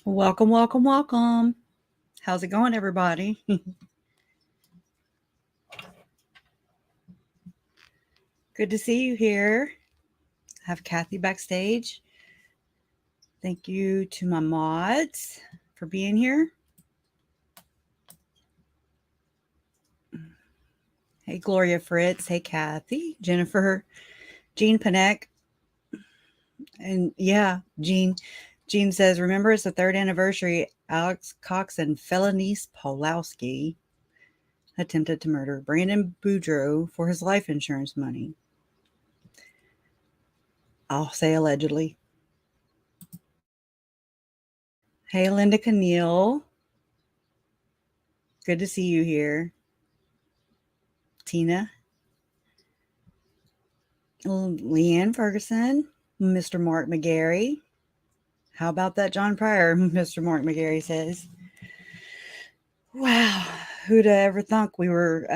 Welcome, welcome, welcome. How's it going, everybody? Good to see you here. I have Kathy backstage. Thank you to my mods for being here. Hey, Gloria Fritz. Hey, Kathy. Jennifer. Jean Panek. And yeah, Jean says, remember it's the 3rd anniversary. Alex Cox and Felonice Pawlowski attempted to murder Brandon Boudreaux for his life insurance money. I'll say allegedly. Hey, Linda Keneal. Good to see you here. Tina. Leanne Ferguson. Mr. Mark McGarry. How about that John Pryor? Mr. Mark McGarry says. Wow. Who'd ever thunk we were,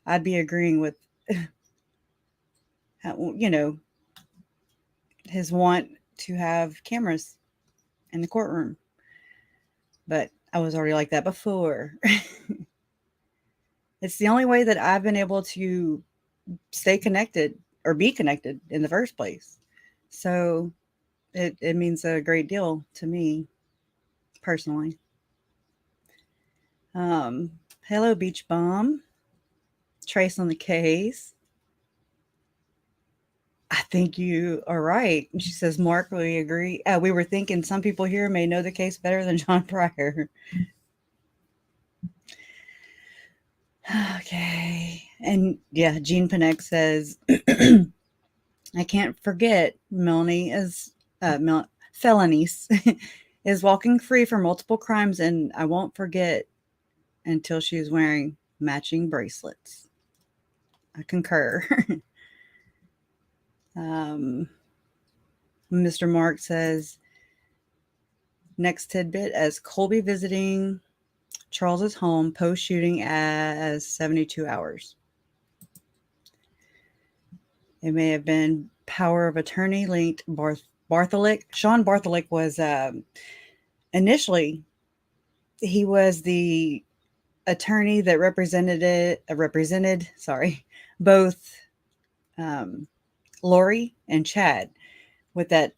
I'd be agreeing with, his want to have cameras in the courtroom. But I was already like that before. It's the only way that I've been able to stay connected or be connected in the first place. So it means a great deal to me personally. Hello, Beach Bum. Trace on the case. I think you are right. She says, Mark, we agree. We were thinking some people here may know the case better than John Pryor. Okay. And yeah, Jean Panek says, I can't forget Melanie is felonies is walking free for multiple crimes, and I won't forget until she is wearing matching bracelets. I concur. Mr. Mark says, next tidbit, as Colby visiting Charles's home post-shooting as 72 hours. It may have been power of attorney linked Bartholic. Sean Bartholic was initially, he was the attorney that represented both Lori and Chad with that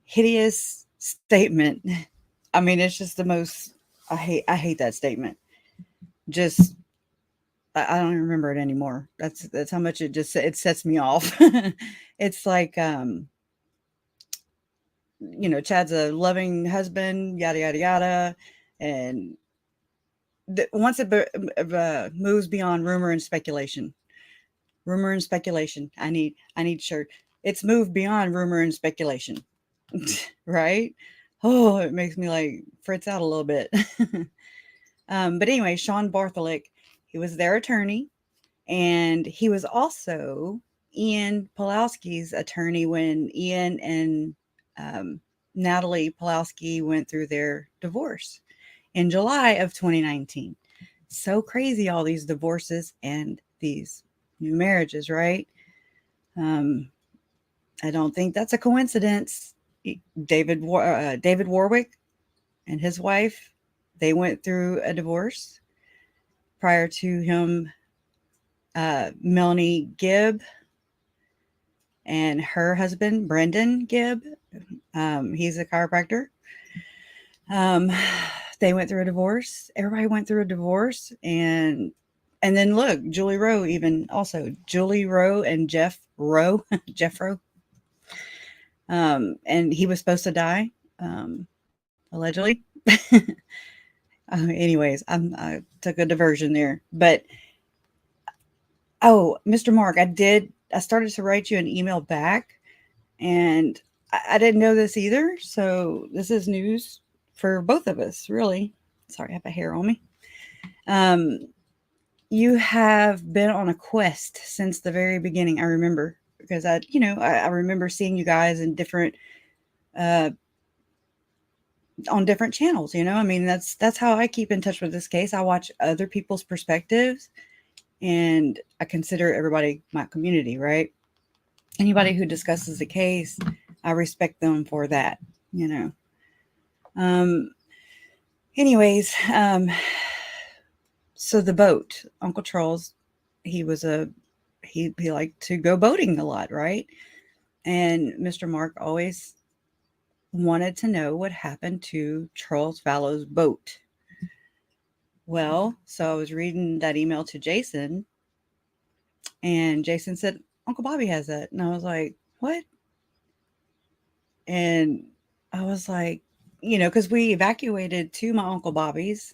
hideous statement. I mean, it's just the most, I hate that statement. Just, I don't even remember it anymore. That's how much it sets me off. It's like, Chad's a loving husband, yada, yada, yada. And once it moves beyond rumor and speculation, I need shirt. It's moved beyond rumor and speculation, right? Oh, it makes me like fritz out a little bit. But anyway, Sean Bartholic, he was their attorney, and he was also Ian Pawlowski's attorney when Ian and Natalie Pawlowski went through their divorce in July of 2019. So crazy, all these divorces and these new marriages, right? I don't think that's a coincidence. David Warwick and his wife, they went through a divorce. Prior to him, Melanie Gibb and her husband, Brendan Gibb, he's a chiropractor. They went through a divorce. Everybody went through a divorce. And then look, Julie Rowe Julie Rowe and Jeff Rowe. And he was supposed to die, allegedly. Anyways, I took a diversion there. But, Mr. Mark, I started to write you an email back, and I didn't know this either. So this is news for both of us, really. Sorry, I have a hair on me. You have been on a quest since the very beginning. I remember, because I remember seeing you guys in different, on different channels. I mean, that's how I keep in touch with this case. I watch other people's perspectives, and I consider everybody my community, right? Anybody who discusses the case, I respect them for that, Um, anyways, so the boat, Uncle Charles, he liked to go boating a lot, right? And Mr. Mark always wanted to know what happened to Charles Vallow's boat. Well, so I was reading that email to Jason, and Jason said, Uncle Bobby has that. And I was like, what? And I was like, because we evacuated to my Uncle Bobby's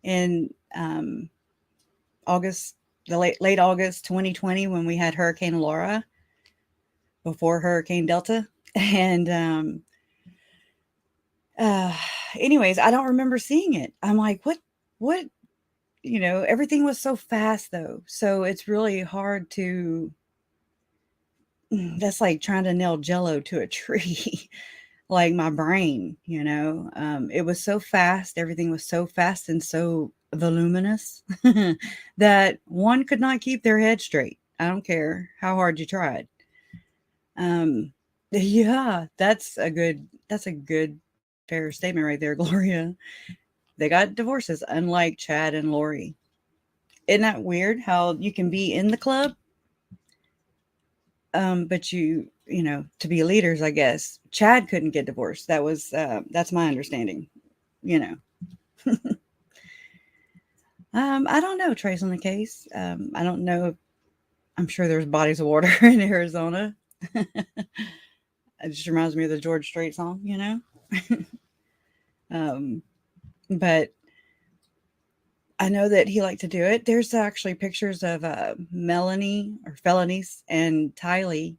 in August, the late August 2020, when we had Hurricane Laura before Hurricane Delta. And anyways, I don't remember seeing it. I'm like, what? Everything was so fast though. So it's really hard to, that's like trying to nail Jello to a tree. Like my brain, it was so fast. Everything was so fast and so voluminous that one could not keep their head straight. I don't care how hard you tried. Yeah, that's a good fair statement right there, Gloria. They got divorces, unlike Chad and Lori. Isn't that weird how you can be in the club, but to be leaders, I guess. Chad couldn't get divorced. That's my understanding, I don't know, Trace, on the case. I don't know. I'm sure there's bodies of water in Arizona. It just reminds me of the George Strait song, but I know that he liked to do it. There's actually pictures of Melanie or Felonies and Tylee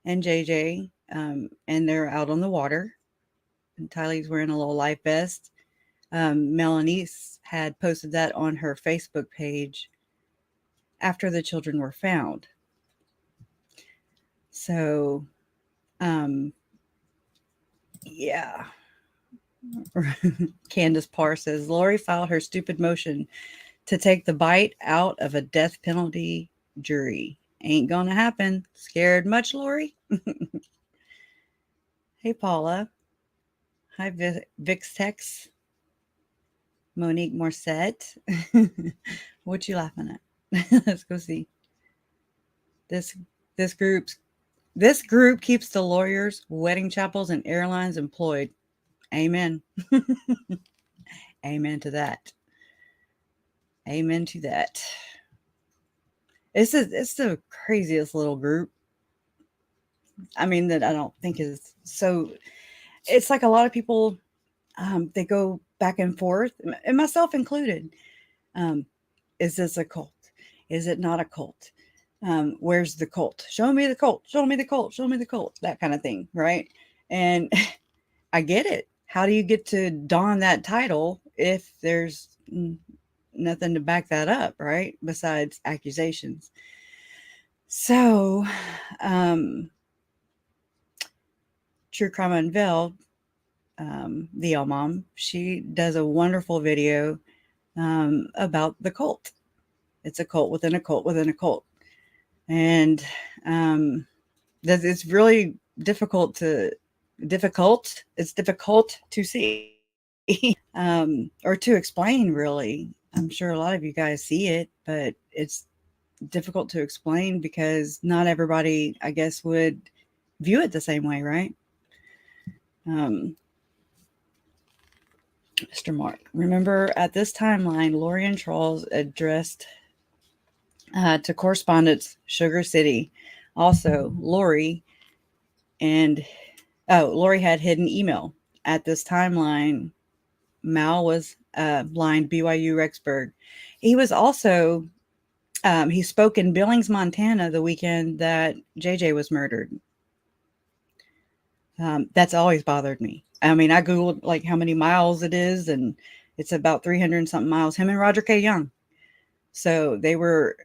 and JJ, and they're out on the water. And Tylee's wearing a little life vest. Melanie's had posted that on her Facebook page after the children were found. So, yeah. Candace Parr says, Lori filed her stupid motion to take the bite out of a death penalty jury. Ain't gonna happen. Scared much, Lori? Hey, Paula. Hi, Vixtex. Monique Morissette. What you laughing at? Let's go see. This group keeps the lawyers, wedding chapels, and airlines employed. Amen. Amen to that. Amen to that. It's the craziest little group. I mean, that I don't think is so. It's like a lot of people, they go back and forth, and myself included. Is this a cult? Is it not a cult? Where's the cult? Show me the cult. Show me the cult. Show me the cult. That kind of thing, right? And I get it. How do you get to don that title if there's nothing to back that up, right? Besides accusations. So, True Crime Unveiled, the L Mom, she does a wonderful video about the cult. It's a cult within a cult within a cult. And that it's really difficult to see or to explain, really. I'm sure a lot of you guys see it, but it's difficult to explain because not everybody, I guess, would view it the same way, right? Mr. Mark, remember at this timeline, Lori and Charles addressed to correspondents Sugar City. Also, Lori had hidden email. At this timeline, Mal was blind BYU Rexburg. He was also, he spoke in Billings, Montana the weekend that JJ was murdered. That's always bothered me. I mean, I Googled like how many miles it is, and it's about 300 and something miles, him and Roger K. Young. So they were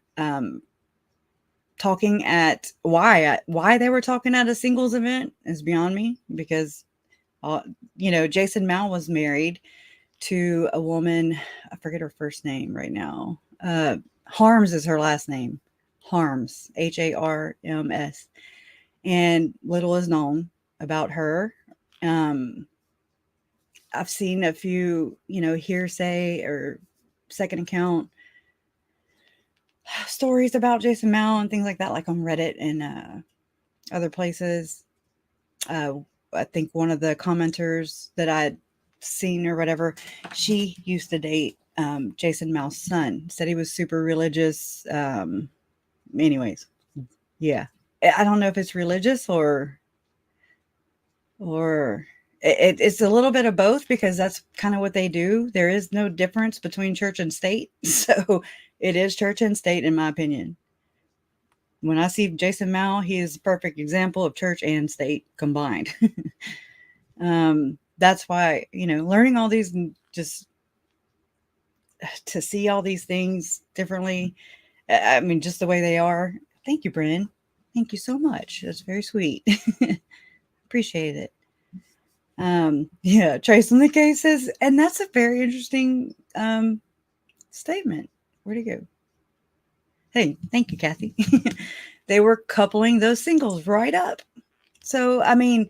talking at why they were talking at a singles event is beyond me, because Jason Mal was married to a woman, I forget her first name right now. Harms is her last name. Harms, Harms. And little is known about her. I've seen a few, hearsay or second account stories about Jason Mao and things like that, like on Reddit and other places. I think one of the commenters that I'd seen or whatever, she used to date Jason Mao's son. Said he was super religious. Anyways, yeah, I don't know if it's religious or it's a little bit of both, because that's kind of what they do. There is no difference between church and state, so it is church and state, in my opinion. When I see Jason Mao, he is a perfect example of church and state combined. That's why, learning all these, just to see all these things differently. I mean, just the way they are. Thank you, Bryn. Thank you so much. That's very sweet. Appreciate it. Yeah, tracing the cases. And that's a very interesting statement. Where'd it go? Hey, thank you, Kathy. They were coupling those singles right up. So, I mean,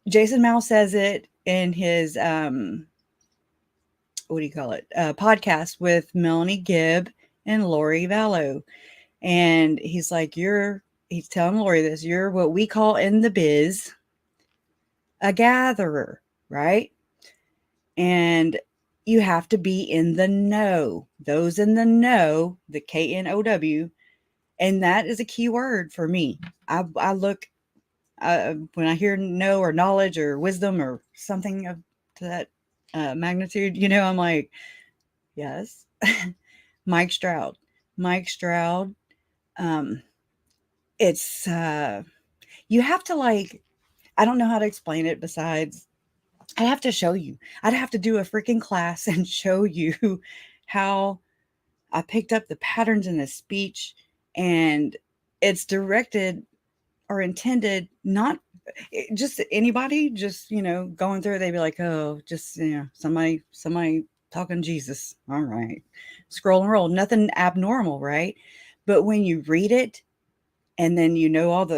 Jason Mao says it in his, podcast with Melanie Gibb and Lori Vallow. And he's like, he's telling Lori this, you're what we call in the biz a gatherer, right? And you have to be in the know. Those in the know, the KNOW, and that is a key word for me. I look, when I hear know or knowledge or wisdom or something to that magnitude, I'm like, yes. Mike Stroud. It's you have to, like, I don't know how to explain it besides I have to show you. I'd have to do a freaking class and show you how I picked up the patterns in his speech, and it's directed or intended, not just anybody, just, going through it, they'd be like, oh, just, somebody talking Jesus. All right. Scroll and roll. Nothing abnormal, right? But when you read it and then all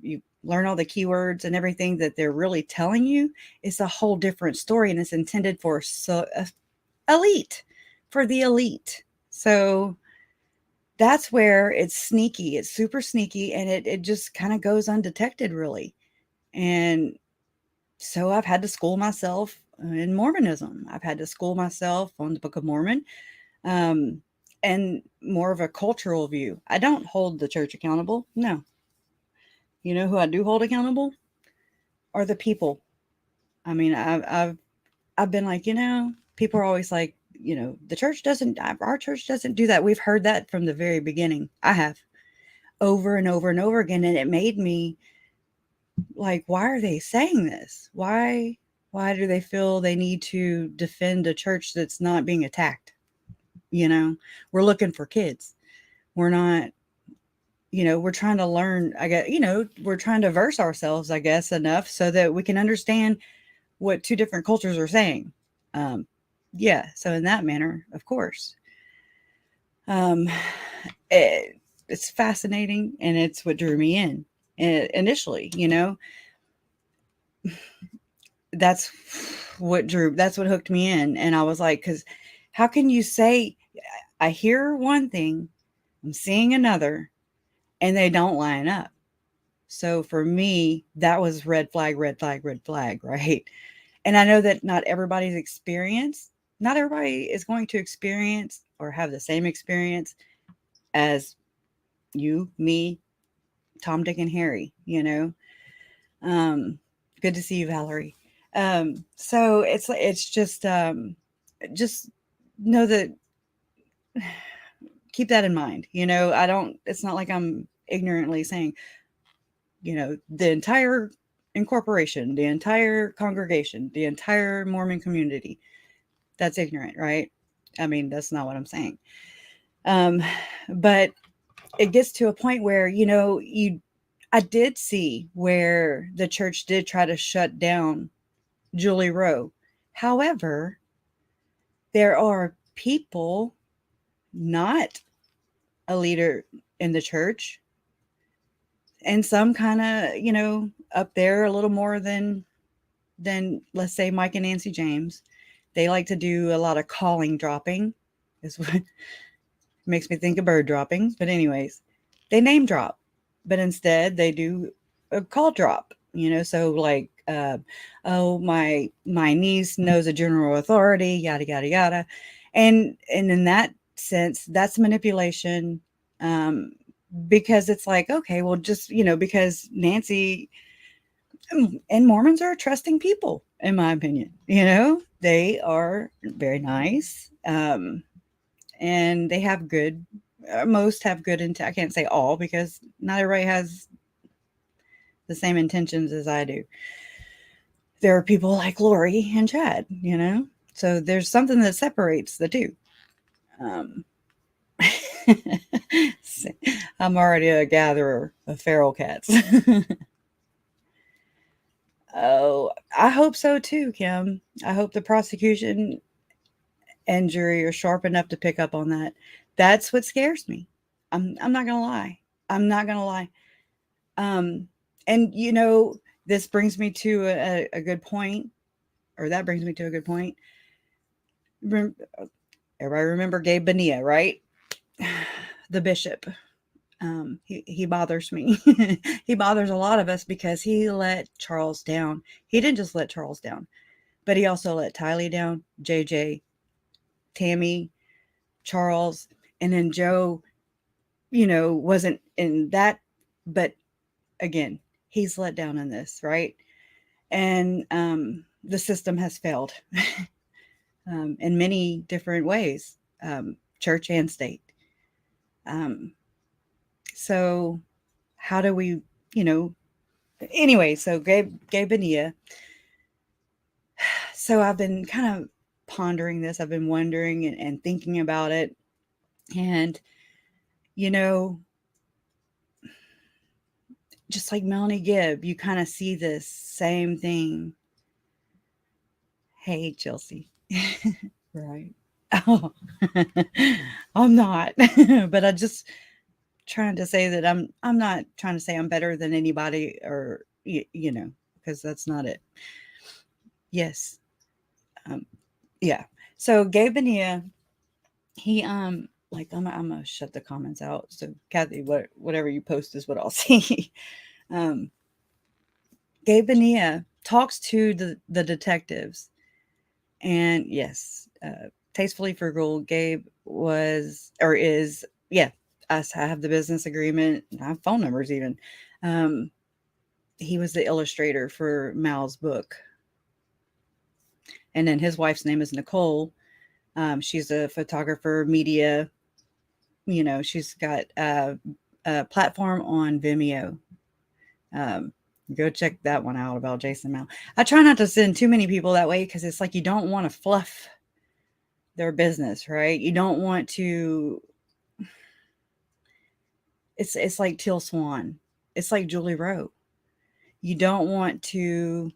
you learn all the keywords and everything that they're really telling you, it's a whole different story, and it's intended for elite, for the elite. So that's where it's sneaky. It's super sneaky, and it just kind of goes undetected, really. And so I've had to school myself in Mormonism. I've had to school myself on the Book of Mormon, and more of a cultural view. I don't hold the church accountable. No. You know who I do hold accountable? Are the people. I mean, I've been like, people are always like, our church doesn't do that. We've heard that from the very beginning. I have, over and over and over again. And it made me like, why are they saying this? Why do they feel they need to defend a church that's not being attacked? We're looking for kids. We're not, we're trying to learn, I guess, we're trying to verse ourselves, I guess, enough so that we can understand what two different cultures are saying. Yeah. So in that manner, of course, it's fascinating, and it's what drew me in initially, that's what hooked me in. And I was like, because how can you say, I hear one thing, I'm seeing another, and they don't line up? So for me, that was red flag, right? And I know that not everybody is going to experience or have the same experience as you, me, Tom, Dick, and Harry, good to see you, Valerie. So it's just know that, keep that in mind. It's not like I'm ignorantly saying, the entire incorporation, the entire congregation, the entire Mormon community, that's ignorant, right? I mean, that's not what I'm saying. But it gets to a point where, I did see where the church did try to shut down Julie Rowe. However, there are people, not a leader in the church, and some kind of, up there a little more than than, let's say, Mike and Nancy James. They like to do a lot of calling dropping. Is what makes me think of bird droppings. But anyways, they name drop, but instead they do a call drop. So like, oh, my niece knows a general authority, yada yada yada, and in that sense, that's manipulation. Because it's like, okay, well, just because Nancy and Mormons are trusting people, in my opinion. They are very nice, and they have good. Most have good intent. I can't say all because not everybody has the same intentions as I do. There are people like Lori and Chad, so there's something that separates the two. I'm already a gatherer of feral cats. Oh, I hope so too, Kim. I hope the prosecution and jury are sharp enough to pick up on that. That's what scares me. I'm not gonna lie. I'm not gonna lie. And this brings me to a good point, or that brings me to a good point. Everybody remember Gabe Bonilla, right? The bishop. He bothers me. He bothers a lot of us because he let Charles down. He didn't just let Charles down, but he also let Tylee down, JJ, Tammy, Charles, and then Joe, wasn't in that. But again, he's let down in this, right? And the system has failed in many different ways, church and state. So how do we, anyway, so Gabe Bonilla. So I've been kind of pondering this. I've been wondering and thinking about it. And, just like Melanie Gibb, you kind of see this same thing. Hey, Chelsea. Right. Oh, I'm not, but I just trying to say that I'm not trying to say I'm better than anybody, or because that's not it. Yes. Yeah. So Gabe Bonilla, he like I'm gonna shut the comments out. So Kathy, whatever you post is what I'll see. Gabe Bonilla talks to the detectives, and yes, tastefully frugal. Gabe was or is, yeah. I have the business agreement. I have phone numbers even. He was the illustrator for Mal's book. And then his wife's name is Nicole. She's a photographer, media. She's got a platform on Vimeo. Go check that one out about Jason Mal. I try not to send too many people that way because it's like you don't want to fluff their business, right? You don't want to. It's like Teal Swan. It's like Julie Rowe. You don't want to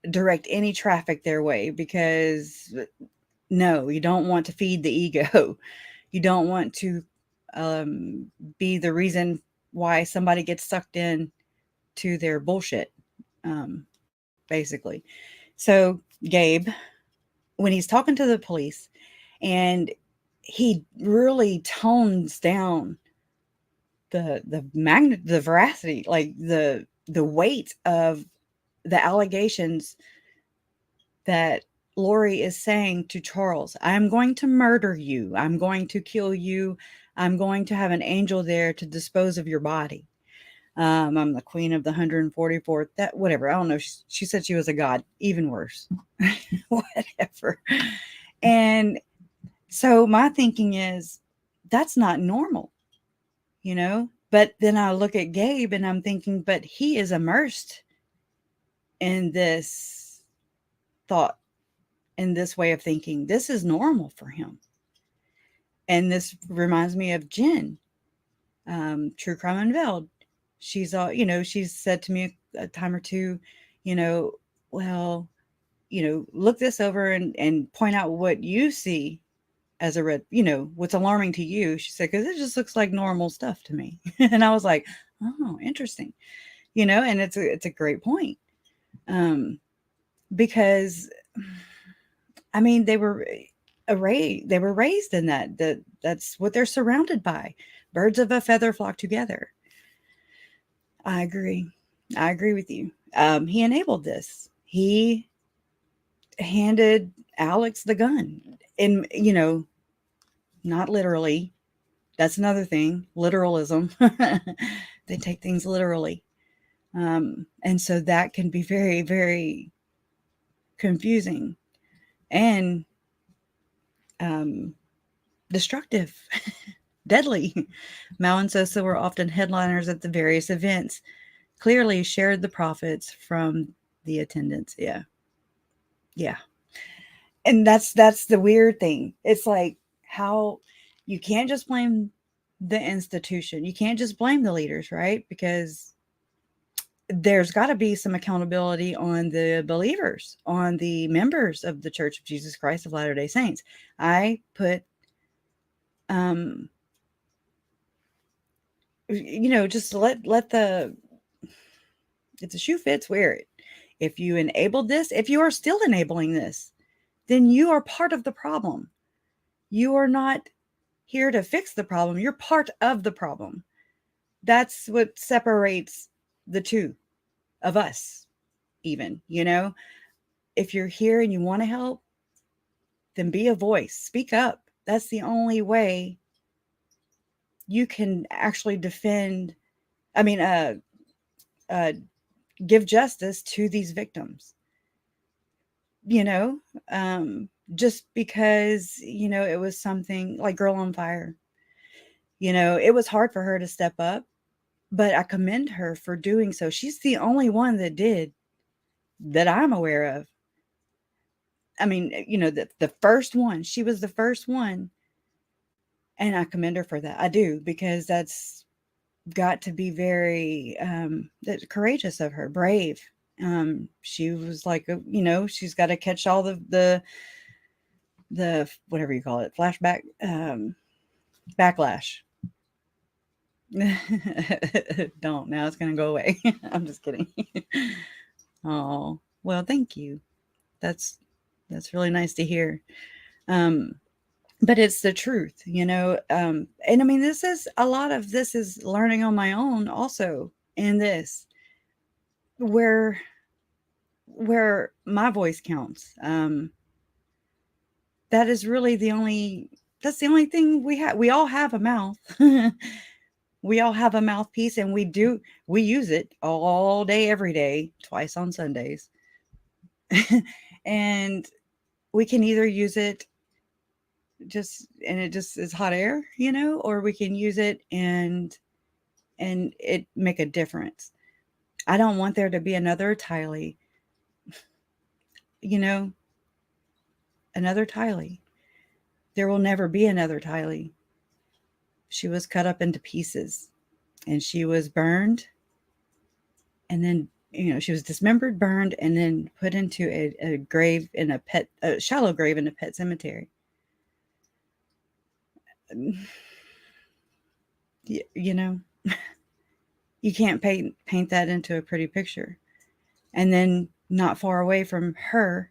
direct any traffic their way because no, you don't want to feed the ego. You don't want to be the reason why somebody gets sucked in to their bullshit, basically. So Gabe, when he's talking to the police, and he really tones down the veracity, like the weight of the allegations that Lori is saying to Charles. I'm going to murder you. I'm going to kill you. I'm going to have an angel there to dispose of your body. I'm the queen of the 144th. That whatever. I don't know. She said she was a god. Even worse. Whatever. And so my thinking is that's not normal, But then I look at Gabe and I'm thinking, but he is immersed in this thought, in this way of thinking. This is normal for him. And this reminds me of Jen, True Crime Unveiled. She's she's said to me a time or two, well, look this over and point out what you see as a red, what's alarming to you. She said, because it just looks like normal stuff to me. And I was like, oh, interesting, and it's a great point. Because I mean, they were raised in that's what they're surrounded by. Birds of a feather flock together. I agree. I agree with you. He enabled this. He handed Alex the gun. And, not literally. That's another thing. Literalism. They take things literally. And so that can be very, very confusing and destructive, deadly. Mao and Sosa were often headliners at the various events, clearly shared the profits from the attendance. Yeah. Yeah. And that's the weird thing. It's like how you can't just blame the institution. You can't just blame the leaders, right? Because there's got to be some accountability on the believers, on the members of the Church of Jesus Christ of Latter-day Saints. I put, just let the, if the shoe fits, wear it. If you enabled this, if you are still enabling this, then you are part of the problem. You are not here to fix the problem. You're part of the problem. That's what separates the two of us, even, if you're here and you want to help, then be a voice, speak up. That's the only way you can actually give justice to these victims. Just because, it was something like Girl on Fire. It was hard for her to step up, but I commend her for doing so. She's the only one that did, that I'm aware of. I mean, the first one, she was the first one. And I commend her for that. I do, because that's got to be very courageous of her, brave. She was like, she's got to catch all the whatever you call it, flashback, backlash. Don't, now it's going to go away. I'm just kidding. Oh, well, thank you. That's really nice to hear. But it's the truth, and I mean, a lot of this is learning on my own also in this, where my voice counts. That is really that's the only thing we have. We all have a mouth. We all have a mouthpiece, and we use it all day, every day, twice on Sundays. And we can either use it it just is hot air, or we can use it and it make a difference. I don't want there to be another Tylee, another Tylee. There will never be another Tylee. She was cut up into pieces, and she was burned, and then, she was dismembered, burned, and then put into a grave in a shallow grave in a pet cemetery. You can't paint that into a pretty picture. And then not far away from her,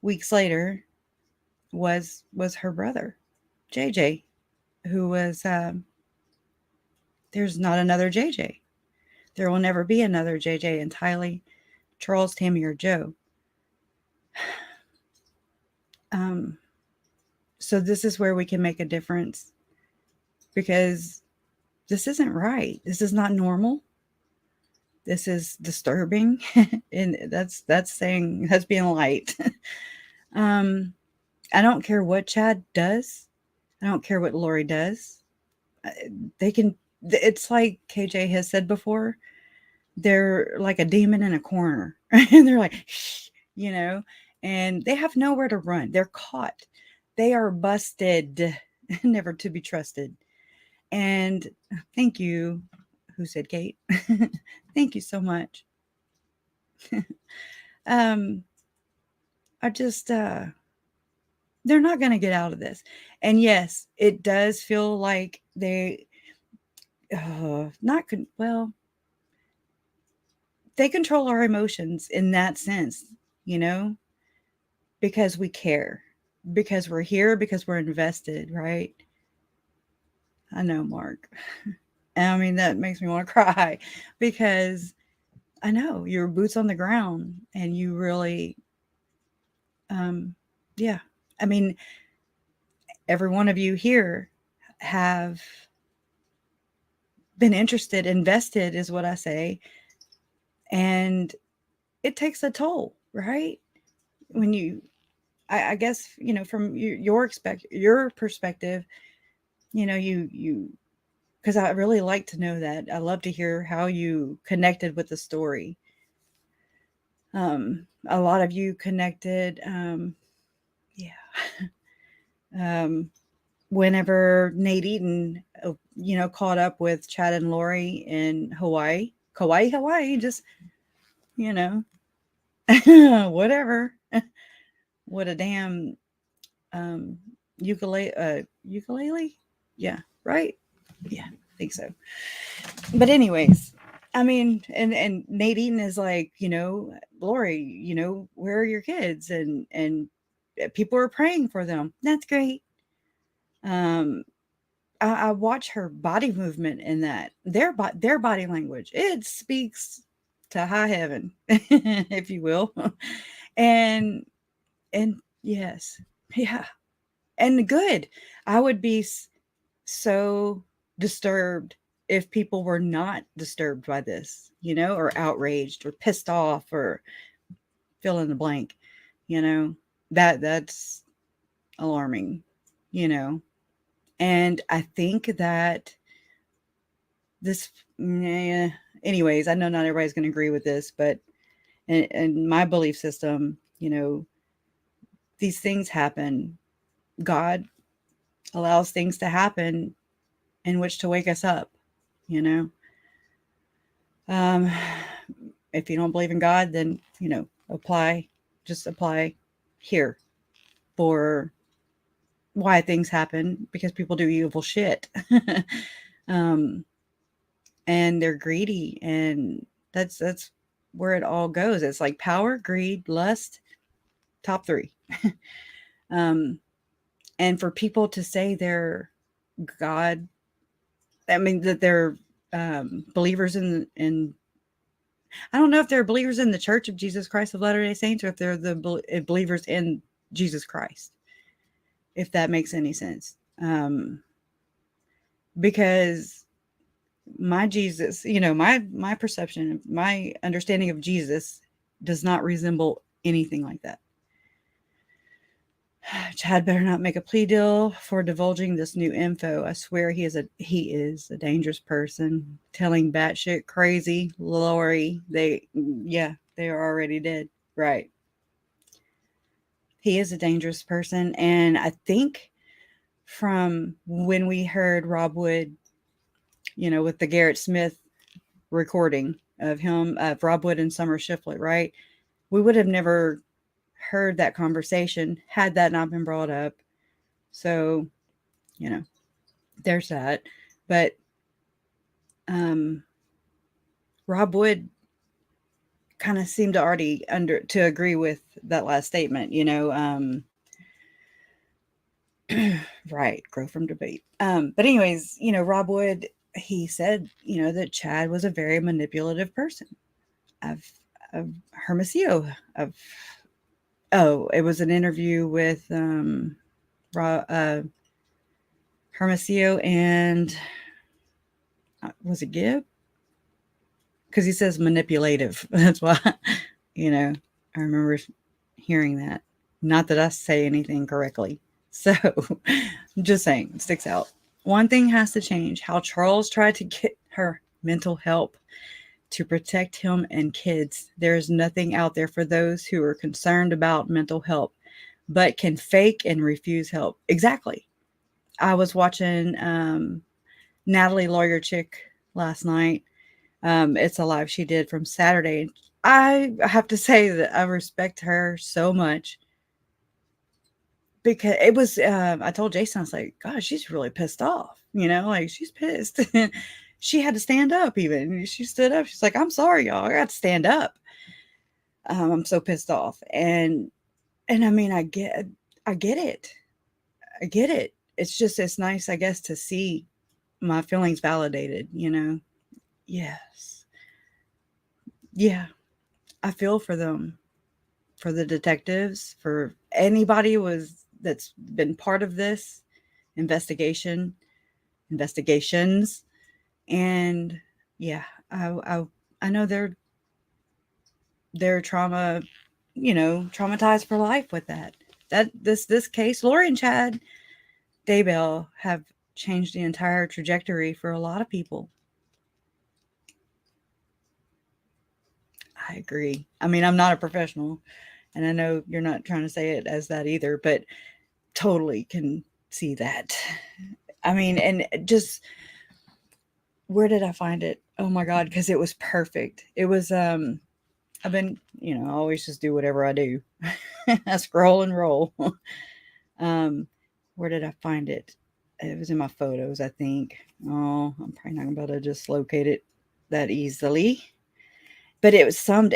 weeks later, was her brother, JJ, who was, there's not another JJ. There will never be another JJ and Tylee, Charles, Tammy, or Joe. So this is where we can make a difference, because this isn't right. This is not normal. This is disturbing. And that's being light. I don't care what Chad does. I don't care what Lori does. It's like KJ has said before, they're like a demon in a corner. And they're like, shh, and they have nowhere to run. They're caught. They are busted, never to be trusted. And thank you, who said Kate. Thank you so much. I just, they're not going to get out of this. And yes, it does feel like they, they control our emotions in that sense, you know, because we care, because we're here, because we're invested, right? I know, Mark. I mean, that makes me want to cry because I know you're boots on the ground and you really, yeah. I mean, every one of you here have been interested, invested is what I say. And it takes a toll, right? When you, I guess, you know, from your perspective, you know, because I really like to know that. I love to hear how you connected with the story. A lot of you connected, yeah. Whenever Nate Eaton, you know, caught up with Chad and Lori in Hawaii, Hawaii, just, you know, whatever. What a damn ukulele. Yeah, right. Yeah, I think so. But anyways, I mean, and Nate Eaton is like, you know, Lori, you know, where are your kids? And people are praying for them. That's great. Um, I watch her body movement in that their body language. It speaks to high heaven, if you will, and yes, yeah, and good. I would be so disturbed if people were not disturbed by this, you know, or outraged or pissed off or fill in the blank, you know, that's alarming, you know. And I think that this, anyways, I know not everybody's going to agree with this, but in my belief system, you know, these things happen. God allows things to happen in which to wake us up, you know. Um, if you don't believe in God, then, you know, just apply here for why things happen, because people do evil shit. um, and they're greedy, and that's where it all goes. It's like power, greed, lust, top three. um, and for people to say they're God, I mean that they're believers in I don't know if they're believers in the Church of Jesus Christ of Latter-day Saints, or if they're the believers in Jesus Christ, if that makes any sense. Because my Jesus, you know, my perception, my understanding of Jesus does not resemble anything like that. Chad better not make a plea deal for divulging this new info. I swear he is a dangerous person, telling batshit crazy Lori. They are already dead. Right. He is a dangerous person. And I think from when we heard Rob Wood, you know, with the Garrett Smith recording of him, of Rob Wood and Summer Shiflett, right? We would have never heard that conversation had that not been brought up. So, you know, there's that. But Rob Wood kind of seemed to already to agree with that last statement, you know. Right, grow from debate. But anyways, you know, Rob Wood, he said, you know, that Chad was a very manipulative person. Of Hermosillo. It was an interview with Hermosillo and was it Gibb? Because he says manipulative. That's why, you know, I remember hearing that. Not that I say anything correctly. So, I'm just saying, it sticks out. One thing has to change. How Charles tried to get her mental help to protect him and kids. There is nothing out there for those who are concerned about mental health, but can fake and refuse help. Exactly. I was watching Natalie Lawyer Chick last night. It's a live she did from Saturday. I have to say that I respect her so much, because it was, I told Jason, I was like, gosh, she's really pissed off, you know, like she's pissed. She had to stand up even. She stood up. She's like, I'm sorry, y'all. I got to stand up. I'm so pissed off. And I mean, I get it. I get it. It's nice, I guess, to see my feelings validated, Yes. Yeah. I feel for them, for the detectives, for anybody that's been part of this investigations. And yeah, I know they're traumatized for life with that. This case, Lori and Chad Daybell have changed the entire trajectory for a lot of people. I agree. I mean, I'm not a professional, and I know you're not trying to say it as that either, but totally can see that. I mean, and just where did I find it? Oh my God, because it was perfect. It was I've been, I always just do whatever I do. I scroll and roll. Where did I find it? It was in my photos, I think. Oh, I'm probably not about to just locate it that easily. But it summed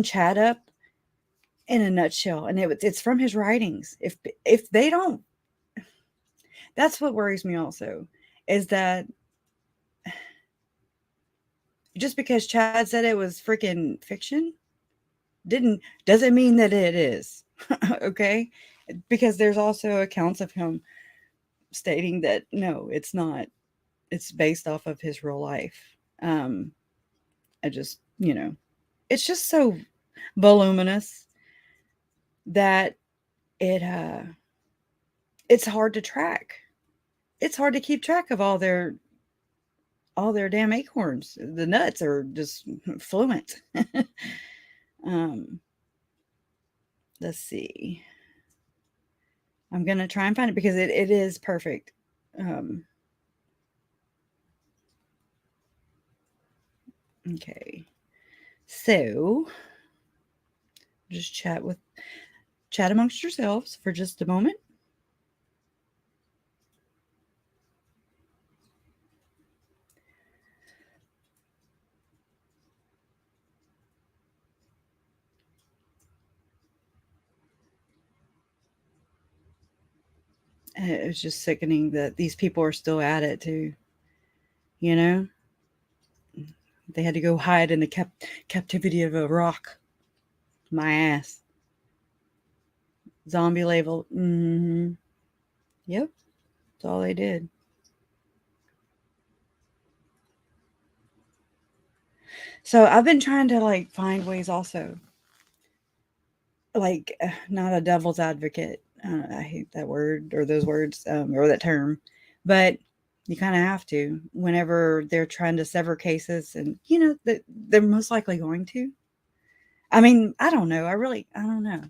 Chad up in a nutshell, and it's from his writings. If they don't, that's what worries me also, is that just because Chad said it was freaking fiction doesn't mean that it is. Okay? Because there's also accounts of him stating that no, it's not. It's based off of his real life. I just, it's just so voluminous that it's hard to track. It's hard to keep track of all their damn acorns. The nuts are just fluent. Let's see. I'm gonna try and find it because it is perfect. Okay. So just chat amongst yourselves for just a moment. It was just sickening that these people are still at it too. They had to go hide in the captivity of a rock. My ass. Zombie label. Mm-hmm. Yep. That's all they did. So I've been trying to find ways also. Not a devil's advocate. I hate that word or those words or that term, but you kind of have to whenever they're trying to sever cases, and that they're most likely going to. I mean, I don't know. I don't know.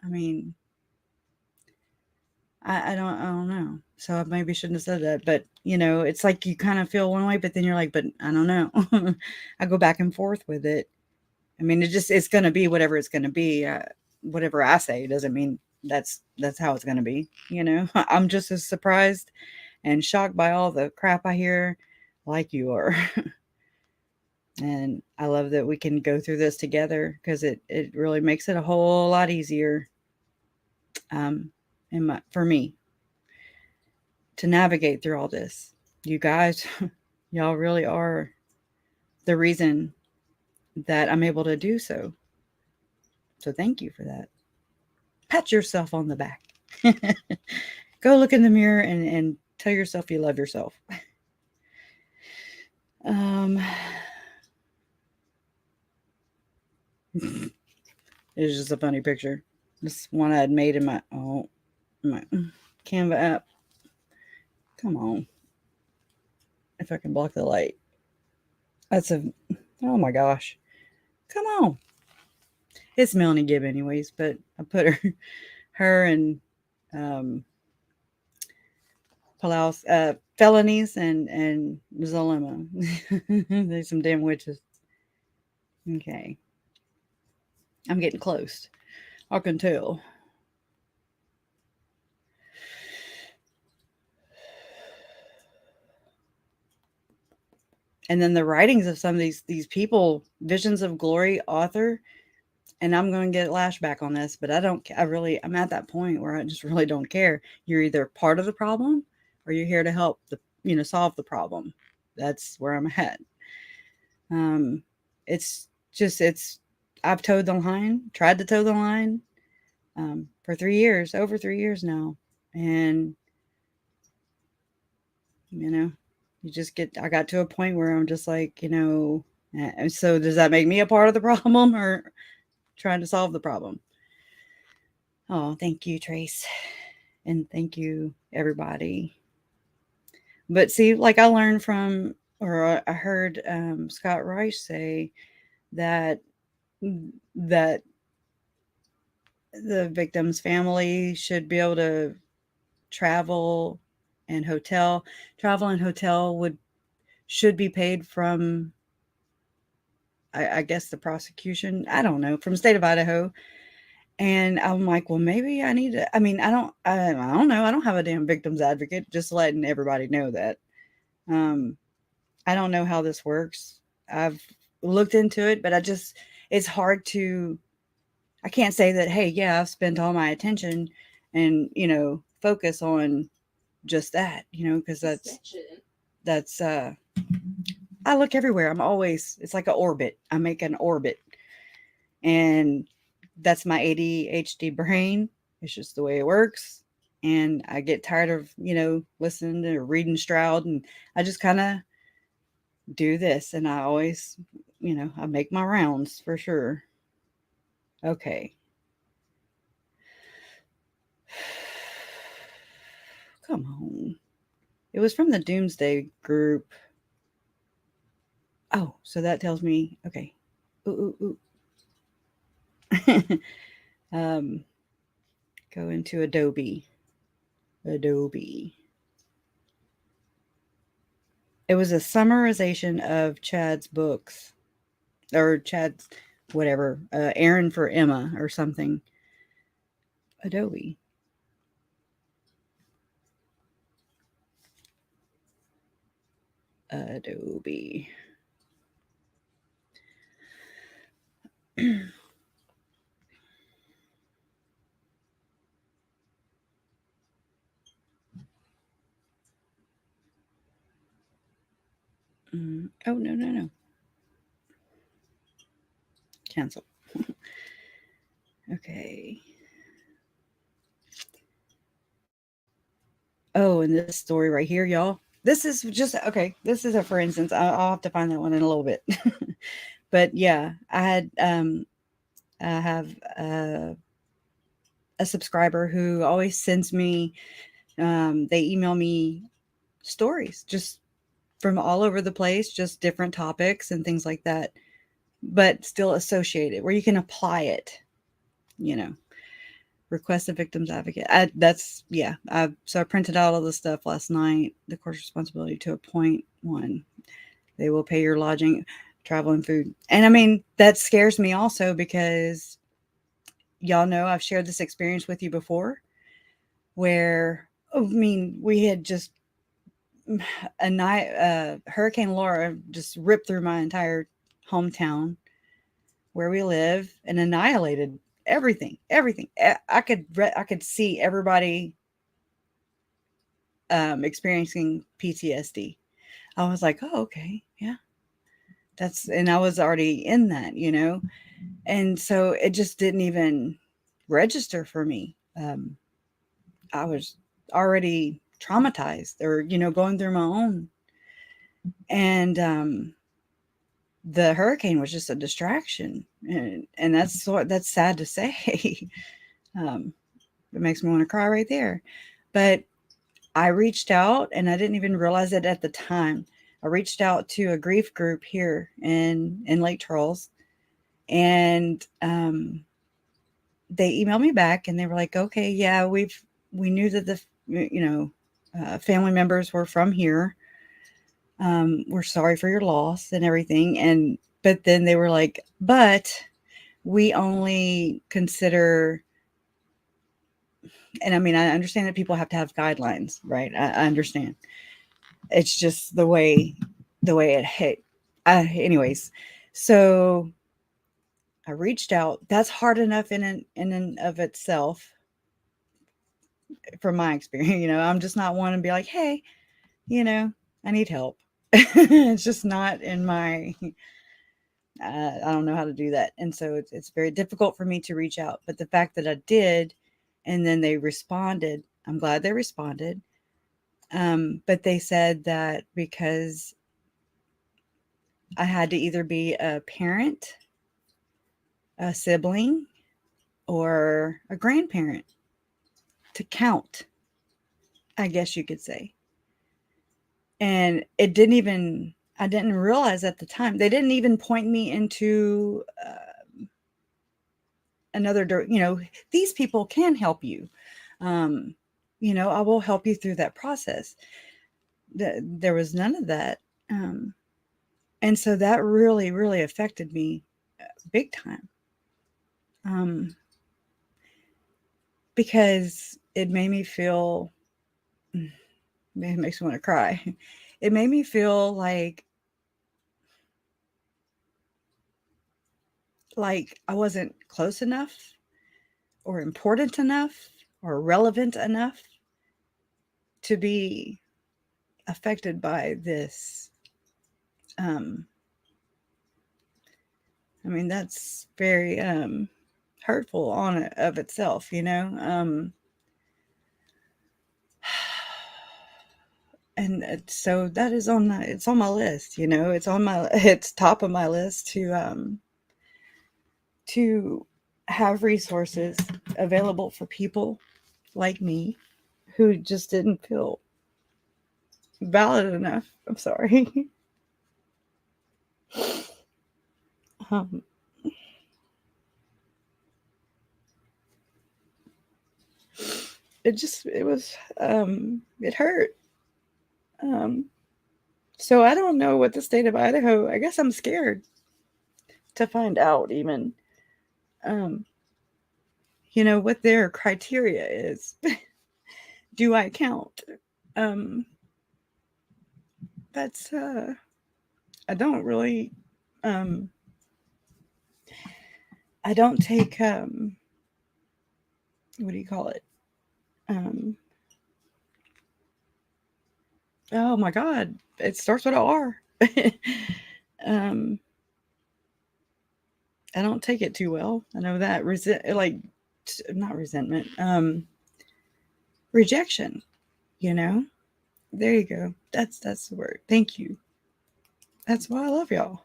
I mean, I don't know. So I maybe shouldn't have said that, but it's like you kind of feel one way, but then you're like, but I don't know. I go back and forth with it. I mean, it's going to be whatever it's going to be. Whatever I say doesn't mean that's how it's going to be. I'm just as surprised and shocked by all the crap I hear like you are. And I love that we can go through this together because it really makes it a whole lot easier for me to navigate through all this. You guys, y'all really are the reason that I'm able to do so. So thank you for that. Pat yourself on the back. Go look in the mirror and tell yourself you love yourself. It's just a funny picture. This one I had made in my Canva app. Come on. If I can block the light. Oh my gosh. Come on. It's Melanie Gibb anyways, but I put her and Palau's felonies and Zolema. There's some damn witches. Okay. I'm getting close. I can tell. And then the writings of some of these people, Visions of Glory author, and I'm going to get lashback on this, but I'm at that point where I just really don't care. You're either part of the problem or you're here to help solve the problem. That's where I'm at. I've towed the line, tried to toe the line, for 3 years, over 3 years now. And, I got to a point where I'm just like, so does that make me a part of the problem or trying to solve the problem? Oh, thank you, Trace. And thank you, everybody. But see, like I learned from, or I heard Scott Reich say that the victim's family should be able to travel and hotel should be paid from, I guess, the prosecution. I don't know, from the state of Idaho. And I'm like, well, maybe I need to. I mean, I don't know. I don't have a damn victim's advocate. Just letting everybody know that. I don't know how this works. I've looked into it, but it's hard to. I can't say that. Hey, yeah, I've spent all my attention and focus on just that. Because that's I look everywhere. It's like an orbit. I make an orbit. And that's my ADHD brain. It's just the way it works. And I get tired of, listening to reading Stroud, and I just kind of do this. And I always, I make my rounds for sure. Okay. Come on. It was from the Doomsday group. Oh, so that tells me, okay. Ooh. Go into Adobe. It was a summarization of Chad's books, or Chad's whatever, Aaron for Emma or something. Adobe. Oh, no. Cancel. Okay. Oh, and this story right here, y'all. This is just, okay, this is for instance. I'll have to find that one in a little bit. But yeah, I have a subscriber who always sends me, they email me stories just from all over the place, just different topics and things like that, but still associated where you can apply it, request a victim's advocate. So I printed out all the stuff last night. The court's responsibility to appoint one. They will pay your lodging, travel, and food. And I mean, that scares me also because y'all know I've shared this experience with you before where, we had just Hurricane Laura just ripped through my entire hometown where we live and annihilated everything. I could see everybody experiencing PTSD. I was like, oh, okay, yeah, and I was already in that, and so it just didn't even register for me. I was already traumatized, or going through my own, and the hurricane was just a distraction, and that's sad to say. It makes me want to cry right there. But I reached out, and I didn't even realize it at the time. I reached out to a grief group here in Lake Charles, and they emailed me back, and they were like, okay, yeah, we knew that the family members were from here. We're sorry for your loss and everything. But then they were like, but we only consider, and I mean, I understand that people have to have guidelines, right? I understand. It's just the way the way it hit. Anyways, so I reached out. That's hard enough in and of itself, from my experience. I'm just not one to be like, hey, I need help. It's just not in my. I don't know how to do that, and so it's very difficult for me to reach out. But the fact that I did, and then they responded, I'm glad they responded. But they said that because I had to either be a parent, a sibling, or a grandparent to count, I guess you could say. And I didn't realize at the time, they didn't even point me into another, these people can help you. I will help you through that process. There was none of that. And so that really, really affected me big time. Because it made me feel, it makes me want to cry. It made me feel like I wasn't close enough or important enough or relevant enough to be affected by this. That's very hurtful on it of itself, and so that is it's on my list, it's top of my list to have resources available for people like me who just didn't feel valid enough. I'm sorry. It hurt. So I don't know what the state of Idaho, I guess I'm scared to find out even, what their criteria is. Do I count? That's, I don't really, I don't take, what do you call it? Oh my God, it starts with an R. I don't take it too well. I know that not resentment, rejection, there you go. That's the word. Thank you. That's why I love y'all.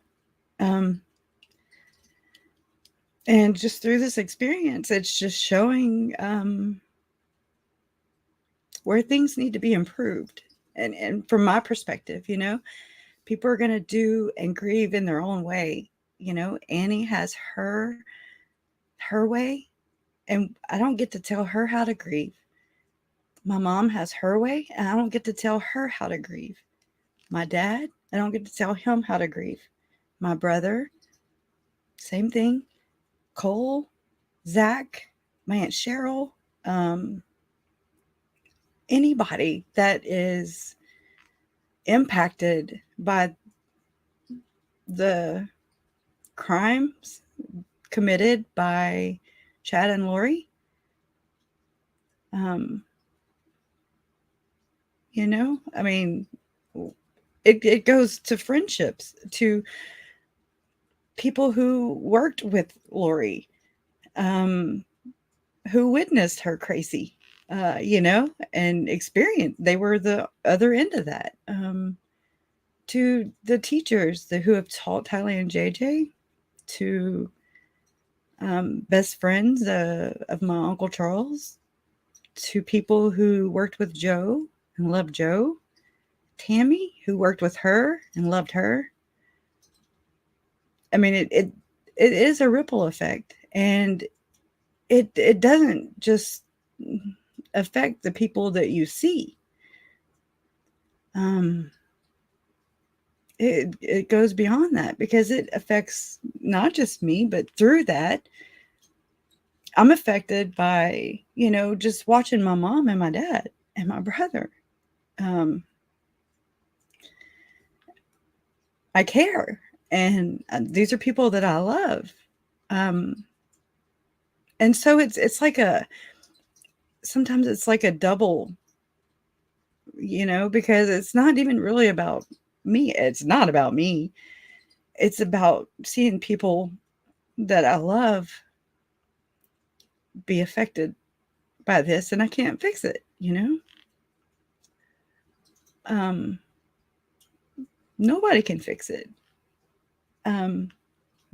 And just through this experience, it's just showing, where things need to be improved. And from my perspective, people are going to do and grieve in their own way. Annie has her way, and I don't get to tell her how to grieve. My mom has her way, and I don't get to tell her how to grieve. My dad, I don't get to tell him how to grieve. My brother, same thing. Cole, Zach, my Aunt Cheryl, anybody that is impacted by the crimes committed by Chad and Lori, it goes to friendships, to people who worked with Lori, who witnessed her crazy, and experienced. They were the other end of that. To the teachers who have taught Tylee and JJ, to best friends of my Uncle Charles, to people who worked with Joe and loved Joe, Tammy, who worked with her and loved her. It is a ripple effect, and it doesn't just affect the people that you see. It goes beyond that, because it affects not just me, but through that, I'm affected by, just watching my mom and my dad and my brother. I care. And these are people that I love. And so it's like sometimes it's like a double, because it's not even really about me. It's not about me. It's about seeing people that I love be affected by this, and I can't fix it, Nobody can fix it.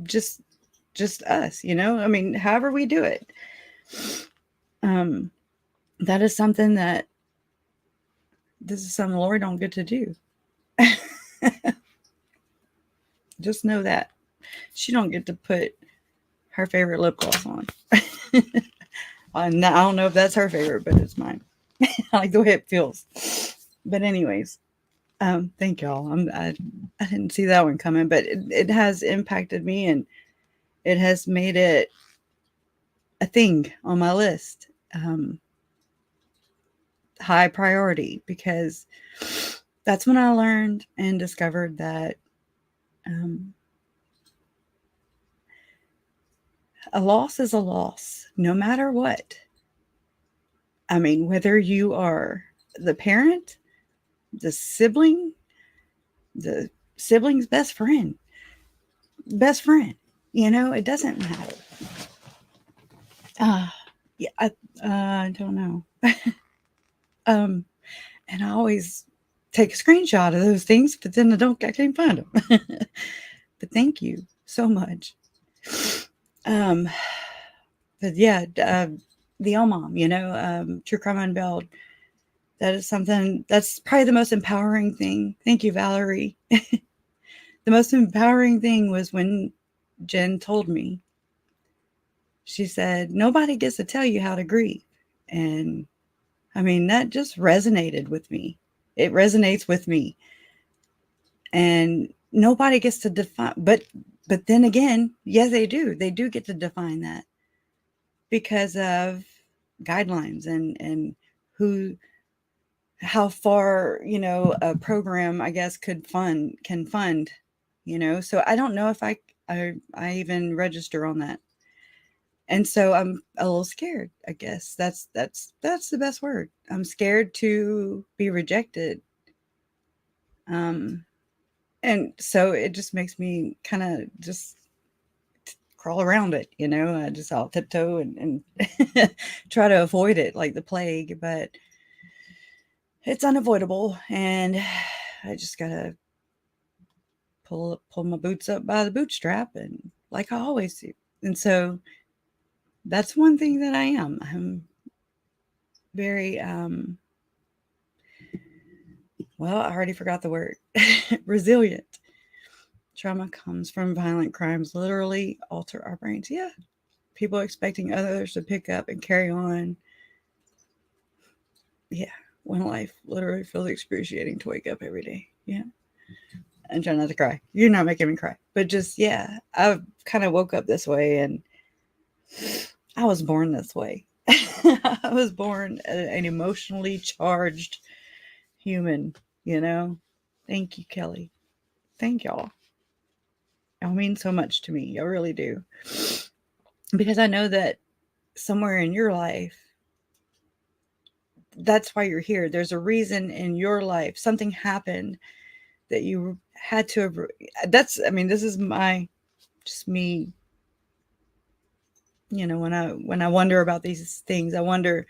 Just us, I mean, however we do it. That is something that this is something Lori don't get to do. Just know that she don't get to put her favorite lip gloss on. I don't know if that's her favorite, but it's mine. I like the way it feels. But anyways, thank y'all. I didn't see that one coming, but it has impacted me, and it has made it a thing on my list. High priority, because that's when I learned and discovered that a loss is a loss, no matter what. I mean, whether you are the parent, the sibling's best friend, it doesn't matter. Yeah, I don't know. And I always take a screenshot of those things, but then I can't find them. But thank you so much. But yeah, the L Mom, True Crime Unveiled. That is something that's probably the most empowering thing. Thank you, Valerie. The most empowering thing was when Jen told me. She said, nobody gets to tell you how to grieve. And I mean, that just resonated with me. It resonates with me. And nobody gets to define, but then again, yes, they do. They do get to define that because of guidelines and how far, a program, I guess, can fund, so I don't know if I even register on that. And so I'm a little scared, I guess. That's the best word. I'm scared to be rejected. And so it just makes me kind of just crawl around it, I'll tiptoe and try to avoid it like the plague, but it's unavoidable. And I just gotta pull my boots up by the bootstrap, and like I always do. And so that's one thing that I'm very, well, I already forgot the word, resilient. Trauma comes from violent crimes, literally alter our brains. Yeah. People expecting others to pick up and carry on. Yeah. When life literally feels excruciating to wake up every day. Yeah. And try not to cry. You're not making me cry. But just, yeah, I kind of woke up this way, and I was born this way. I was born an emotionally charged human, Thank you, Kelly. Thank y'all. Y'all mean so much to me. Y'all really do. Because I know that somewhere in your life, that's why you're here. There's a reason in your life. Something happened that you had to. This is just me. When I wonder about these things, I wonder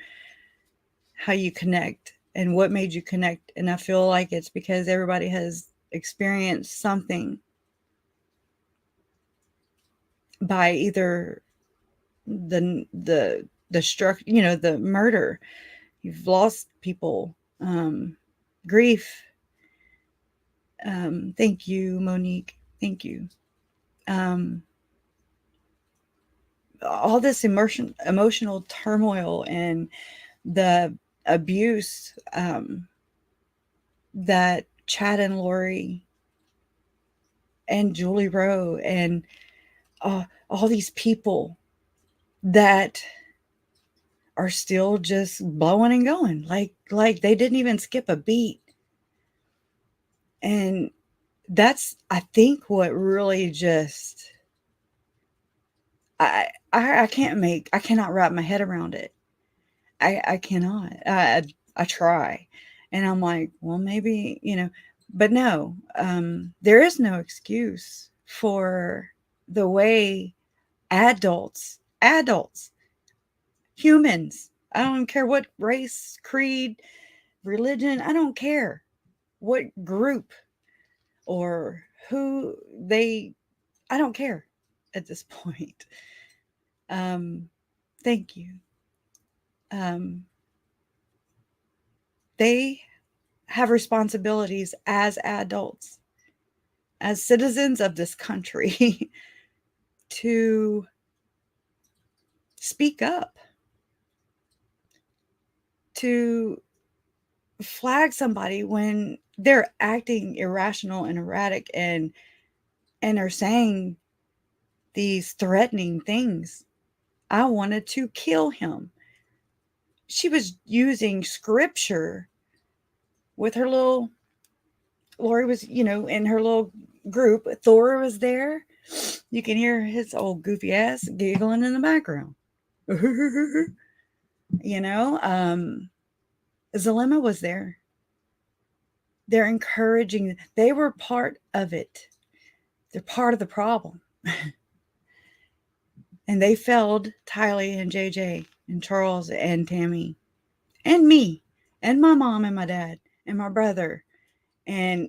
how you connect and what made you connect. And I feel like it's because everybody has experienced something by either the the murder. You've lost people, grief. Thank you, Monique. Thank you. All this emotional turmoil and the abuse that Chad and Lori and Julie Rowe and all these people that are still just blowing and going like they didn't even skip a beat. And that's, I think, what really just, I cannot wrap my head around it. I cannot. I try, and I'm like, well, maybe, but no, there is no excuse for the way adults, humans, I don't care what race, creed, religion, I don't care what group or who I don't care at this point. Thank you. They have responsibilities as adults, as citizens of this country, to speak up, to flag somebody when they're acting irrational and erratic and are saying these threatening things. I wanted to kill him. She was using scripture with her little, Lori was, in her little group. Thor was there. You can hear his old goofy ass giggling in the background. Zalema was there. They're encouraging. They were part of it. They're part of the problem. And they failed Tylee and JJ and Charles and Tammy and me and my mom and my dad and my brother and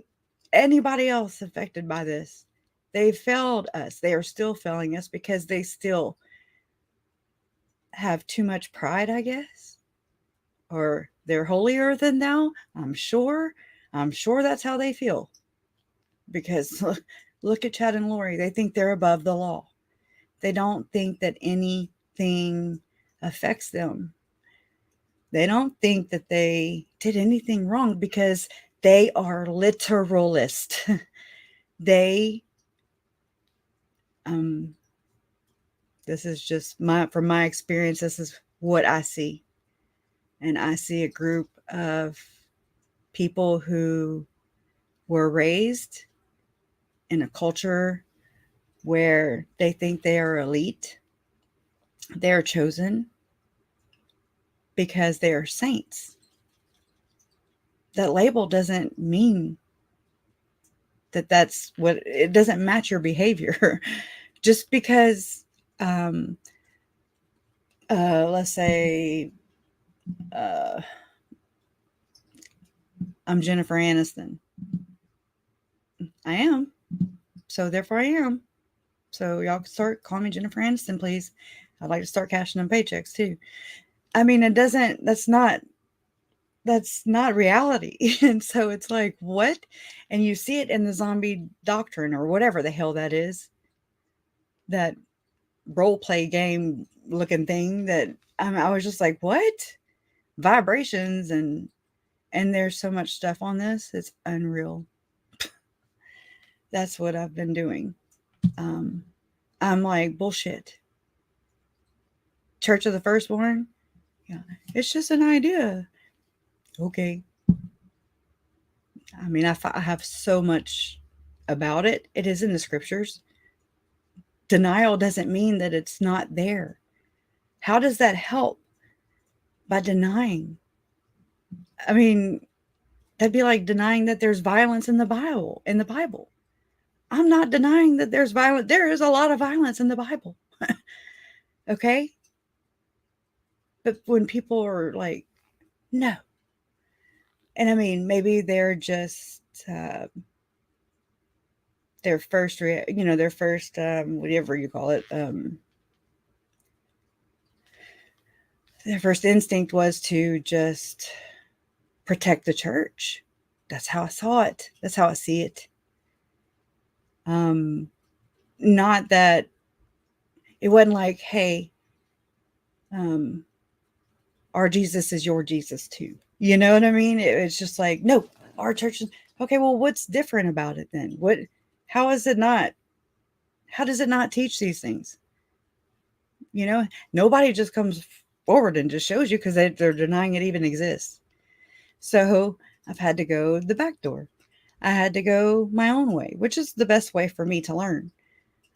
anybody else affected by this. They failed us. They are still failing us because they still have too much pride, I guess. Or they're holier than thou. I'm sure that's how they feel. Because look at Chad and Lori. They think they're above the law. They don't think that anything affects them. They don't think that they did anything wrong because they are literalist. They, this is just from my experience, this is what I see. And I see a group of people who were raised in a culture where they think they are elite. They are chosen because they are saints. That label doesn't mean that that's what, it doesn't match your behavior. Just because, let's say, I'm Jennifer Aniston. I am. So therefore I am. So y'all can start calling me Jennifer Aniston, please. I'd like to start cashing them paychecks too. I mean, that's not reality. And so it's like, what? And you see it in the zombie doctrine or whatever the hell that is. That role play game looking thing that I was just like, what? Vibrations and there's so much stuff on this. It's unreal. That's what I've been doing. I'm like, bullshit. Church of the Firstborn? Yeah. It's just an idea. Okay. I mean, I have so much about it. It is in the scriptures. Denial doesn't mean that it's not there. How does that help? By denying. I mean, that'd be like denying that there's violence in the Bible. I'm not denying that there's violence. There is a lot of violence in the Bible. Okay? But when people are like, no. And I mean, maybe they're just their first, whatever you call it, their first instinct was to just protect the church. That's how I saw it. That's how I see it. Not that it wasn't like, hey, our Jesus is your Jesus too. You know what I mean? It's just like, no, our church is okay. Well, what's different about it then? How does it not teach these things? Nobody just comes forward and just shows you because they're denying it even exists. So I've had to go the back door. I had to go my own way, which is the best way for me to learn.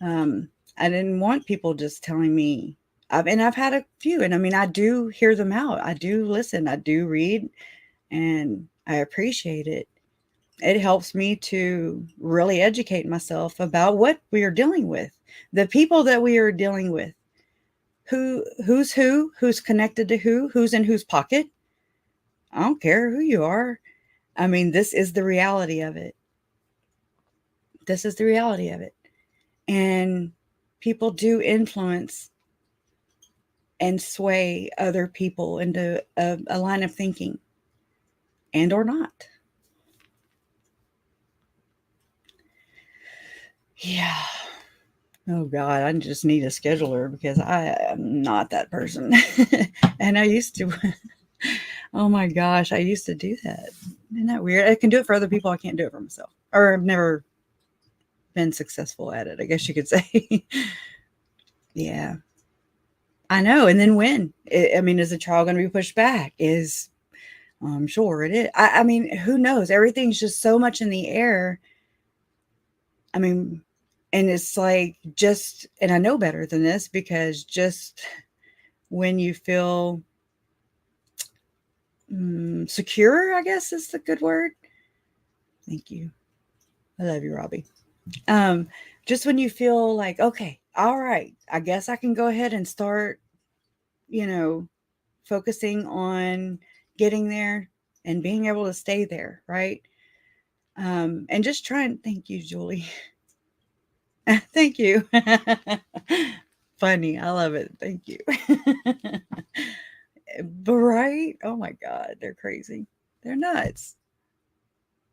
I didn't want people just telling me, and I've had a few, and I mean, I do hear them out. I do listen, I do read, and I appreciate it. It helps me to really educate myself about what we are dealing with, the people that we are dealing with, who's connected to who's in whose pocket. I don't care who you are. I mean, this is the reality of it. This is the reality of it. And people do influence and sway other people into a line of thinking, and or not. Yeah. Oh God, I just need a scheduler because I am not that person. And I used to, oh my gosh, I used to do that. Isn't that weird? I can do it for other people. I can't do it for myself. Or I've never been successful at it, I guess you could say. Yeah. I know. And then when? I mean, is the trial going to be pushed back? I'm sure it is. I mean, who knows? Everything's just so much in the air. I mean, and it's like and I know better than this, because just when you feel secure, I guess is the good word. Thank you. I love you, Robbie. Just when you feel like, okay, all right, I guess I can go ahead and start, focusing on getting there and being able to stay there, right? And just try and thank you, Julie. Thank you. Funny. I love it. Thank you. But right? Oh my God, they're crazy. They're nuts.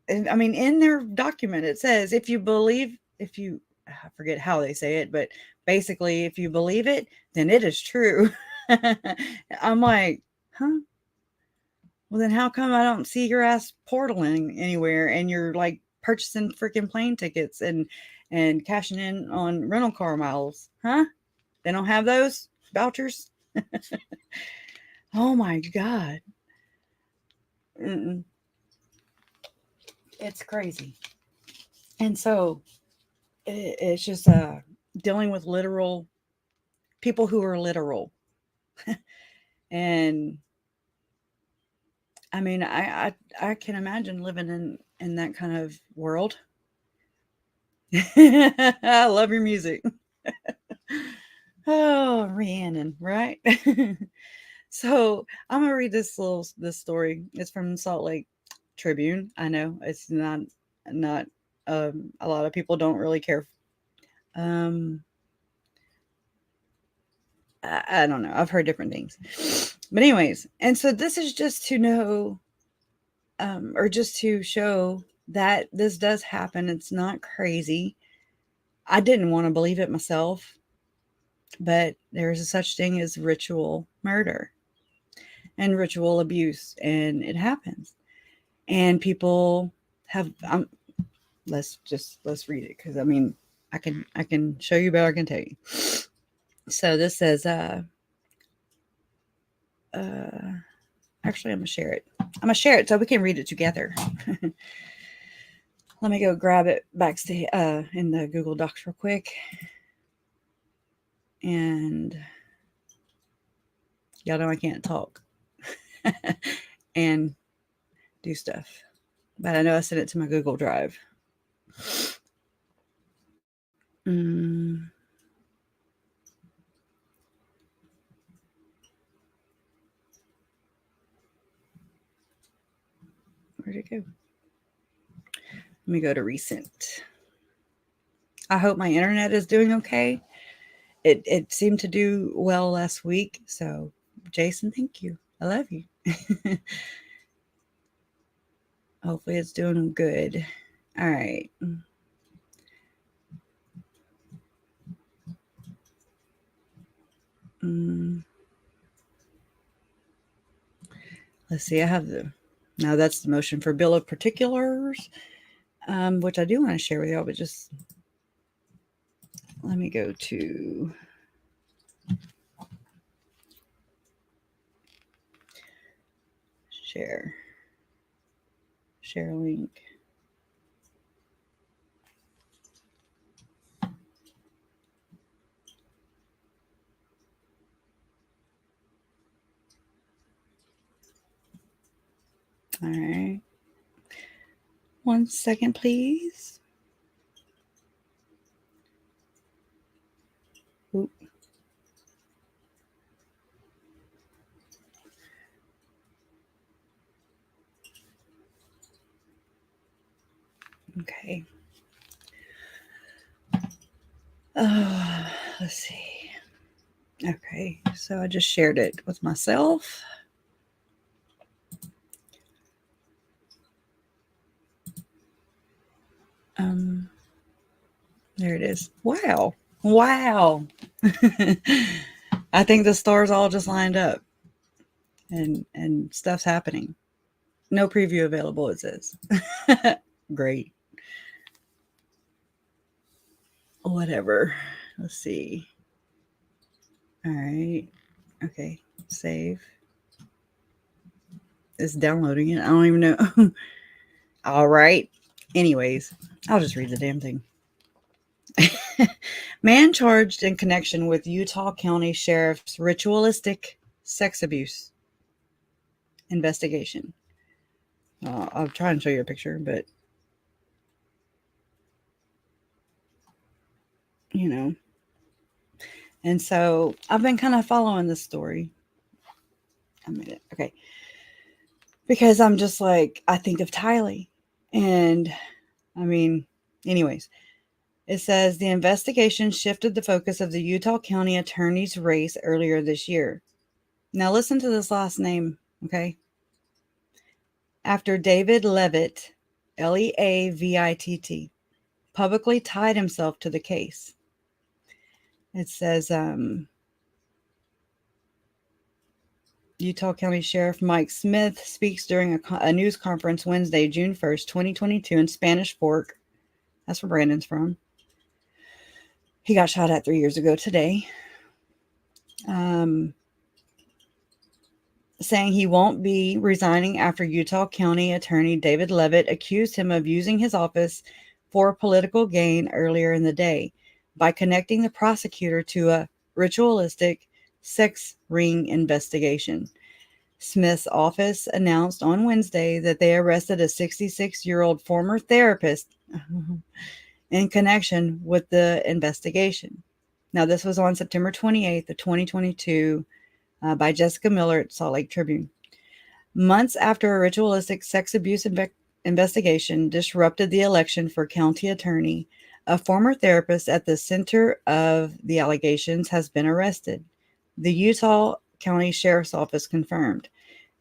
And I mean, in their document, it says, I forget how they say it, but basically, if you believe it, then it is true. I'm like, huh? Well, then how come I don't see your ass portaling anywhere, and you're like purchasing freaking plane tickets and cashing in on rental car miles? Huh? They don't have those vouchers? Oh my God. Mm-mm. It's crazy. And so it's just dealing with literal people who are literal. And I mean, I can imagine living in that kind of world. I love your music. Oh, Rhiannon, right? So I'm gonna read this story. It's from Salt Lake Tribune. I know it's not a lot of people don't really care. Um, I don't know. I've heard different things, but anyways, and so this is just to know, or just to show that this does happen. It's not crazy. I didn't want to believe it myself, but there is a such thing as ritual murder and ritual abuse, and it happens. And people have let's read it, because I mean, I can show you, but I can tell you. So this says actually I'm gonna share it so we can read it together. Let me go grab it backstage in the Google Docs real quick, and y'all know I can't talk and do stuff, but I know I sent it to my Google Drive. Where'd it go? Let me go to recent. I hope my internet is doing okay. It seemed to do well last week. So, Jason, thank you. I love you. Hopefully it's doing good. All right. Let's see. Now that's the motion for bill of particulars, which I do want to share with y'all, but just let me go to share link. All right. 1 second, please. Oop. Okay. Let's see. Okay, so I just shared it with myself. There it is. Wow. Wow. I think the stars all just lined up and stuff's happening. No preview available, it says. Great. Whatever. Let's see. All right. Okay. Save. It's downloading it. I don't even know. All right. Anyways, I'll just read the damn thing. Man charged in connection with Utah County Sheriff's ritualistic sex abuse investigation. I'll try and show you a picture, but you know. And so I've been kind of following this story. I made it. Okay. Because I'm just like, I think of Tylee. And I mean, anyways, it says the investigation shifted the focus of the Utah County attorney's race earlier this year. Now listen to this last name, okay? After David Leavitt, Leavitt, publicly tied himself to the case. It says, Utah County Sheriff Mike Smith speaks during a news conference Wednesday, June 1st, 2022 in Spanish Fork. That's where Brandon's from. He got shot at 3 years ago today. Saying he won't be resigning after Utah County Attorney David Leavitt accused him of using his office for political gain earlier in the day by connecting the prosecutor to a ritualistic sex ring investigation. Smith's office announced on Wednesday that they arrested a 66-year-old former therapist in connection with the investigation. Now, this was on September 28th of 2022 by Jessica Miller at Salt Lake Tribune. Months after a ritualistic sex abuse investigation disrupted the election for county attorney, a former therapist at the center of the allegations has been arrested. The Utah County Sheriff's Office confirmed.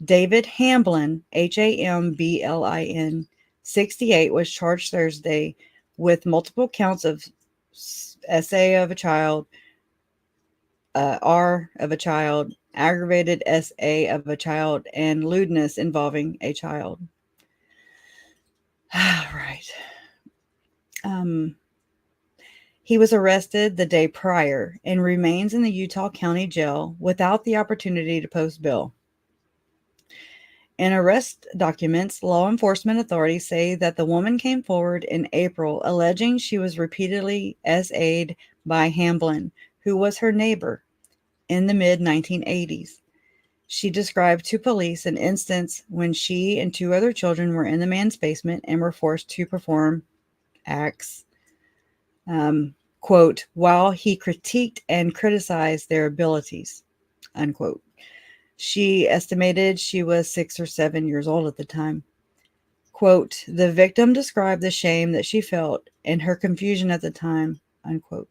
David Hamblin, Hamblin, 68, was charged Thursday with multiple counts of SA of a child, R of a child, aggravated SA of a child, and lewdness involving a child. Right. He was arrested the day prior and remains in the Utah County Jail without the opportunity to post bail. In arrest documents, law enforcement authorities say that the woman came forward in April alleging she was repeatedly SA'd by Hamblin, who was her neighbor, in the mid-1980s. She described to police an instance when she and two other children were in the man's basement and were forced to perform acts, quote, while he critiqued and criticized their abilities, unquote. She estimated she was 6 or 7 years old at the time. Quote, the victim described the shame that she felt and her confusion at the time, unquote.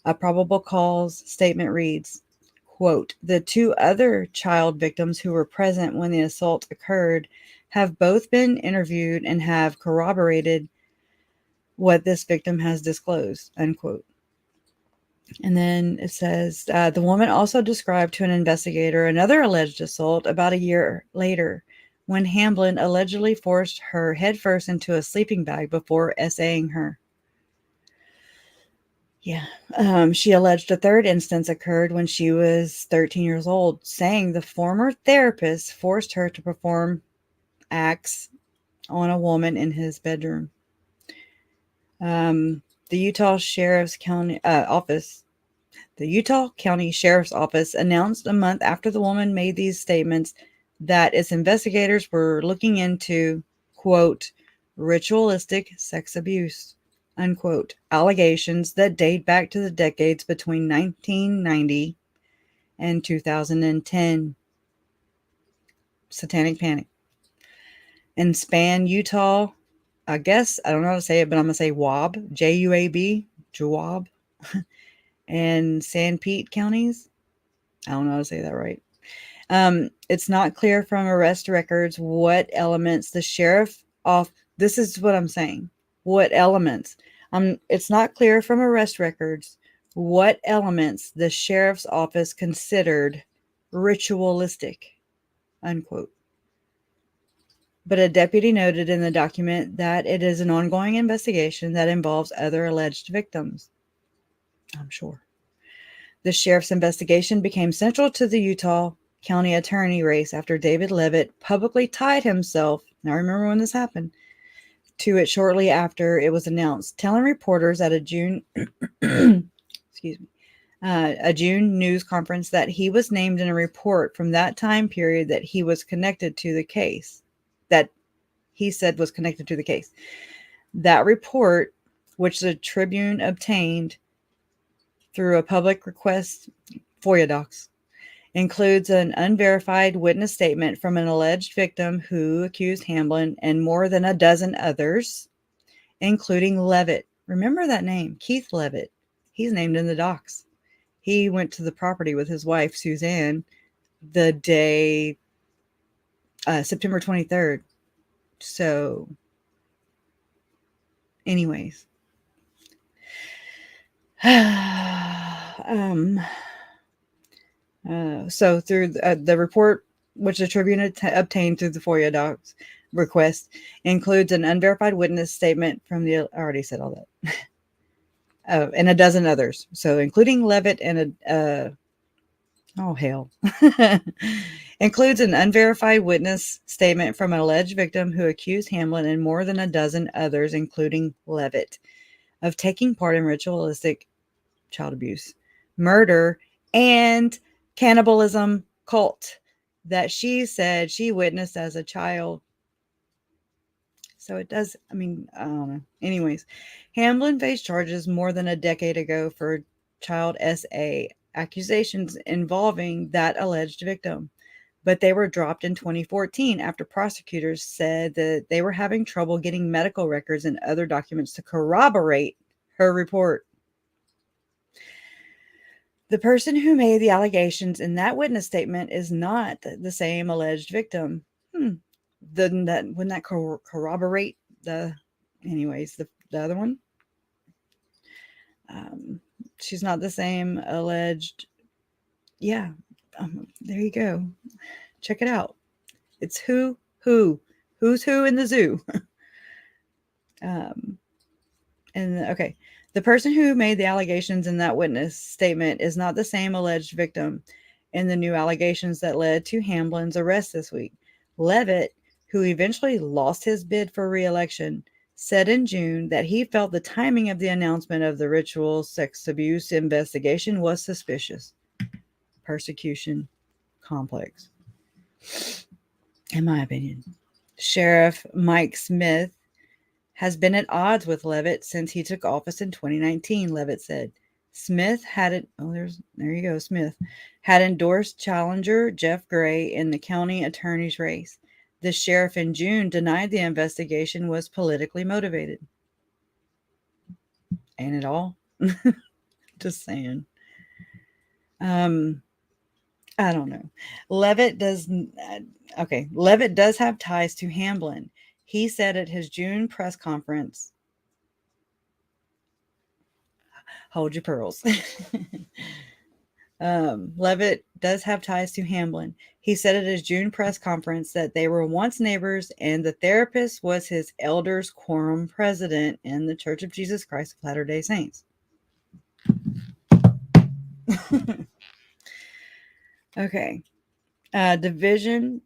A probable cause statement reads, quote, the two other child victims who were present when the assault occurred have both been interviewed and have corroborated what this victim has disclosed, unquote. And then it says, the woman also described to an investigator another alleged assault about a year later when Hamblin allegedly forced her headfirst into a sleeping bag before SAing her. Yeah. She alleged a third instance occurred when she was 13 years old, saying the former therapist forced her to perform acts on a woman in his bedroom. The Utah County Sheriff's Office announced a month after the woman made these statements that its investigators were looking into, quote, ritualistic sex abuse, unquote, allegations that date back to the decades between 1990 and 2010. Satanic Panic. In Span, Utah, I guess, I don't know how to say it, but I'm going to say Juab, Juab, Juab, and San Pete counties. I don't know how to say that right. It's not clear from arrest records what elements the sheriff off. This is what I'm saying. What elements? It's not clear from arrest records what elements the sheriff's office considered ritualistic, unquote. But a deputy noted in the document that it is an ongoing investigation that involves other alleged victims. I'm sure. The sheriff's investigation became central to the Utah County attorney race after David Leavitt publicly tied himself, now remember when this happened, to it shortly after it was announced, telling reporters at a June a June news conference that he was named in a report from that time period that he was connected to the case, that he said was connected to the case. That report, which the Tribune obtained through a public request, FOIA docs, includes an unverified witness statement from an alleged victim who accused Hamblin and more than a dozen others, including Leavitt. Remember that name, Keith Leavitt. He's named in the docs. He went to the property with his wife, Suzanne, the day, September 23rd. So, anyways. So through the report, which the Tribune obtained through the FOIA docs request, includes an unverified witness statement from the, I already said all that, and a dozen others. So including Leavitt and oh hell, includes an unverified witness statement from an alleged victim who accused Hamblin and more than a dozen others, including Leavitt, of taking part in ritualistic child abuse, murder, and cannibalism cult that she said she witnessed as a child. So it does, I mean, I don't know. Anyways, Hamblin faced charges more than a decade ago for child SA accusations involving that alleged victim, but they were dropped in 2014 after prosecutors said that they were having trouble getting medical records and other documents to corroborate her report. The person who made the allegations in that witness statement is not the same alleged victim. Wouldn't that corroborate the other one? She's not the same alleged. Yeah, there you go. Check it out. It's who's who in the zoo. Okay. The person who made the allegations in that witness statement is not the same alleged victim in the new allegations that led to Hamblin's arrest this week. Leavitt, who eventually lost his bid for re-election, said in June that he felt the timing of the announcement of the ritual sex abuse investigation was suspicious. Persecution complex, in my opinion. Sheriff Mike Smith has been at odds with Leavitt since he took office in 2019, Leavitt said. Smith had Smith had endorsed challenger Jeff Gray in the county attorney's race. The sheriff in June denied the investigation was politically motivated. Ain't it all? Just saying. I don't know. Leavitt does have ties to Hamblin. He said at his June press conference, hold your pearls. Leavitt does have ties to Hamblin. He said at his June press conference that they were once neighbors and the therapist was his elders quorum president in the Church of Jesus Christ of Latter-day Saints. Okay. Division.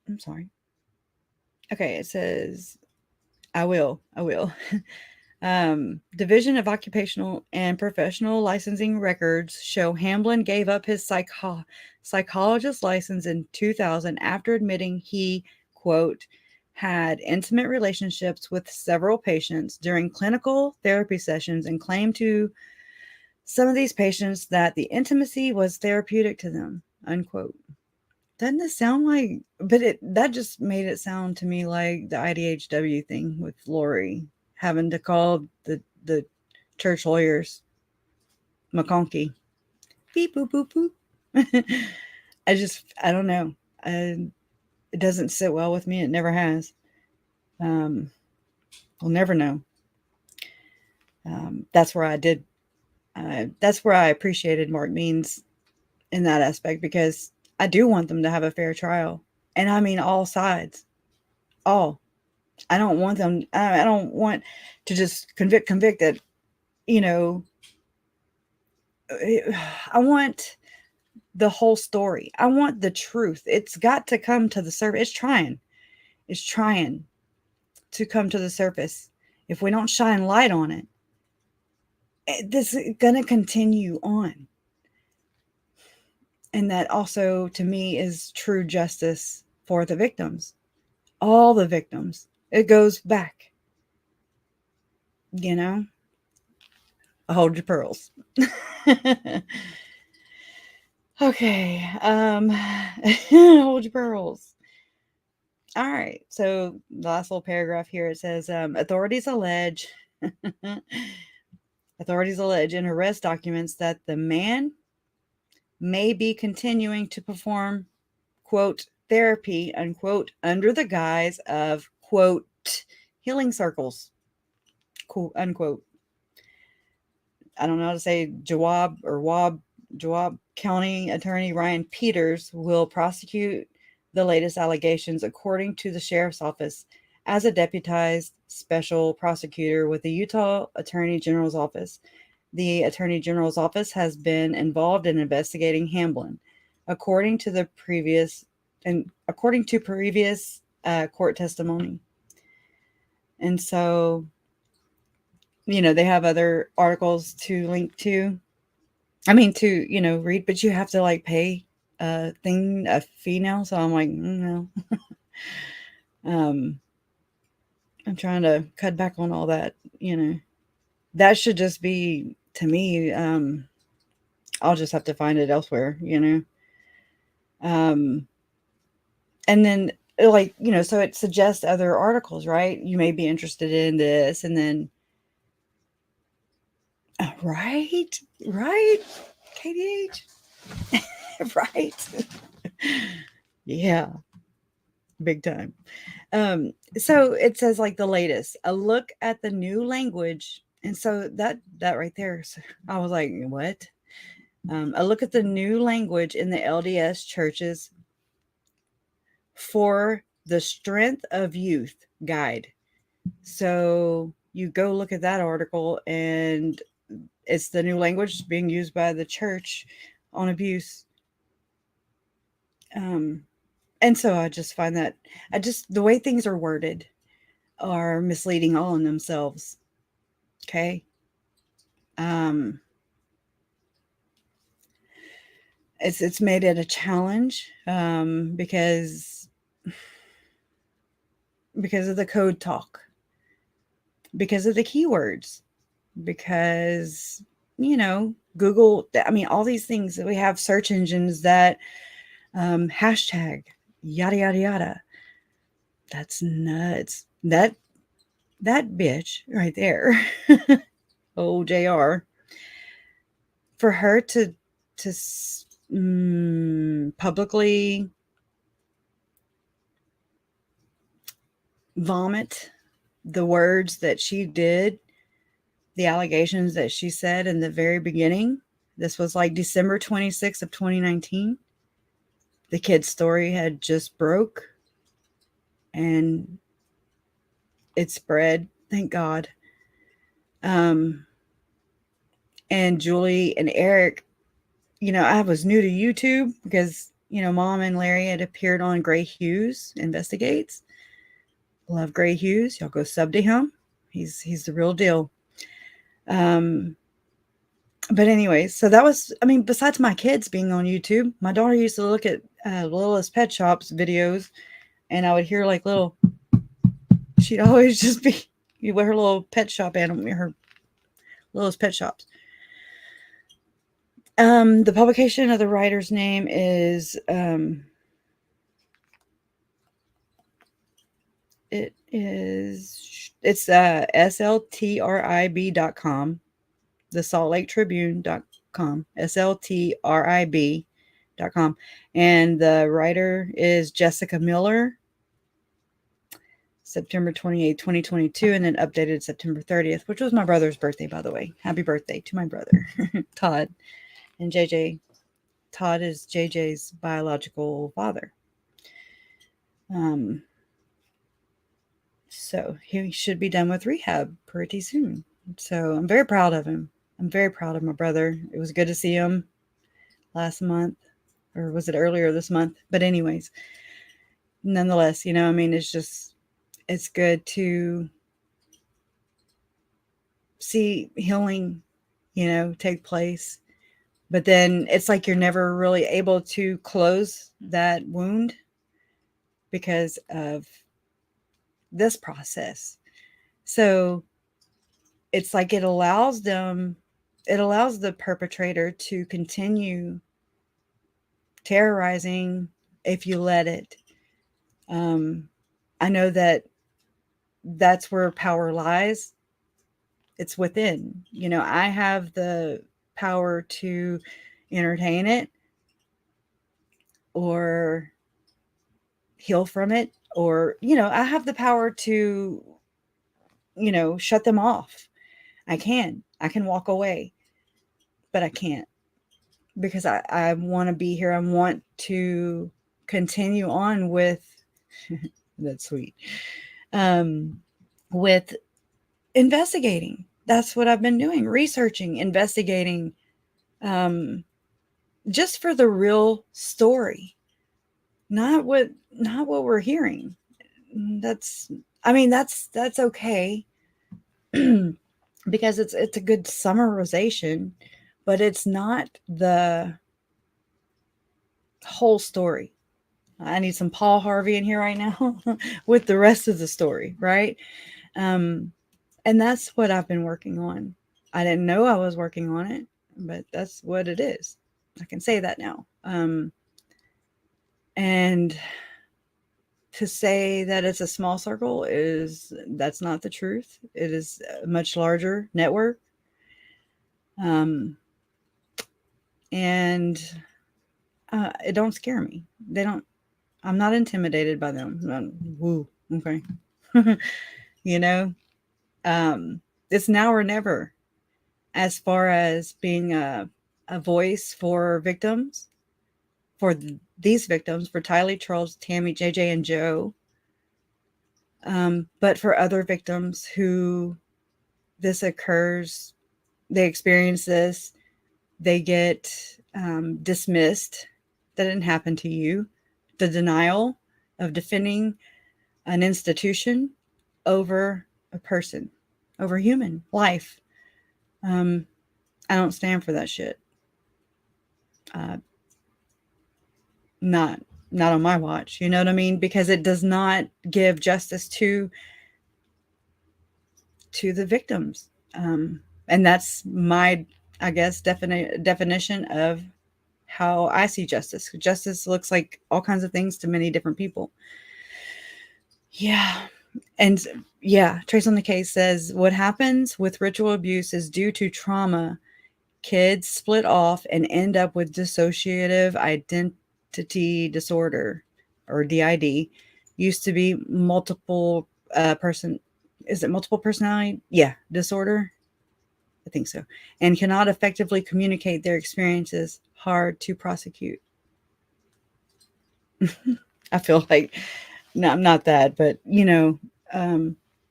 I'm sorry. Okay, it says, I will. Division of Occupational and Professional Licensing Records show Hamblin gave up his psychologist license in 2000 after admitting he, quote, had intimate relationships with several patients during clinical therapy sessions and claimed to some of these patients that the intimacy was therapeutic to them, unquote. Doesn't it sound like, but that just made it sound to me like the IDHW thing with Lori having to call the church lawyers McConkey. Beep, boop, boop, boop. I don't know. It doesn't sit well with me. It never has. We'll never know. That's where I appreciated Mark Means in that aspect, because I do want them to have a fair trial. And I mean all sides. All. I don't want them, I don't want to just convict that, I want the whole story. I want the truth. It's got to come to the surface. It's trying to come to the surface. If we don't shine light on it, this is going to continue on. And that also, to me, is true justice for the victims. All the victims. It goes back. Hold your pearls. Okay. Hold your pearls. All right. So the last little paragraph here, it says, authorities allege in arrest documents that the man may be continuing to perform, quote, therapy, unquote, under the guise of, quote, healing circles, quote, unquote. I don't know how to say Jawab County Attorney Ryan Peters will prosecute the latest allegations according to the Sheriff's Office as a deputized special prosecutor with the Utah Attorney General's Office. The Attorney General's Office has been involved in investigating Hamblin, according to previous court testimony. And so, they have other articles to link to. To read, but you have to pay a fee now. So I'm like, no. I'm trying to cut back on all that. That should just be, to me, I'll just have to find it elsewhere. And then so it suggests other articles, right? You may be interested in this, and then right, KDH. Right. Yeah, big time. So it says the latest, a look at the new language. And so that right there, I was like, what? A look at the new language in the LDS churches for the Strength of Youth guide. So you go look at that article, and it's the new language being used by the church on abuse. And so I just find that the way things are worded are misleading all in themselves. Okay. It's made it a challenge, because of the code talk, because of the keywords, because, Google, all these things that we have, search engines that, hashtag, yada, yada, yada. That's nuts. That bitch right there, old JR, for her to publicly vomit the words that she did, the allegations that she said in the very beginning. This was December 26th of 2019. The kid's story had just broke, and it spread, thank God. And Julie and Eric, I was new to YouTube because, Mom and Larry had appeared on Gray Hughes Investigates. Love Gray Hughes. Y'all go sub to him. He's the real deal. But anyway, so that was, I mean, besides my kids being on YouTube, my daughter used to look at Littlest Pet Shops videos, and I would hear like she'd always just be with her little pet shop animal, her Littlest Pet Shops. The publication of the writer's name is it's sltrib.com, the Salt Lake Tribune.com, sltrib.com, and the writer is Jessica Miller, September 28, 2022, and then updated September 30th, which was my brother's birthday, by the way. Happy birthday to my brother, Todd. And JJ, Todd is JJ's biological father. So he should be done with rehab pretty soon. So I'm very proud of him. I'm very proud of my brother. It was good to see him last month, or was it earlier this month? But anyways, nonetheless, I mean, it's good to see healing, take place. But then it's like you're never really able to close that wound because of this process. So it's like it allows the perpetrator to continue terrorizing if you let it. I know that's where power lies. It's within. I have the power to entertain it or heal from it, or I have the power to shut them off. I can walk away, but I can't, because I want to be here. I want to continue on with that's sweet, with investigating. That's what I've been doing, researching, investigating, just for the real story, not what we're hearing. That's okay, because it's a good summarization, but it's not the whole story. I need some Paul Harvey in here right now with the rest of the story, right? And that's what I've been working on. I didn't know I was working on it, but that's what it is. I can say that now. And to say that it's a small circle that's not the truth. It is a much larger network. And it don't scare me. I'm not intimidated by them. Woo. Okay. It's now or never, as far as being a voice for victims, for these victims, for Tylee, Charles, Tammy, JJ, and Joe. But for other victims who this occurs, they experience this, they get dismissed. That didn't happen to you. The denial of defending an institution over a person, over human life. I don't stand for that shit. Not on my watch. You know what I mean? Because it does not give justice to the victims. And that's my, I guess, definition of how I see justice. Justice looks like all kinds of things to many different people. Yeah. And yeah, Trace on the Case says, what happens with ritual abuse is due to trauma. Kids split off and end up with dissociative identity disorder, or DID. Used to be multiple personality? Yeah, disorder. I think so. And cannot effectively communicate their experiences. Hard to prosecute. I feel like, no, I'm not that, but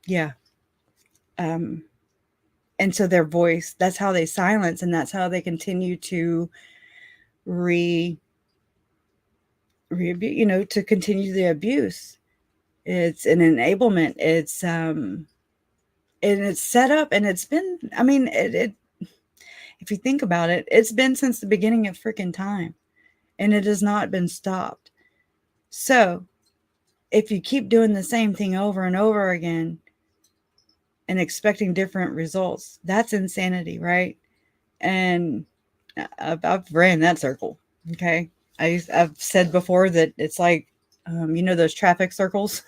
yeah. And so their voice, that's how they silence, and that's how they continue to to continue the abuse. It's an enablement. and it's set up, and it's been, I mean, if you think about it, it's been since the beginning of freaking time, and it has not been stopped. So if you keep doing the same thing over and over again and expecting different results, that's insanity, right? And I've ran that circle. Okay. I've said before that it's like, those traffic circles,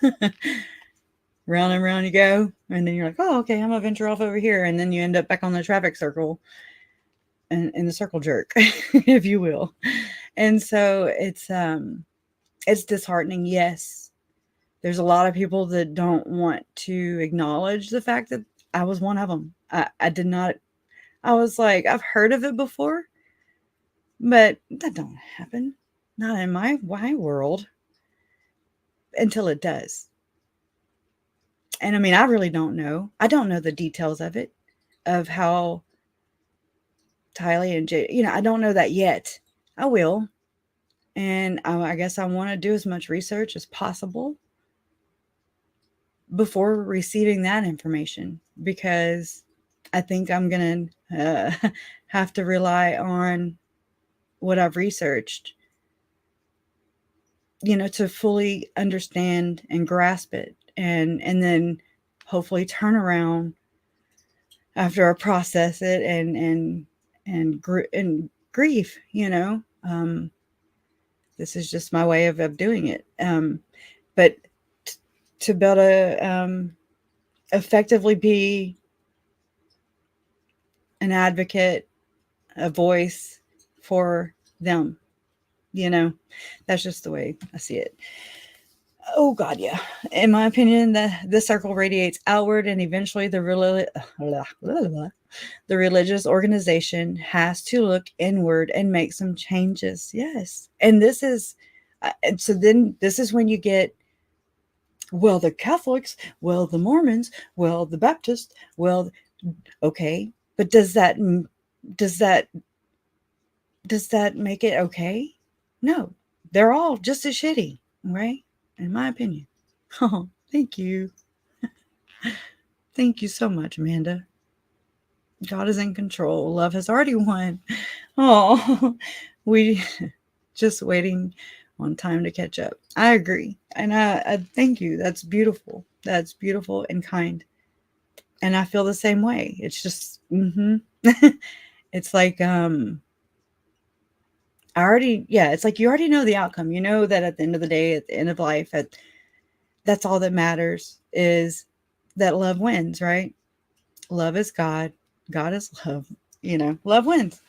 round and round you go. And then you're like, oh, okay, I'm gonna venture off over here. And then you end up back on the traffic circle and in the circle jerk, if you will. And so it's disheartening. Yes. There's a lot of people that don't want to acknowledge the fact that I was one of them. I did not, I was like, I've heard of it before, but that don't happen. Not in my world until it does. And I mean, I really don't know. I don't know the details of it, of how Tylee and Jay, I don't know that yet. I will. And I guess I want to do as much research as possible before receiving that information, because I think I'm going to have to rely on what I've researched, to fully understand and grasp it, and then hopefully turn around after I process it and grief, this is just my way of doing it. But to be able to effectively be an advocate, a voice for them, that's just the way I see it. Oh God, yeah. In my opinion, the circle radiates outward, and eventually the religious organization has to look inward and make some changes. Yes, and this is, and so then this is when you get, well, the Catholics, well, the Mormons, well, the Baptists, well, okay, but does that make it okay? No, they're all just as shitty, right? In my opinion. Oh, thank you. Thank you so much, Amanda. God is in control. Love has already won. Oh, we just waiting on time to catch up. I agree. And I thank you. That's beautiful. That's beautiful and kind. And I feel the same way. It's just, it's like, it's like you already know the outcome. You know that at the end of the day, at the end of life, that's all that matters, is that love wins, right? Love is God. God is love. Love wins.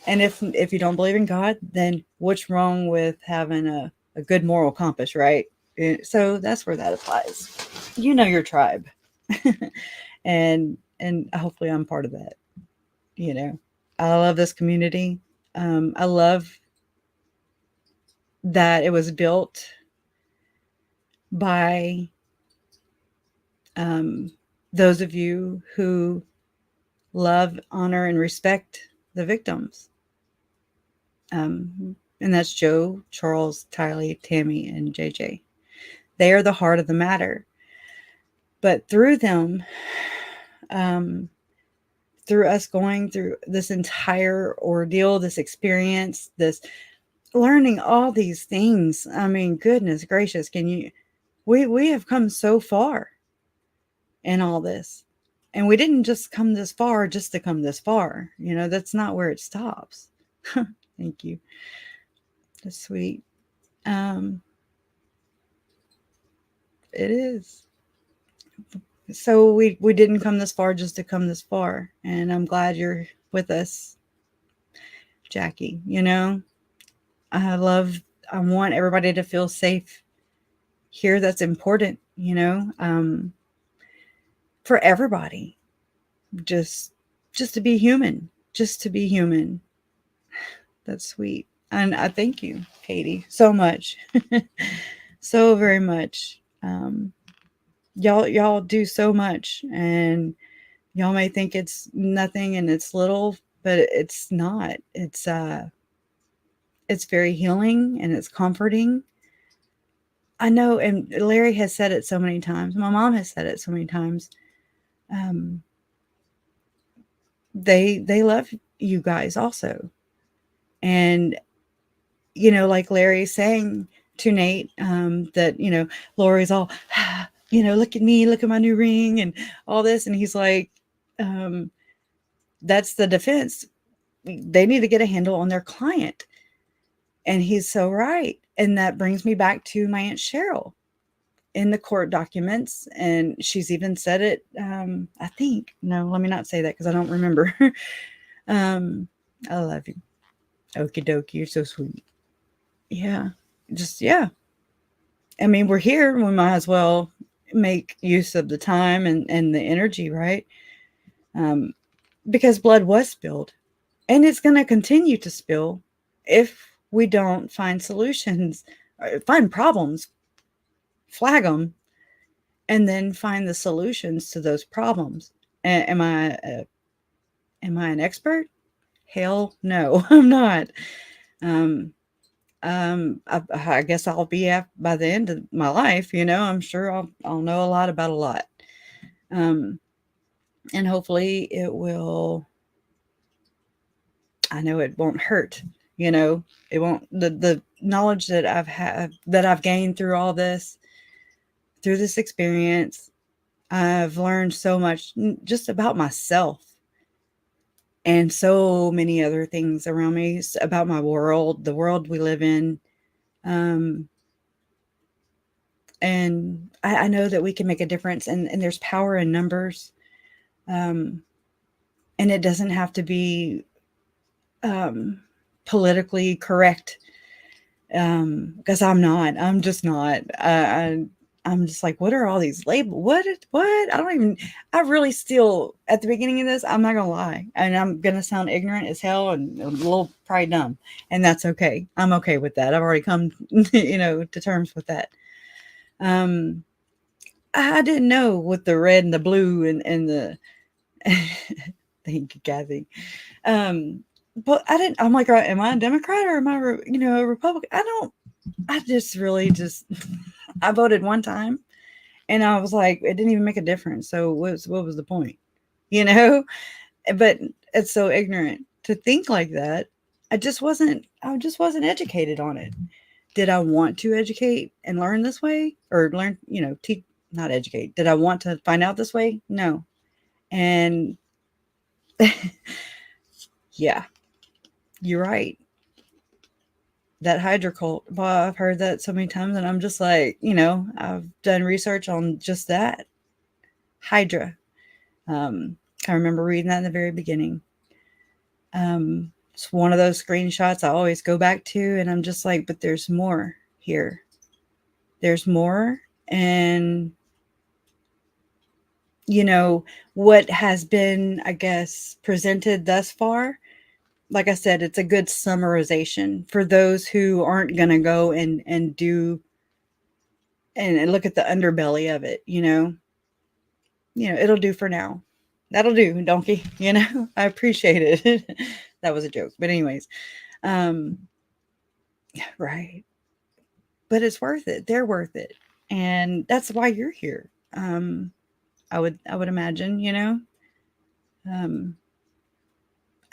And if you don't believe in God, then what's wrong with having a good moral compass, right? So that's where that applies. Your tribe. and hopefully I'm part of that. I love this community. I love that it was built by those of you who love, honor, and respect the victims. And that's Joe, Charles, Tylee, Tammy, and JJ. They are the heart of the matter. But through them, through us going through this entire ordeal, this experience, this learning all these things, I mean, goodness gracious, we have come so far in all this. And we didn't just come this far just to come this far. That's not where it stops. Thank you. That's sweet. It is. So we didn't come this far just to come this far. And I'm glad you're with us, Jackie. I want everybody to feel safe here. That's important, for everybody. Just to be human. Just to be human. That's sweet. And I thank you, Katie, so much. So very much. Y'all do so much, and y'all may think it's nothing and it's little, but it's not. It's very healing and it's comforting. I know, and Larry has said it so many times. My mom has said it so many times. they love you guys also. And, you know, like Larry's saying to Nate, that, you know, Lori's all, you know, look at me, look at my new ring and all this. And he's like, that's the defense. They need to get a handle on their client. And he's so right. And that brings me back to my Aunt Cheryl in the court documents. And she's even said it, I think, no, let me not say that because I don't remember. I love you. Okie dokie, you're so sweet. Yeah, just, yeah. I mean, we're here. We might as well make use of the time and the energy, right? Because blood was spilled. And it's going to continue to spill if we don't find solutions, find problems, flag them, and then find the solutions to those problems. Am I an expert? Hell no, I'm not. I guess I'll be by the end of my life, you know, I'm sure I'll know a lot about a lot. And hopefully it will, I know it won't hurt, you know, it won't, the knowledge that I've gained through all this, through this experience, I've learned so much just about myself and so many other things around me, about my world, the world we live in. And I know that we can make a difference, and there's power in numbers. And it doesn't have to be politically correct, because I'm just not. I'm just like, what are all these labels? What? I really still, at the beginning of this, I'm not going to lie. And I'm going to sound ignorant as hell and a little probably dumb. And that's okay. I'm okay with that. I've already come, you know, to terms with that. I didn't know with the red and the blue and the, thank you, Kathy. But I'm like, am I a Democrat or am I, a Republican? I just really I voted one time and I was like, it didn't even make a difference. So what was the point, you know? But it's so ignorant to think like that. I just wasn't educated on it. Did I want to educate and learn this way, or learn, not educate? Did I want to find out this way? No. And yeah, you're right. That Hydra cult, well, I've heard that so many times, and I'm just like, I've done research on just that. Hydra. I remember reading that in the very beginning. It's one of those screenshots I always go back to, and I'm just like, but there's more here. There's more. And, what has been, I guess, presented thus far, like I said, it's a good summarization for those who aren't going to go and do and look at the underbelly of it, it'll do for now. That'll do, donkey, I appreciate it. That was a joke. But anyways, right. But it's worth it. They're worth it. And that's why you're here. I would imagine,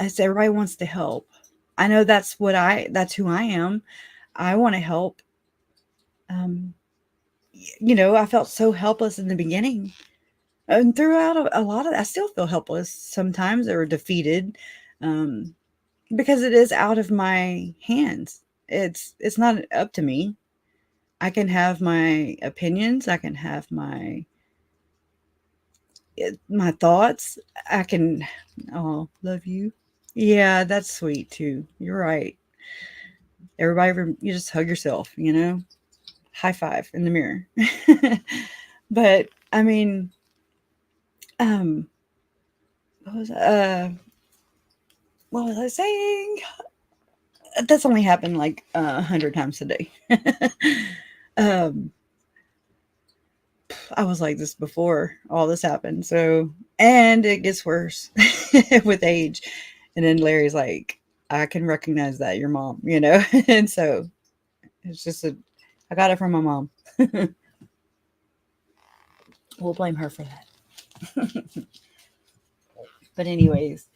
as everybody wants to help. I know that's who I am. I want to help. I felt so helpless in the beginning. And throughout a lot of, I still feel helpless sometimes, or defeated, because it is out of my hands. It's not up to me. I can have my opinions. I can have my thoughts. I can, love you. Yeah, that's sweet too. You're right. Everybody, you just hug yourself, high five in the mirror. But I mean, what was I saying? That's only happened like 100 times a day. I was like this before all this happened. So, and it gets worse with age. And then Larry's like, I can recognize that, your mom, and so it's just I got it from my mom. We'll blame her for that. But anyways,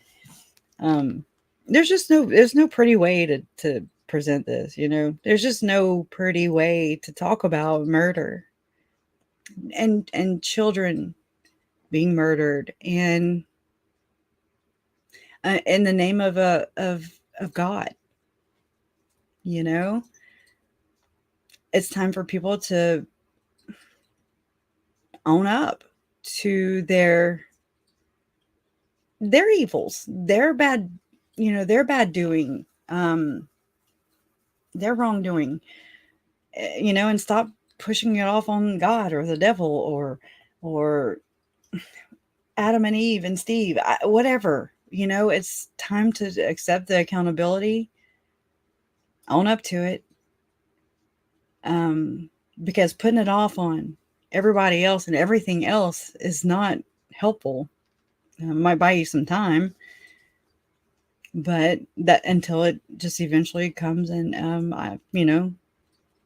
there's no pretty way to present this, you know. There's just no pretty way to talk about murder and children being murdered and in the name of of God, you know. It's time for people to own up to their evils, their bad, you know, their bad doing, their wrongdoing, you know, and stop pushing it off on God or the devil or Adam and Eve and Steve, whatever. You know, it's time to accept the accountability, own up to it, because putting it off on everybody else and everything else is not helpful. Might buy you some time, but that until it just eventually comes and you know,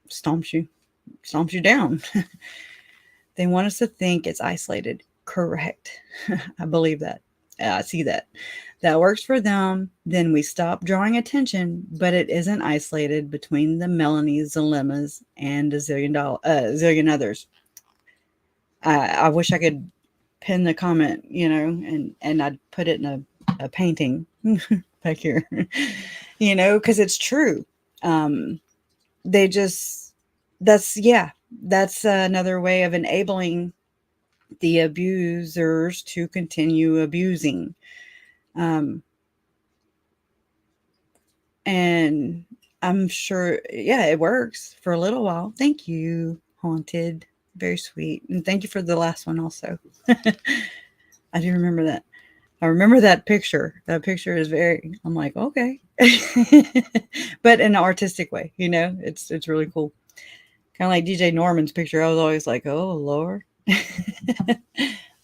stomps you down. They want us to think it's isolated. Correct. I believe that. I see that. That works for them. Then we stop drawing attention, but it isn't isolated between the Melanies, the Lemmas, and a zillion others. I wish I could pin the comment, you know, and I'd put it in a painting back here, you know, because it's true. They just, that's another way of enabling the abusers to continue abusing. And I'm sure, yeah, it works for a little while. Thank you, Haunted. Very sweet. And thank you for the last one also. I do remember that. I remember that picture. That picture is very, I'm like, okay. But in an artistic way, you know, it's really cool. Kind of like DJ Norman's picture. I was always like, oh, Lord.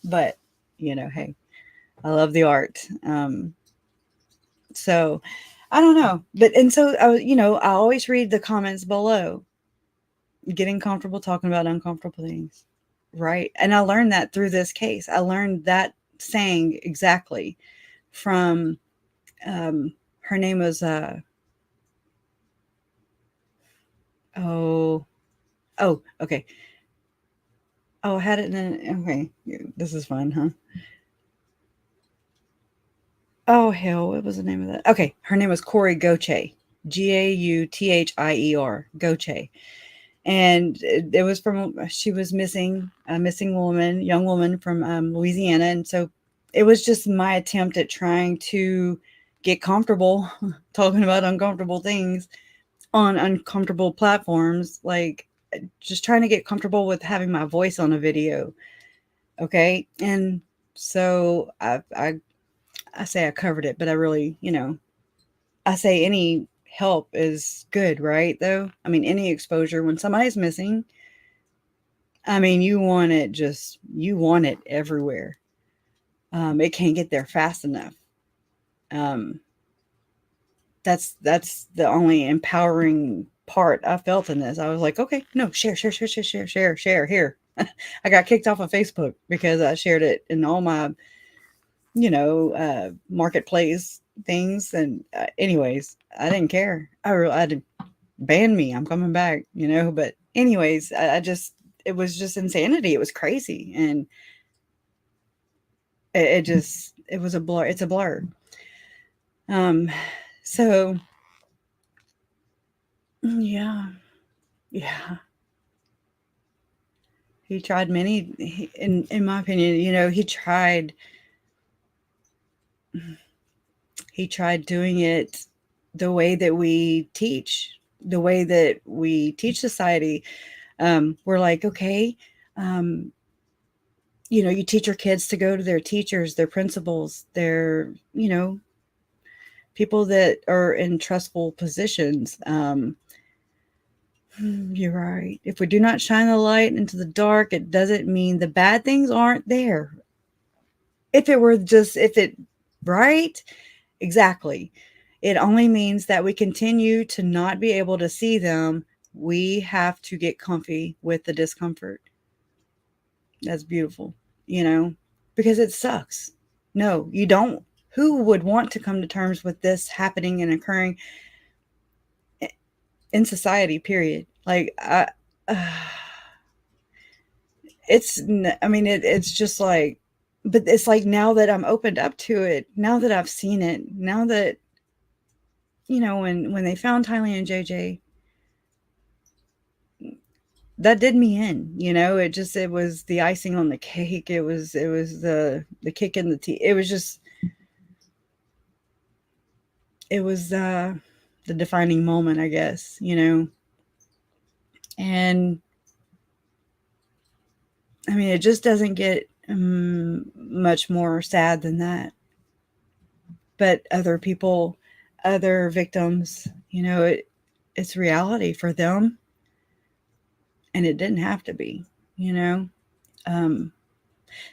But, you know, hey, I love the art. So I don't know. But, and so, you know, I always read the comments below. Getting comfortable talking about uncomfortable things. Right. And I learned that through this case. I learned that saying exactly from, her name was, okay. Oh, I had it in, okay. This is fun, huh? Oh, hell, what was the name of that? Okay. Her name was Corey Goche, Gauthier, Goche. And it was from, she was missing, a missing woman, young woman from Louisiana. And so it was just my attempt at trying to get comfortable talking about uncomfortable things on uncomfortable platforms, like just trying to get comfortable with having my voice on a video. Okay. And so I say I covered it, but I really, you know, I say any help is good, right? Though, I mean, any exposure when somebody's missing, I mean, you want it everywhere. It can't get there fast enough. That's the only empowering part I felt in this. I was like, okay, no, share here. I got kicked off of Facebook because I shared it in all my, you know, marketplace things. And anyways, I didn't care. I did ban me. I'm coming back, you know. But anyways, I just, it was just insanity. It was crazy, and it was a blur. It's a blur. So yeah. He tried in my opinion, you know, he tried doing it the way that we teach, society. We're like, okay, you know, you teach your kids to go to their teachers, their principals, their, you know, people that are in trustful positions. You're right. If we do not shine the light into the dark, it doesn't mean the bad things aren't there. Right? Exactly. It only means that we continue to not be able to see them. We have to get comfy with the discomfort. That's beautiful, you know? because it sucks. No, you don't. Who would want to come to terms with this happening and occurring in society, period? Like, it's just like, but it's like, now that I'm opened up to it, now that I've seen it, now that, when they found Tylee and JJ, that did me in, it was the icing on the cake. It was the kick in the teeth. It was the defining moment, I guess, and I mean, it just doesn't get much more sad than that. But other people, other victims, it's reality for them, and it didn't have to be,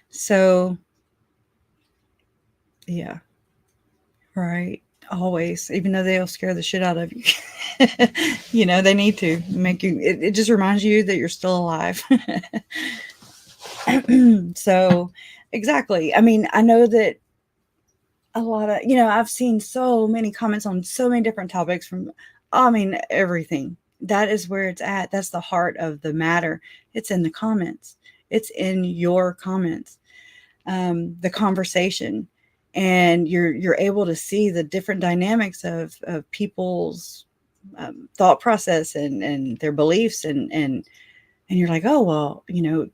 so yeah, right. Always, even though they'll scare the shit out of you. They need to make you, it just reminds you that you're still alive. So exactly. I mean, I know that a lot of, I've seen so many comments on so many different topics from, everything. That is where it's at. That's the heart of the matter. It's in the comments. It's in your comments, the conversation, and you're able to see the different dynamics of people's thought process and their beliefs, and you're like, oh, well,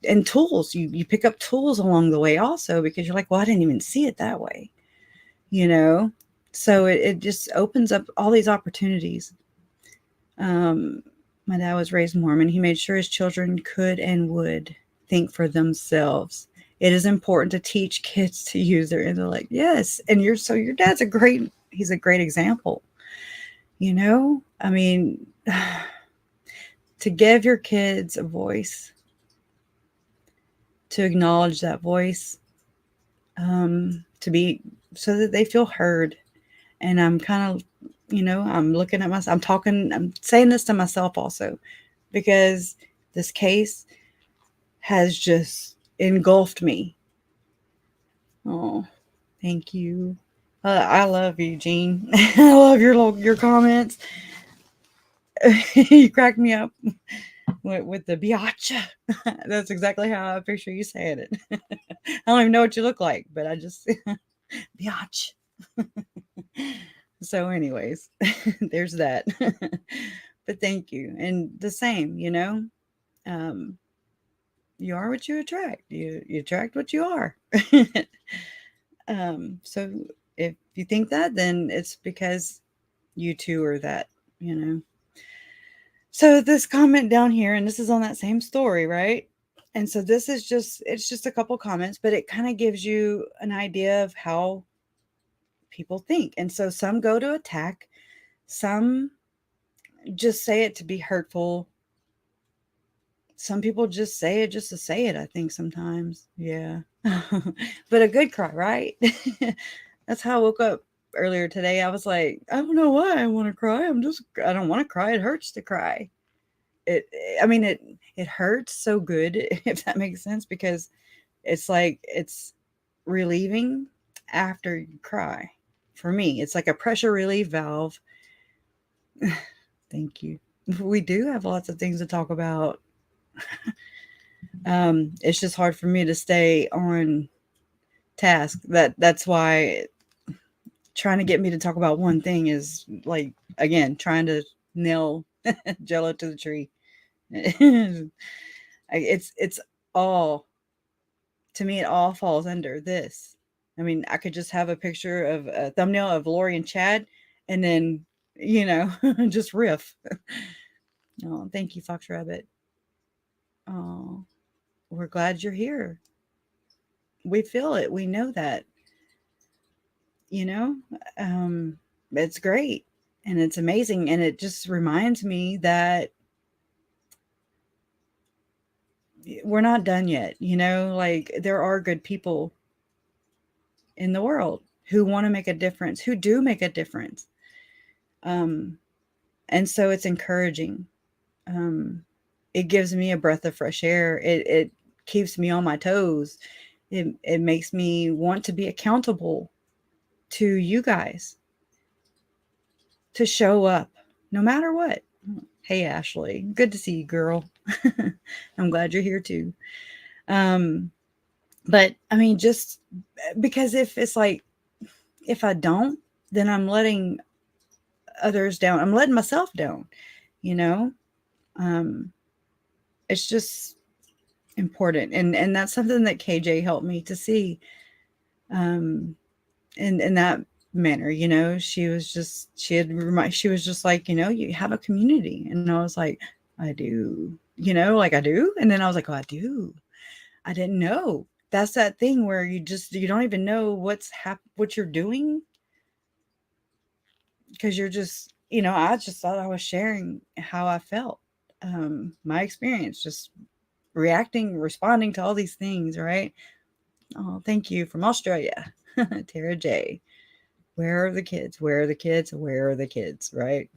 and tools, you pick up tools along the way also, because you're like, well, I didn't even see it that way, so it just opens up all these opportunities. My dad was raised Mormon. He made sure his children could and would think for themselves. It is important to teach kids to use their intellect. Yes. And your dad's he's a great example. I mean, to give your kids a voice, to acknowledge that voice, to be, so that they feel heard. And I'm kind of, I'm looking at myself, I'm saying this to myself also, because this case has just engulfed me. Oh, thank you. I love you, Jean. I love your comments. You crack me up with the biatch. That's exactly how I picture you saying it. I don't even know what you look like, but I just biatch. So anyways, there's that. But thank you. And the same, you are what you attract. You attract what you are. So if you think that, then it's because you too are that, So this comment down here, and this is on that same story, right? And so this is it's just a couple comments, but it kind of gives you an idea of how people think. And so some go to attack, some just say it to be hurtful. Some people just say it just to say it, I think sometimes. Yeah. But a good cry, right? That's how I woke up earlier today. I was like, I don't know why I want to cry. I don't want to cry. It hurts to cry. It hurts so good, if that makes sense, because it's like, it's relieving after you cry. For me, it's like a pressure relief valve. Thank you. We do have lots of things to talk about. It's just hard for me to stay on task. That's why trying to get me to talk about one thing is like, again, trying to nail Jello to the tree. It's all, to me, it all falls under this. I mean, I could just have a picture of a thumbnail of Lori and Chad, and then, just riff. Oh, thank you, Fox Rabbit. Oh, we're glad you're here. We feel it. We know that. It's great, and it's amazing, and it just reminds me that we're not done yet. Like, there are good people in the world who want to make a difference, who do make a difference. And so it's encouraging. It gives me a breath of fresh air. It keeps me on my toes. It makes me want to be accountable to you guys, to show up no matter what. Hey, Ashley, good to see you, girl. I'm glad you're here too. But I mean, just because if it's like, if I don't, then I'm letting others down. I'm letting myself down, you know? It's just important. And that's something that KJ helped me to see, in that manner. You know, she was just, she was just like, you know, you have a community. And I was like, I do, you know, like I do. And then I was like, oh, I do. I didn't know. That's that thing where you don't even know what you're doing, because you're just, you know, I just thought I was sharing how I felt, my experience, just responding to all these things, right? Oh, thank you from Australia, Tara J. Where are the kids? Where are the kids? Where are the kids? Right?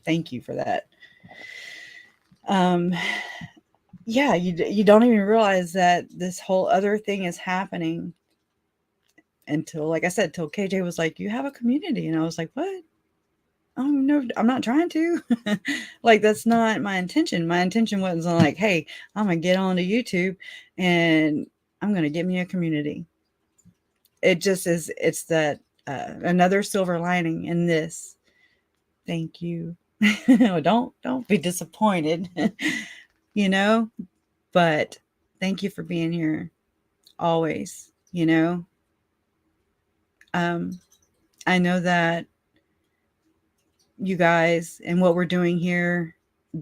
Thank you for that. Yeah, you don't even realize that this whole other thing is happening until, like I said, till KJ was like, you have a community. And I was like, what? Oh, no, I'm not trying to. Like, that's not my intention. My intention wasn't like, hey, I'm going to get onto YouTube and I'm going to get me a community. It just is, it's that another silver lining in this. Thank you. Don't be disappointed, you know, but thank you for being here always, you know. I know that you guys and what we're doing here, I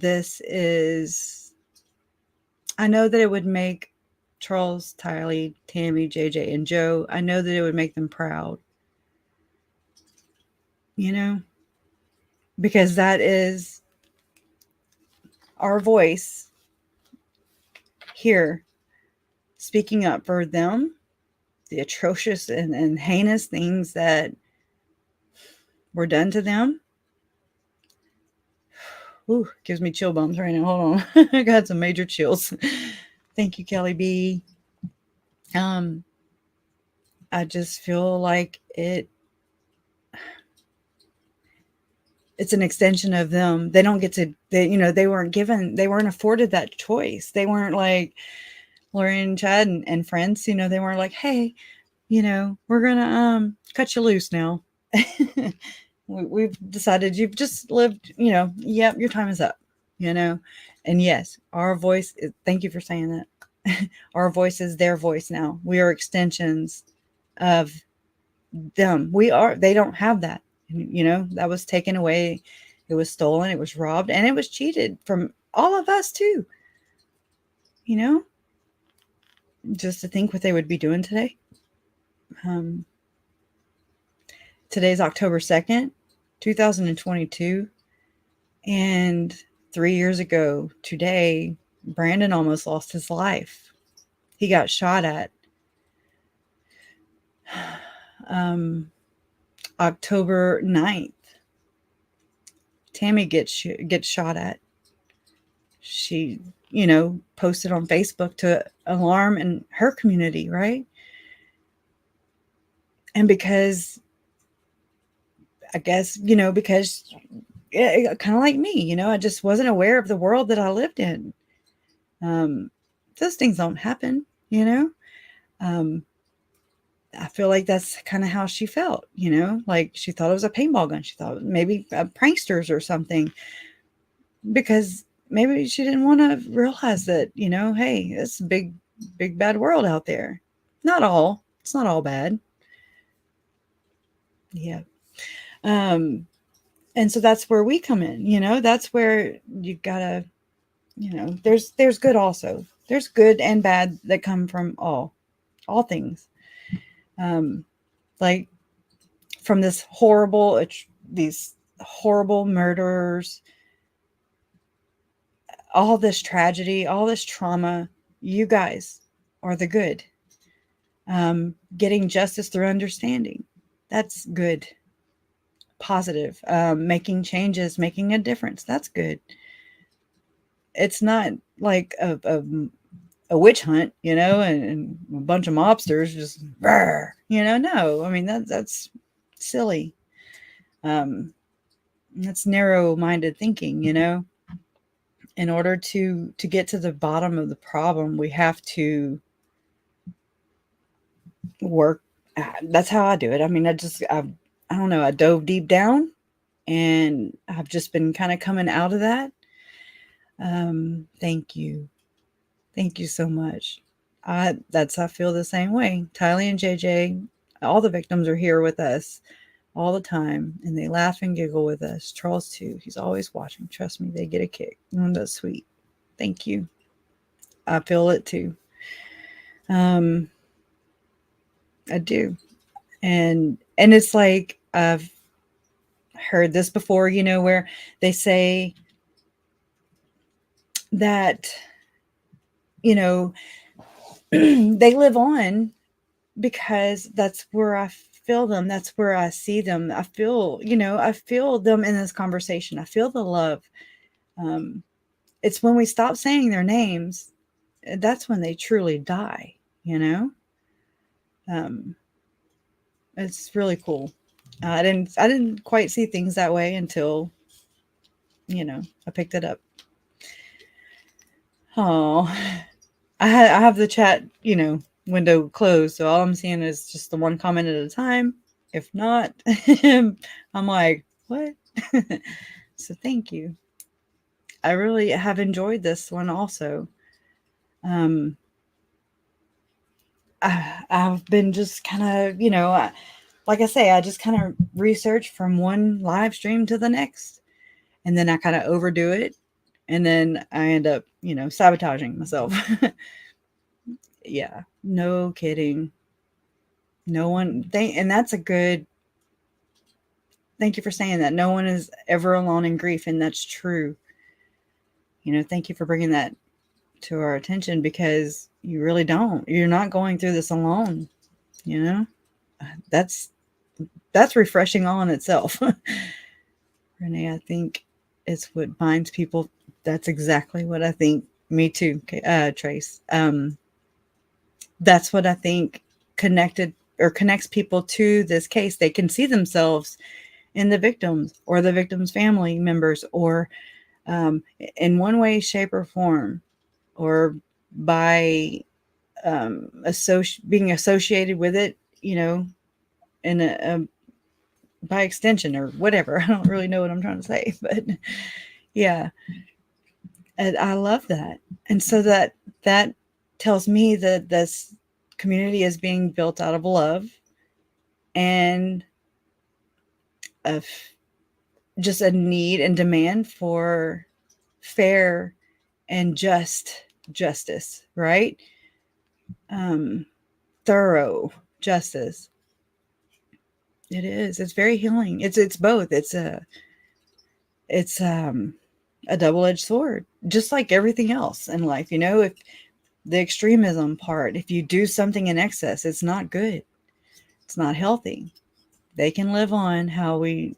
know that it would make Charles, Tylee, Tammy, JJ, and Joe, I know that it would make them proud, you know, because that is our voice here, speaking up for them, the atrocious and heinous things that were done to them. Ooh, gives me chill bumps right now. Hold on. I got some major chills. Thank you, Kelly B. I just feel like it's an extension of them. They don't get to, they weren't afforded that choice. They weren't like Lori and Chad and friends, they weren't like, hey, we're going to cut you loose now. We've decided you've just lived, yep, your time is up, and yes, our voice thank you for saying that. Our voice is their voice now. We are extensions of them. They don't have that, that was taken away. It was stolen, it was robbed, and it was cheated from all of us too, just to think what they would be doing today. Today's October 2nd, 2022. And 3 years ago today, Brandon almost lost his life. He got shot at. October 9th, Tammy gets shot at. She, posted on Facebook to alarm in her community, right? And because, I guess, because kind of like me, I just wasn't aware of the world that I lived in. Those things don't happen, I feel like that's kind of how she felt, like she thought it was a paintball gun. She thought maybe pranksters or something, because maybe she didn't want to realize that, hey, it's a big, big, bad world out there. It's not all bad. Yeah. And so that's where we come in, that's where you gotta, there's good also. There's good and bad that come from all things. Like from these horrible murderers, all this tragedy, all this trauma, you guys are the good. Getting justice through understanding, that's good. Positive. Making changes, making a difference, that's good. It's not like a a witch hunt, and a bunch of mobsters just, no, I mean, that's silly. That's narrow-minded thinking, in order to get to the bottom of the problem, we have to work. That's how I do it. I mean, I don't know. I dove deep down, and I've just been kind of coming out of that. Thank you. Thank you so much. I feel the same way. Tylee and JJ, all the victims are here with us all the time, and they laugh and giggle with us. Charles too. He's always watching. Trust me, they get a kick. That's sweet. Thank you. I feel it too. I do. And it's like, I've heard this before, where they say that, they live on because that's where I feel them. That's where I see them. I feel them in this conversation. I feel the love. It's when we stop saying their names, that's when they truly die, it's really cool. I didn't quite see things that way until, I picked it up. Oh, I have the chat, window closed, so all I'm seeing is just the one comment at a time. If not, I'm like, what? So thank you. I really have enjoyed this one also. I've been just kind of, like I say, I just kind of research from one live stream to the next, and then I kind of overdo it, and then I end up, sabotaging myself. Yeah, no kidding. No one, and that's a good, thank you for saying that. No one is ever alone in grief, and that's true. Thank you for bringing that to our attention, because you really don't. You're not going through this alone. That's refreshing all in itself. Renee, I think it's what binds people. That's exactly what I think. Me too, Trace. That's what I think connects people to this case. They can see themselves in the victims or the victims' family members, or in one way, shape, or form, or by being associated with it, in by extension or whatever. I don't really know what I'm trying to say, but yeah, and I love that. And so that tells me that this community is being built out of love and of just a need and demand for fair and justice, right? Thorough justice. It is. It's very healing. It's both. It's a double-edged sword, just like everything else in life. If the extremism part, if you do something in excess, it's not good. It's not healthy. They can live on how we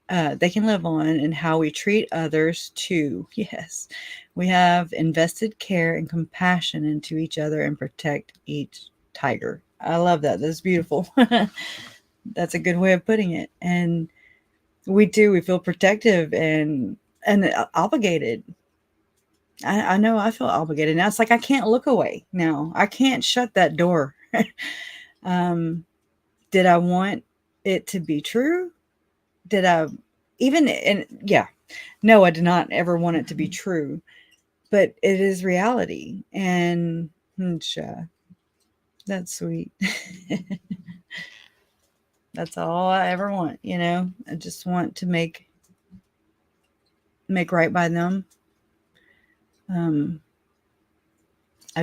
and how we treat others too. Yes, we have invested care and compassion into each other and protect each tiger. I love that. That's beautiful. That's a good way of putting it. And we feel protective and obligated. I know I feel obligated now. It's like I can't look away now. I can't shut that door. Did I want it to be true? Did I yeah. No, I did not ever want it to be true. But it is reality. And that's sweet. That's all I ever want, I just want to make right by them. I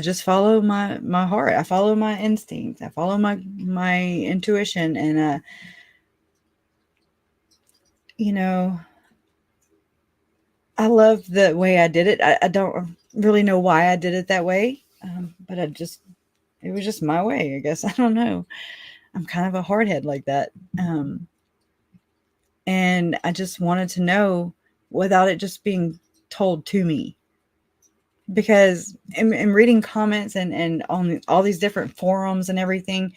just follow my heart. I follow my instinct. I follow my intuition. And, I love the way I did it. I don't really know why I did it that way. But it was just my way, I guess. I don't know. I'm kind of a hardhead like that. And I just wanted to know without it just being told to me. because in reading comments and on all these different forums and everything,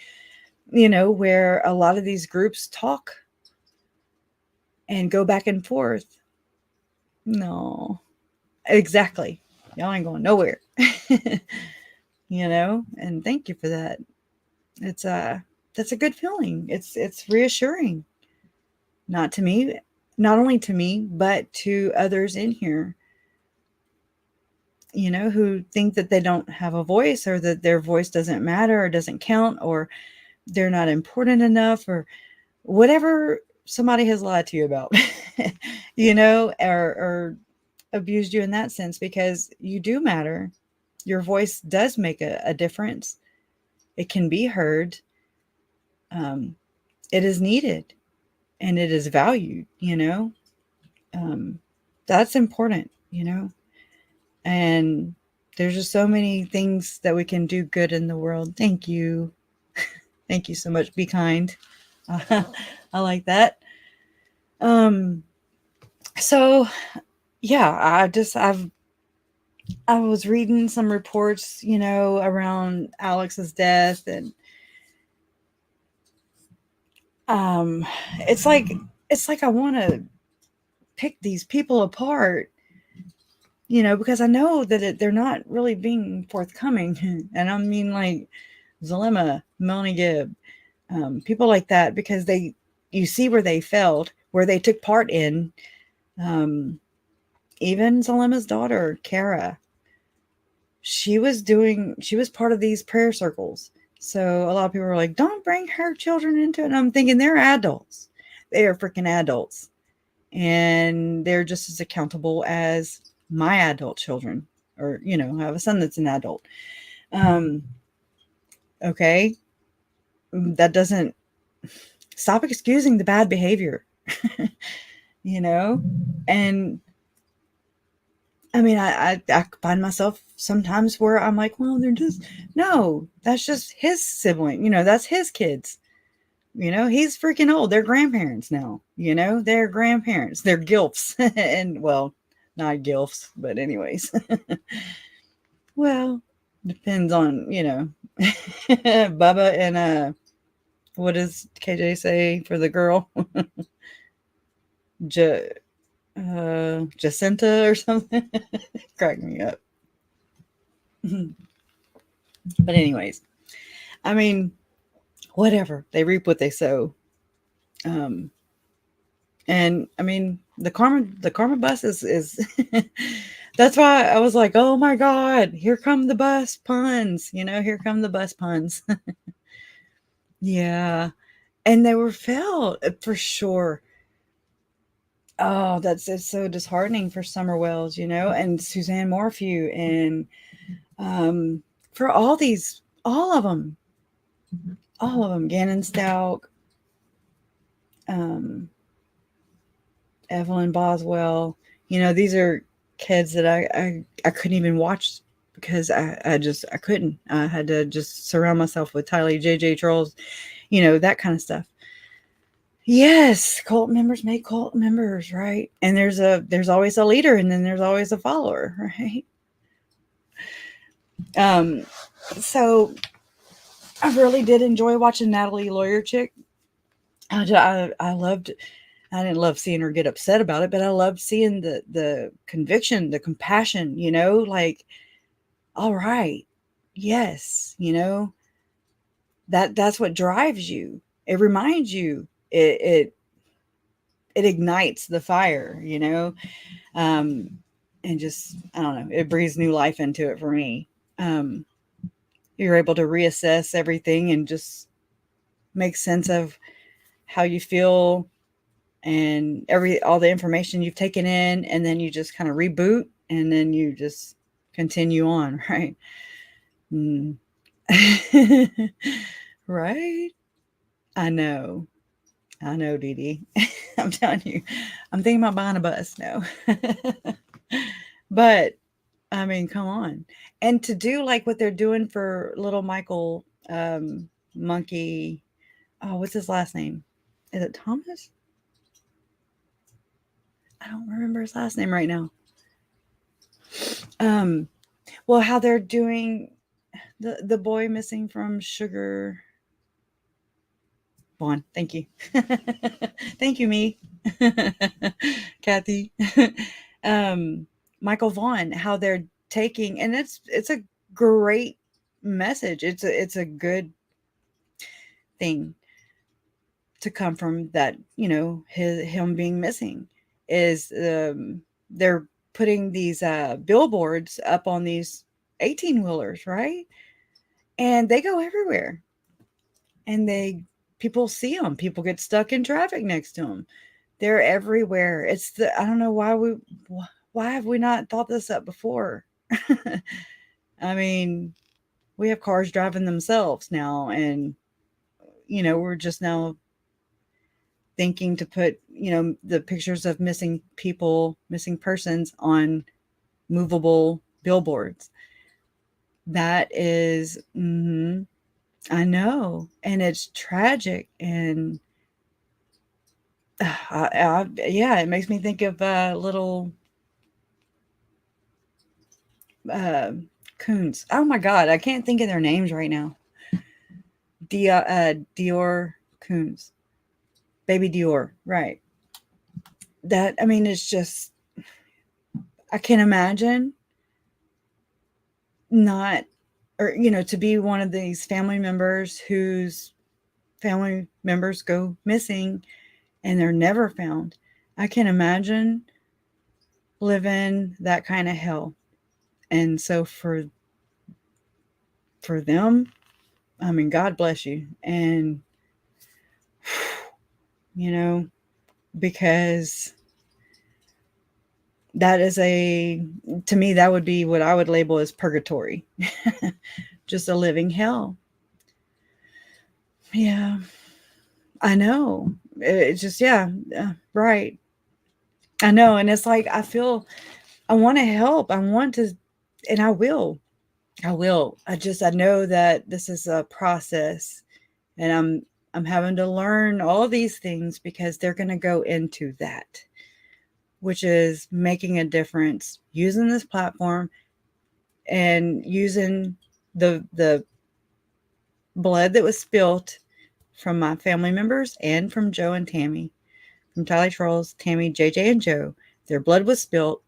where a lot of these groups talk and go back and forth. No, exactly. Y'all ain't going nowhere. And thank you for that. It's that's a good feeling. It's reassuring. Not only to me, but to others in here, who think that they don't have a voice, or that their voice doesn't matter or doesn't count, or they're not important enough, or whatever somebody has lied to you about, or abused you in that sense, because you do matter. Your voice does make a difference. It can be heard. It is needed, and it is valued, that's important, and there's just so many things that we can do good in the world. Thank you. Thank you so much. Be kind. I like that. So yeah, I was reading some reports, around Alex's death, and it's like I want to pick these people apart, because I know that they're not really being forthcoming. And I mean, like Zalema, Melanie Gibb, people like that, because you see where they failed, where they took part in. Even Zalema's daughter, Kara, she was part of these prayer circles. So a lot of people are like, don't bring her children into it. And I'm thinking, they're adults. They are freaking adults. And they're just as accountable as my adult children, or, I have a son that's an adult. Okay. That doesn't stop excusing the bad behavior, and I mean, I find myself sometimes where I'm like, well, no, that's just his sibling, that's his kids. He's freaking old. They're grandparents now, they're grandparents, they're gilfs. And well, not gilfs, but anyways. Well, depends on, Bubba and, what does KJ say for the girl? Jacinta or something. Crack me up. But anyways, I mean, whatever. They reap what they sow. And I mean, the karma bus is that's why I was like, oh my God, here come the bus puns, here come the bus puns. Yeah. And they were felt for sure. Oh, it's so disheartening for Summer Wells, and Suzanne Morphew, and for all of them, Gannon Stout, Evelyn Boswell, these are kids that I couldn't even watch, because I couldn't. I had to just surround myself with Tylee, JJ Charles, that kind of stuff. Yes, cult members make cult members, right? And there's always a leader, and then there's always a follower, right? So I really did enjoy watching Natalie Lawyer Chick. I didn't love seeing her get upset about it, but I loved seeing the conviction, the compassion, like, all right, yes, that's what drives you. It reminds you, it ignites the fire, and just, I don't know, it breathes new life into it for me. You're able to reassess everything and just make sense of how you feel and all the information you've taken in, and then you just kind of reboot, and then you just continue on, right? Right? I know, Dee Dee. I'm telling you, I'm thinking about buying a bus now. But I mean, come on. And to do like what they're doing for little Michael, Monkey. Oh, what's his last name? Is it Thomas? I don't remember his last name right now. Well, how they're doing the boy missing from Sugar Vaughn. Thank you. Thank you, me. Kathy. Michael Vaughn, how they're taking, and it's a great message. It's a good thing to come from that, him being missing is they're putting these billboards up on these 18-wheelers, right? And they go everywhere. And people see them. People get stuck in traffic next to them. They're everywhere. I don't know why have we not thought this up before? I mean, we have cars driving themselves now, and we're just now thinking to put, the pictures of missing people, missing persons on movable billboards. That is, I know, and it's tragic, and yeah, it makes me think of little coons. Oh my God, I can't think of their names right now. Dior Coons, Baby Dior, right? That, I mean, it's just, I can't imagine not, or to be one of these family members whose family members go missing and they're never found. I can't imagine living that kind of hell. And so for them, I mean, God bless you. And because that is to me, that would be what I would label as purgatory. Just a living hell. Yeah, I know. It's just, yeah, right. I know. And it's like, I want to help. I want to, and I will. I know that this is a process, and I'm having to learn all these things because they're going to go into that, which is making a difference, using this platform and using the blood that was spilled from my family members and from Joe and Tammy, from Tyler Charles, Tammy, JJ, and Joe. Their blood was spilled,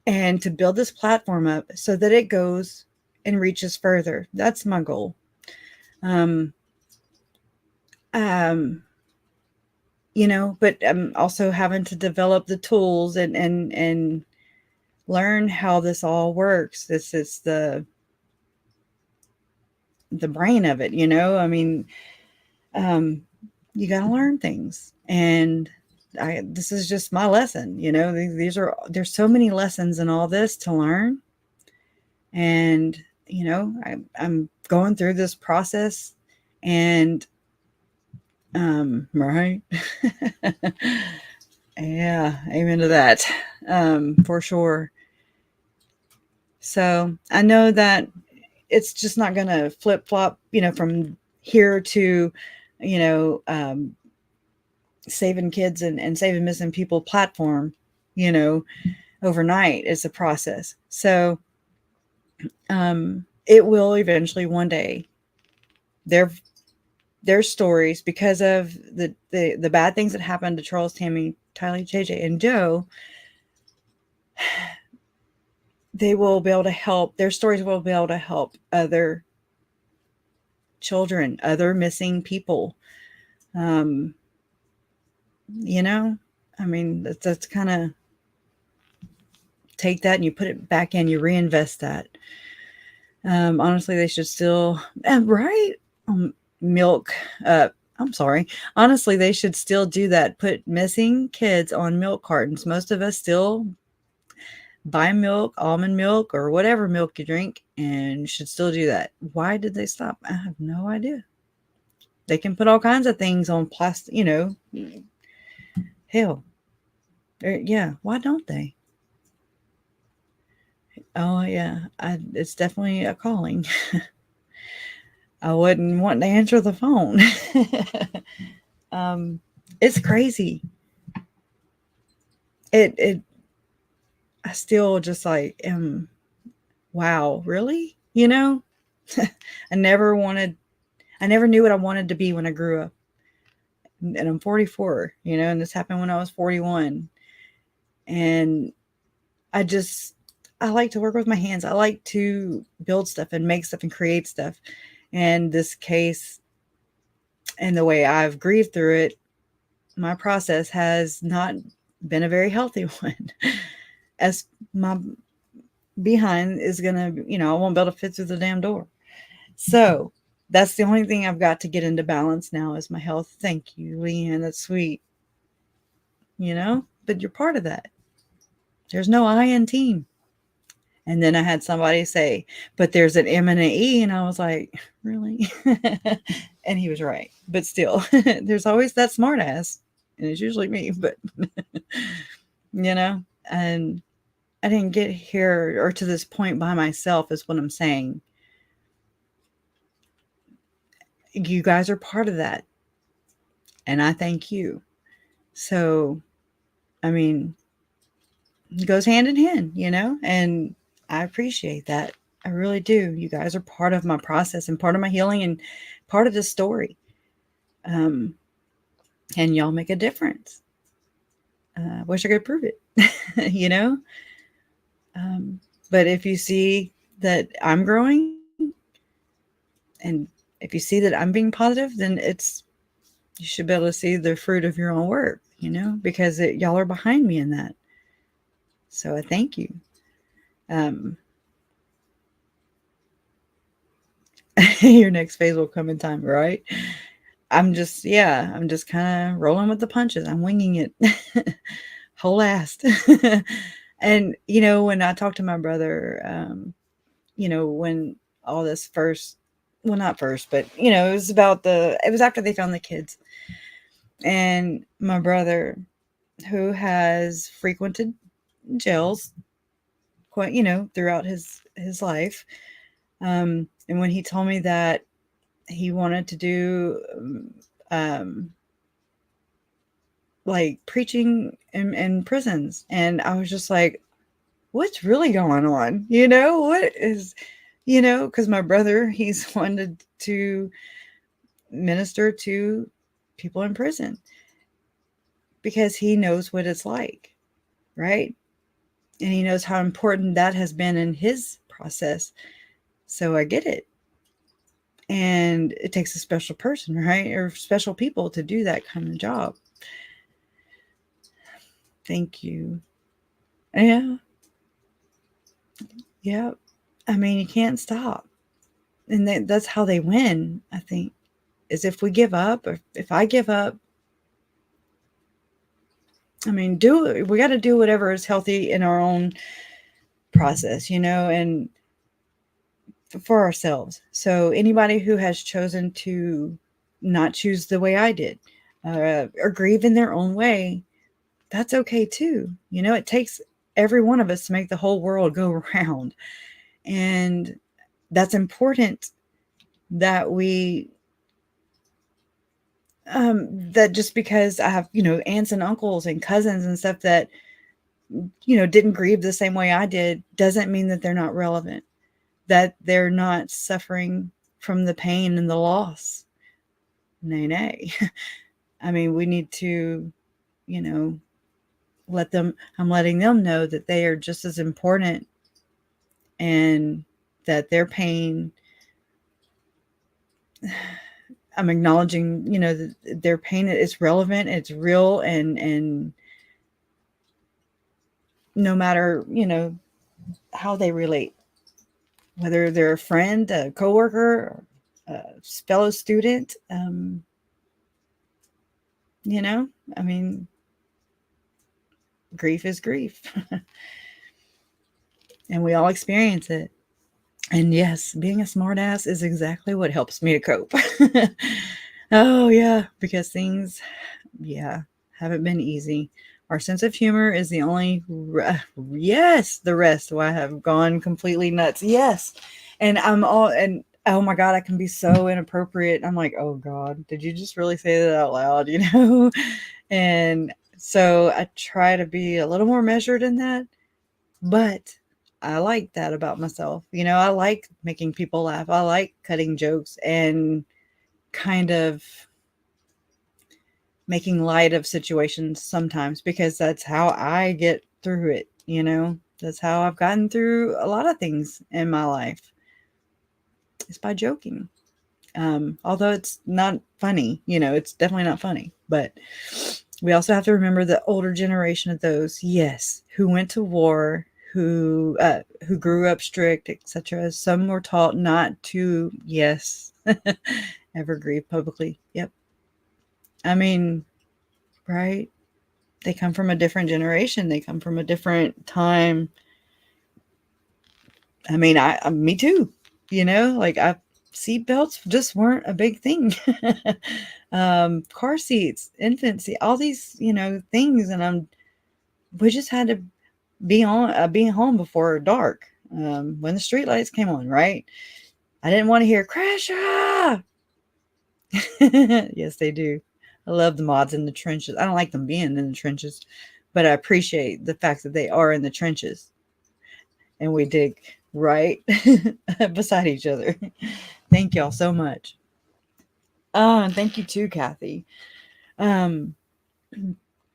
and to build this platform up so that it goes and reaches further. That's my goal. But I'm also having to develop the tools and learn how this all works. This is the brain of it, I mean, you got to learn things, and this is just my lesson. There's so many lessons in all this to learn, and I'm going through this process, and right. Yeah, amen to that. For sure. So I know that it's just not going to flip flop, from here to, saving kids and saving missing people platform, overnight. It's a process. So it will eventually one day, their stories, because of the bad things that happened to Charles, Tammy, Tyler, JJ, and Joe, they will be able to help. Their stories will be able to help other children, other missing people. I mean, that's kind of take that and you put it back in, you reinvest that. Honestly, they should still, right? Milk. I'm sorry. Honestly, they should still do that. Put missing kids on milk cartons. Most of us still buy milk, almond milk, or whatever milk you drink, and should still do that. Why did they stop? I have no idea. They can put all kinds of things on plastic, hell. Yeah, why don't they? Oh, yeah, it's definitely a calling. I wouldn't want to answer the phone. It's crazy. I still just like am wow, really? I never knew what I wanted to be when I grew up. And I'm 44, and this happened when I was 41. And I like to work with my hands. I like to build stuff and make stuff and create stuff. And this case and the way I've grieved through it, my process has not been a very healthy one. As my behind is going to, I won't be able to fit through the damn door. So that's the only thing I've got to get into balance now is my health. Thank you, Leanne. That's sweet. But you're part of that. There's no I in team. And then I had somebody say, but there's an M and an E. And I was like, really? And he was right. But still, there's always that smart ass. And it's usually me. But, and I didn't get here or to this point by myself is what I'm saying. You guys are part of that. And I thank you. So, it goes hand in hand, and I appreciate that. I really do. You guys are part of my process and part of my healing and part of the story. And y'all make a difference. Wish I could prove it, but if you see that I'm growing and if you see that I'm being positive, then you should be able to see the fruit of your own work, because y'all are behind me in that. So I thank you. Your next phase will come in time, right? I'm just kind of rolling with the punches. I'm winging it whole ass. And, when I talked to my brother, when all this first, well, not first, but, it was after they found the kids. And my brother, who has frequented jails quite, throughout his life. And when he told me that he wanted to do, like preaching in prisons. And I was just like, what's really going on? What is, because my brother, he's wanted to minister to people in prison because he knows what it's like, right? And he knows how important that has been in his process. So I get it. And it takes a special person, right? Or special people to do that kind of job. Thank you. Yeah. Yeah. You can't stop. And that's how they win, I think, is if we give up, or if I give up. We got to do whatever is healthy in our own process, and for ourselves. So anybody who has chosen to not choose the way I did, or grieve in their own way, that's okay too. It takes every one of us to make the whole world go round. And that's important that we, that just because I have, aunts and uncles and cousins and stuff that, didn't grieve the same way I did, doesn't mean that they're not relevant, that they're not suffering from the pain and the loss. Nay. We need to, I'm letting them know that they are just as important and that their pain, I'm acknowledging, that their pain is relevant, it's real, and no matter, how they relate, whether they're a friend, a coworker, a fellow student, grief is grief. And we all experience it. And yes, being a smart ass is exactly what helps me to cope. Oh yeah, because things, haven't been easy. Our sense of humor is the only, yes, the rest why I have gone completely nuts. Yes. And oh my God, I can be so inappropriate. I'm like, oh God, did you just really say that out loud? And so I try to be a little more measured in that, but I like that about myself. I like making people laugh. I like cutting jokes and kind of making light of situations sometimes, because that's how I get through it. That's how I've gotten through a lot of things in my life. It's by joking. Although it's not funny, it's definitely not funny, but we also have to remember the older generation of those, yes, who went to war, who grew up strict, etc. Some were taught not to, yes, ever grieve publicly. Yep. I mean, right? They come from a different generation. They come from a different time. I mean, me too. Like seat belts just weren't a big thing. Car seats, infant seat, all these, things, and we just had to be home before dark. When the street lights came on, right? I didn't want to hear crash. Yes, they do. I love the mods in the trenches. I don't like them being in the trenches, but I appreciate the fact that they are in the trenches and we dig right beside each other. Thank y'all so much. Oh, and thank you too, Kathy. Now,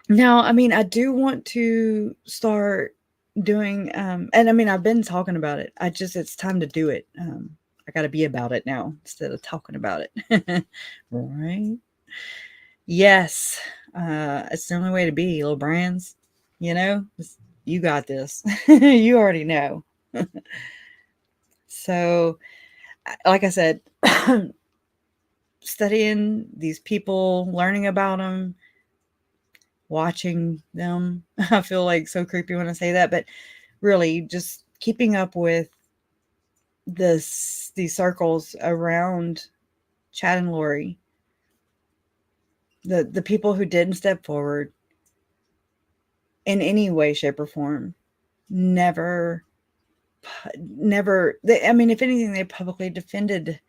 I mean, I do want to start doing, and I mean, I've been talking about it. It's time to do it. I got to be about it now instead of talking about it. Right? Yes. It's the only way to be, little brands. You got this. You already know. So, like I said, studying these people, learning about them, watching them. I feel like so creepy when I say that, but really just keeping up with these circles around Chad and Lori, the people who didn't step forward in any way, shape, or form, never. I mean, if anything, they publicly defended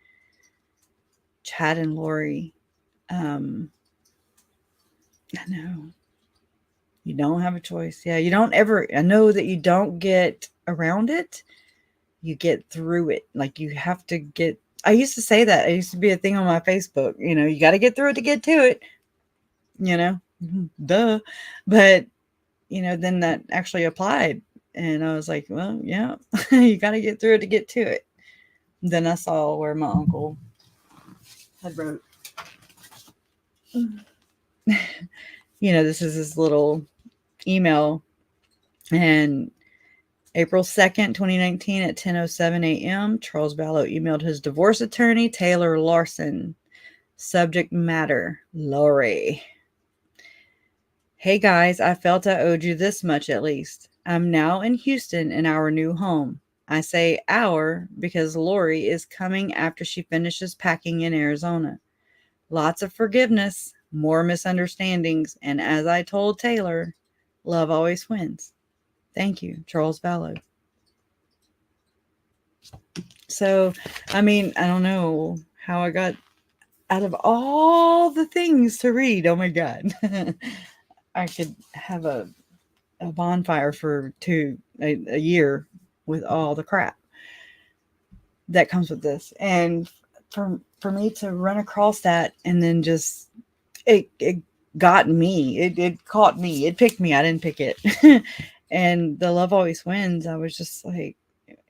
Chad and Lori. I know. You don't have a choice. Yeah, you don't ever. I know that you don't get around it. You get through it. Like you have to get. I used to say that. It used to be a thing on my Facebook. You got to get through it to get to it. Duh. But then that actually applied, and I was like, well, yeah, you got to get through it to get to it. Then I saw where my uncle had wrote. This is his little email, and April 2nd, 2019 at 10:07 a.m., Charles Vallow emailed his divorce attorney, Taylor Larson. Subject matter, Lori. Hey guys, I felt I owed you this much at least. I'm now in Houston in our new home. I say our because Lori is coming after she finishes packing in Arizona. Lots of forgiveness, more misunderstandings, and as I told Taylor, love always wins. Thank you, Charles Vallow. So, I mean, I don't know how I got out of all the things to read. Oh my God. I could have a bonfire for a year with all the crap that comes with this. And for me to run across that and then just, it got me, it caught me, it picked me. I didn't pick it. And the love always wins. I was just like,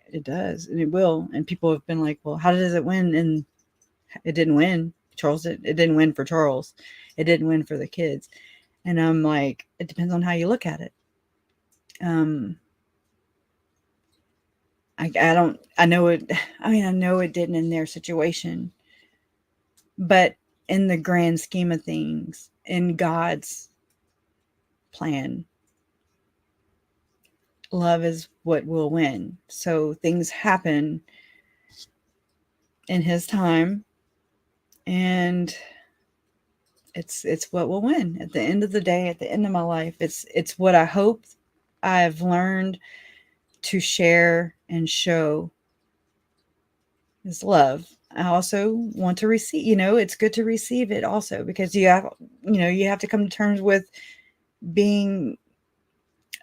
it does, and it will. And people have been like, well, how does it win? And it didn't win. It didn't win for Charles. It didn't win for the kids. And I'm like, it depends on how you look at it. I know it didn't in their situation, but in the grand scheme of things, in God's plan, love is what will win. So things happen in his time, and it's what will win at the end of the day, at the end of my life. It's what I hope I've learned to share and show is love. I also want to receive, it's good to receive it also, because you have to come to terms with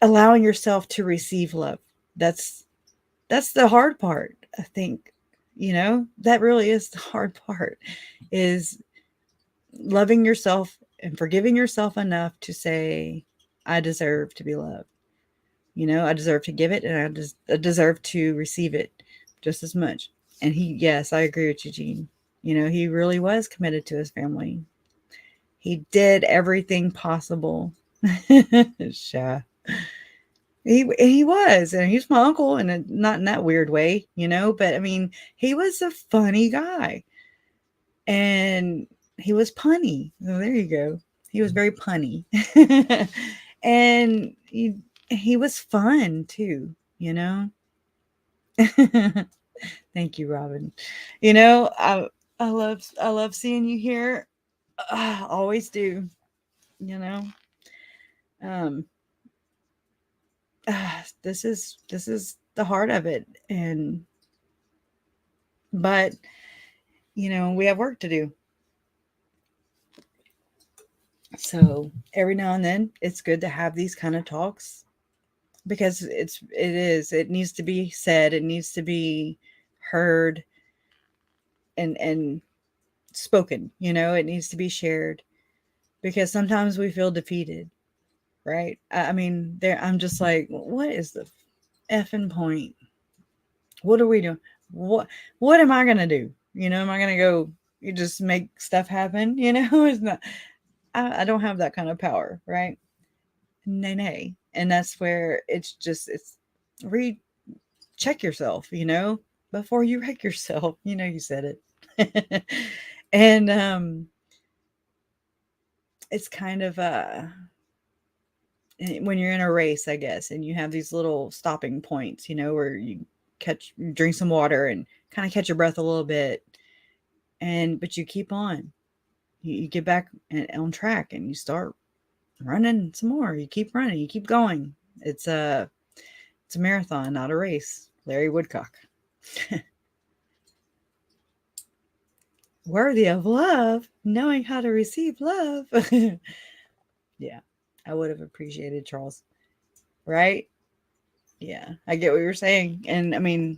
allowing yourself to receive love. That's that's the hard part. I think, that really is the hard part, is loving yourself and forgiving yourself enough to say, I deserve to be loved. I deserve to give it, and I deserve to receive it just as much. And yes, I agree with you, Gene. He really was committed to his family. He did everything possible. Sure. He was, and he's my uncle, and not in that weird way, but I mean, he was a funny guy, and he was punny. Oh, there you go. He was very punny. And he was fun too, Thank you, Robin. I love seeing you here. Always do. Um this is the heart of it, but we have work to do. So every now and then it's good to have these kind of talks, because it needs to be said, it needs to be heard and spoken, it needs to be shared, because sometimes we feel defeated, right? I mean, I'm just like, what is the effing point? What are we doing? What am I gonna do? Am I gonna go, you just make stuff happen? It's not, I don't have that kind of power, right? Nay. And that's where it's check yourself, before you wreck yourself. You said it. And it's kind of when you're in a race, I guess, and you have these little stopping points, where you drink some water and kind of catch your breath a little bit, but you keep on. You get back on track, and you start running some more. You keep running, you keep going. It's a marathon, not a race. Larry Woodcock. Worthy of love, knowing how to receive love. Yeah, I would have appreciated Charles, right? Yeah, I get what you're saying. And I mean,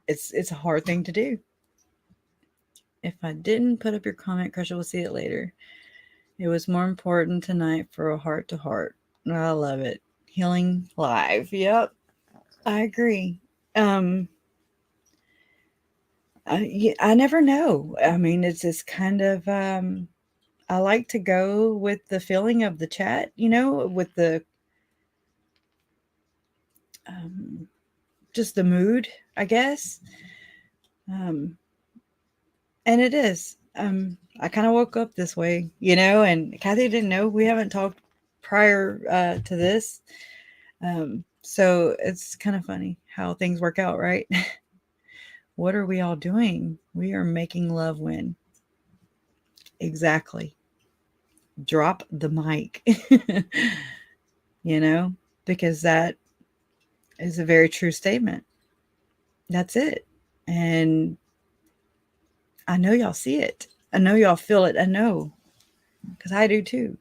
it's a hard thing to do. If I didn't put up your comment, Crusher will see it later. It was more important tonight for a heart to heart. I love it. Healing live. Yep. I agree. I never know. I mean, it's just kind of, I like to go with the feeling of the chat, with the, just the mood, I guess. And it is. I kind of woke up this way, and Kathy didn't know. We haven't talked prior to this. So it's kind of funny how things work out, right? What are we all doing? We are making love win. Exactly. Drop the mic. Because that is a very true statement. That's it. And I know y'all see it. I know y'all feel it. I know, because I do too.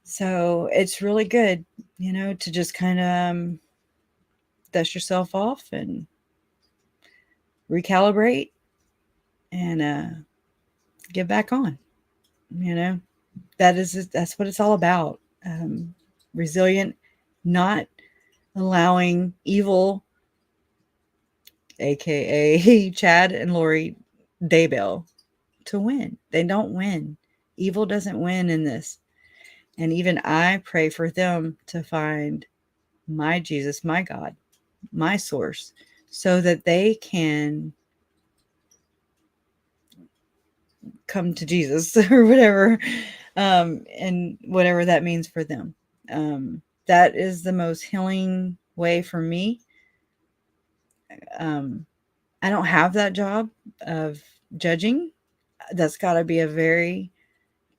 So it's really good, to just kind of dust yourself off and recalibrate and get back on. That's what it's all about. Resilient, not allowing evil, aka Chad and Lori Daybell, to win. They don't win. Evil doesn't win in this. And even I pray for them to find my Jesus, my God, my source, so that they can come to Jesus or whatever, and whatever that means for them. That is the most healing way for me. I don't have that job of judging. That's got to be a very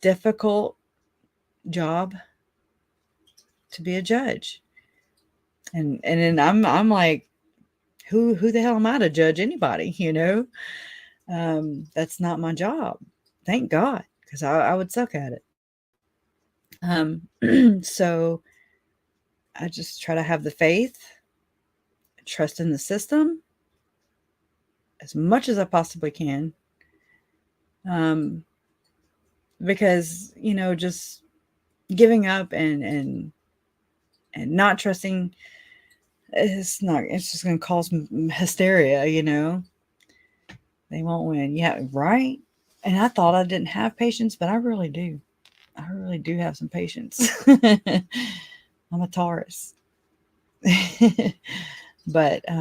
difficult job to be a judge. And then I'm like, who the hell am I to judge anybody? That's not my job. Thank God, because I would suck at it. So I just try to have the faith, trust in the system as much as I possibly can. Because, just giving up and not trusting, it's just going to cause hysteria, They won't win. Yeah, right? And I thought I didn't have patience, but I really do. I really do have some patience. I'm a Taurus. But I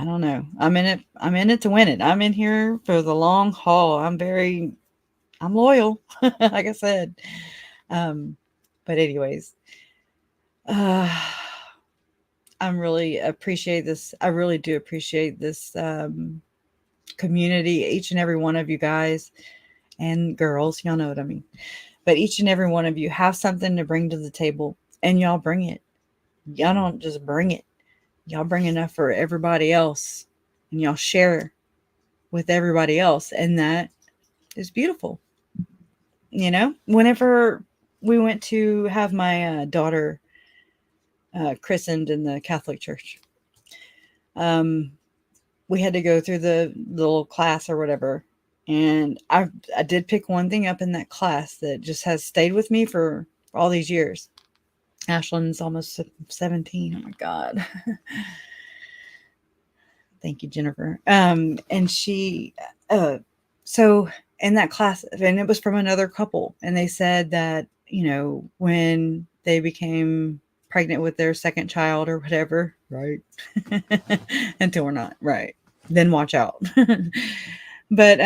don't know. I'm in it to win it. I'm in here for the long haul. I'm loyal, like I said. But anyways, I really appreciate this. I really do appreciate this community, each and every one of you guys and girls, y'all know what I mean. But each and every one of you have something to bring to the table, and y'all bring it. Y'all don't just bring it. Y'all bring enough for everybody else, and y'all share with everybody else, and that is beautiful. Whenever we went to have my daughter christened in the Catholic Church, we had to go through the little class or whatever. And I did pick one thing up in that class that just has stayed with me for all these years. Ashlyn's almost 17. Oh my God. Thank you, Jennifer. And she, so in that class, and it was from another couple, and they said that, when they became pregnant with their second child or whatever, right? Until we're not, right? Then watch out. But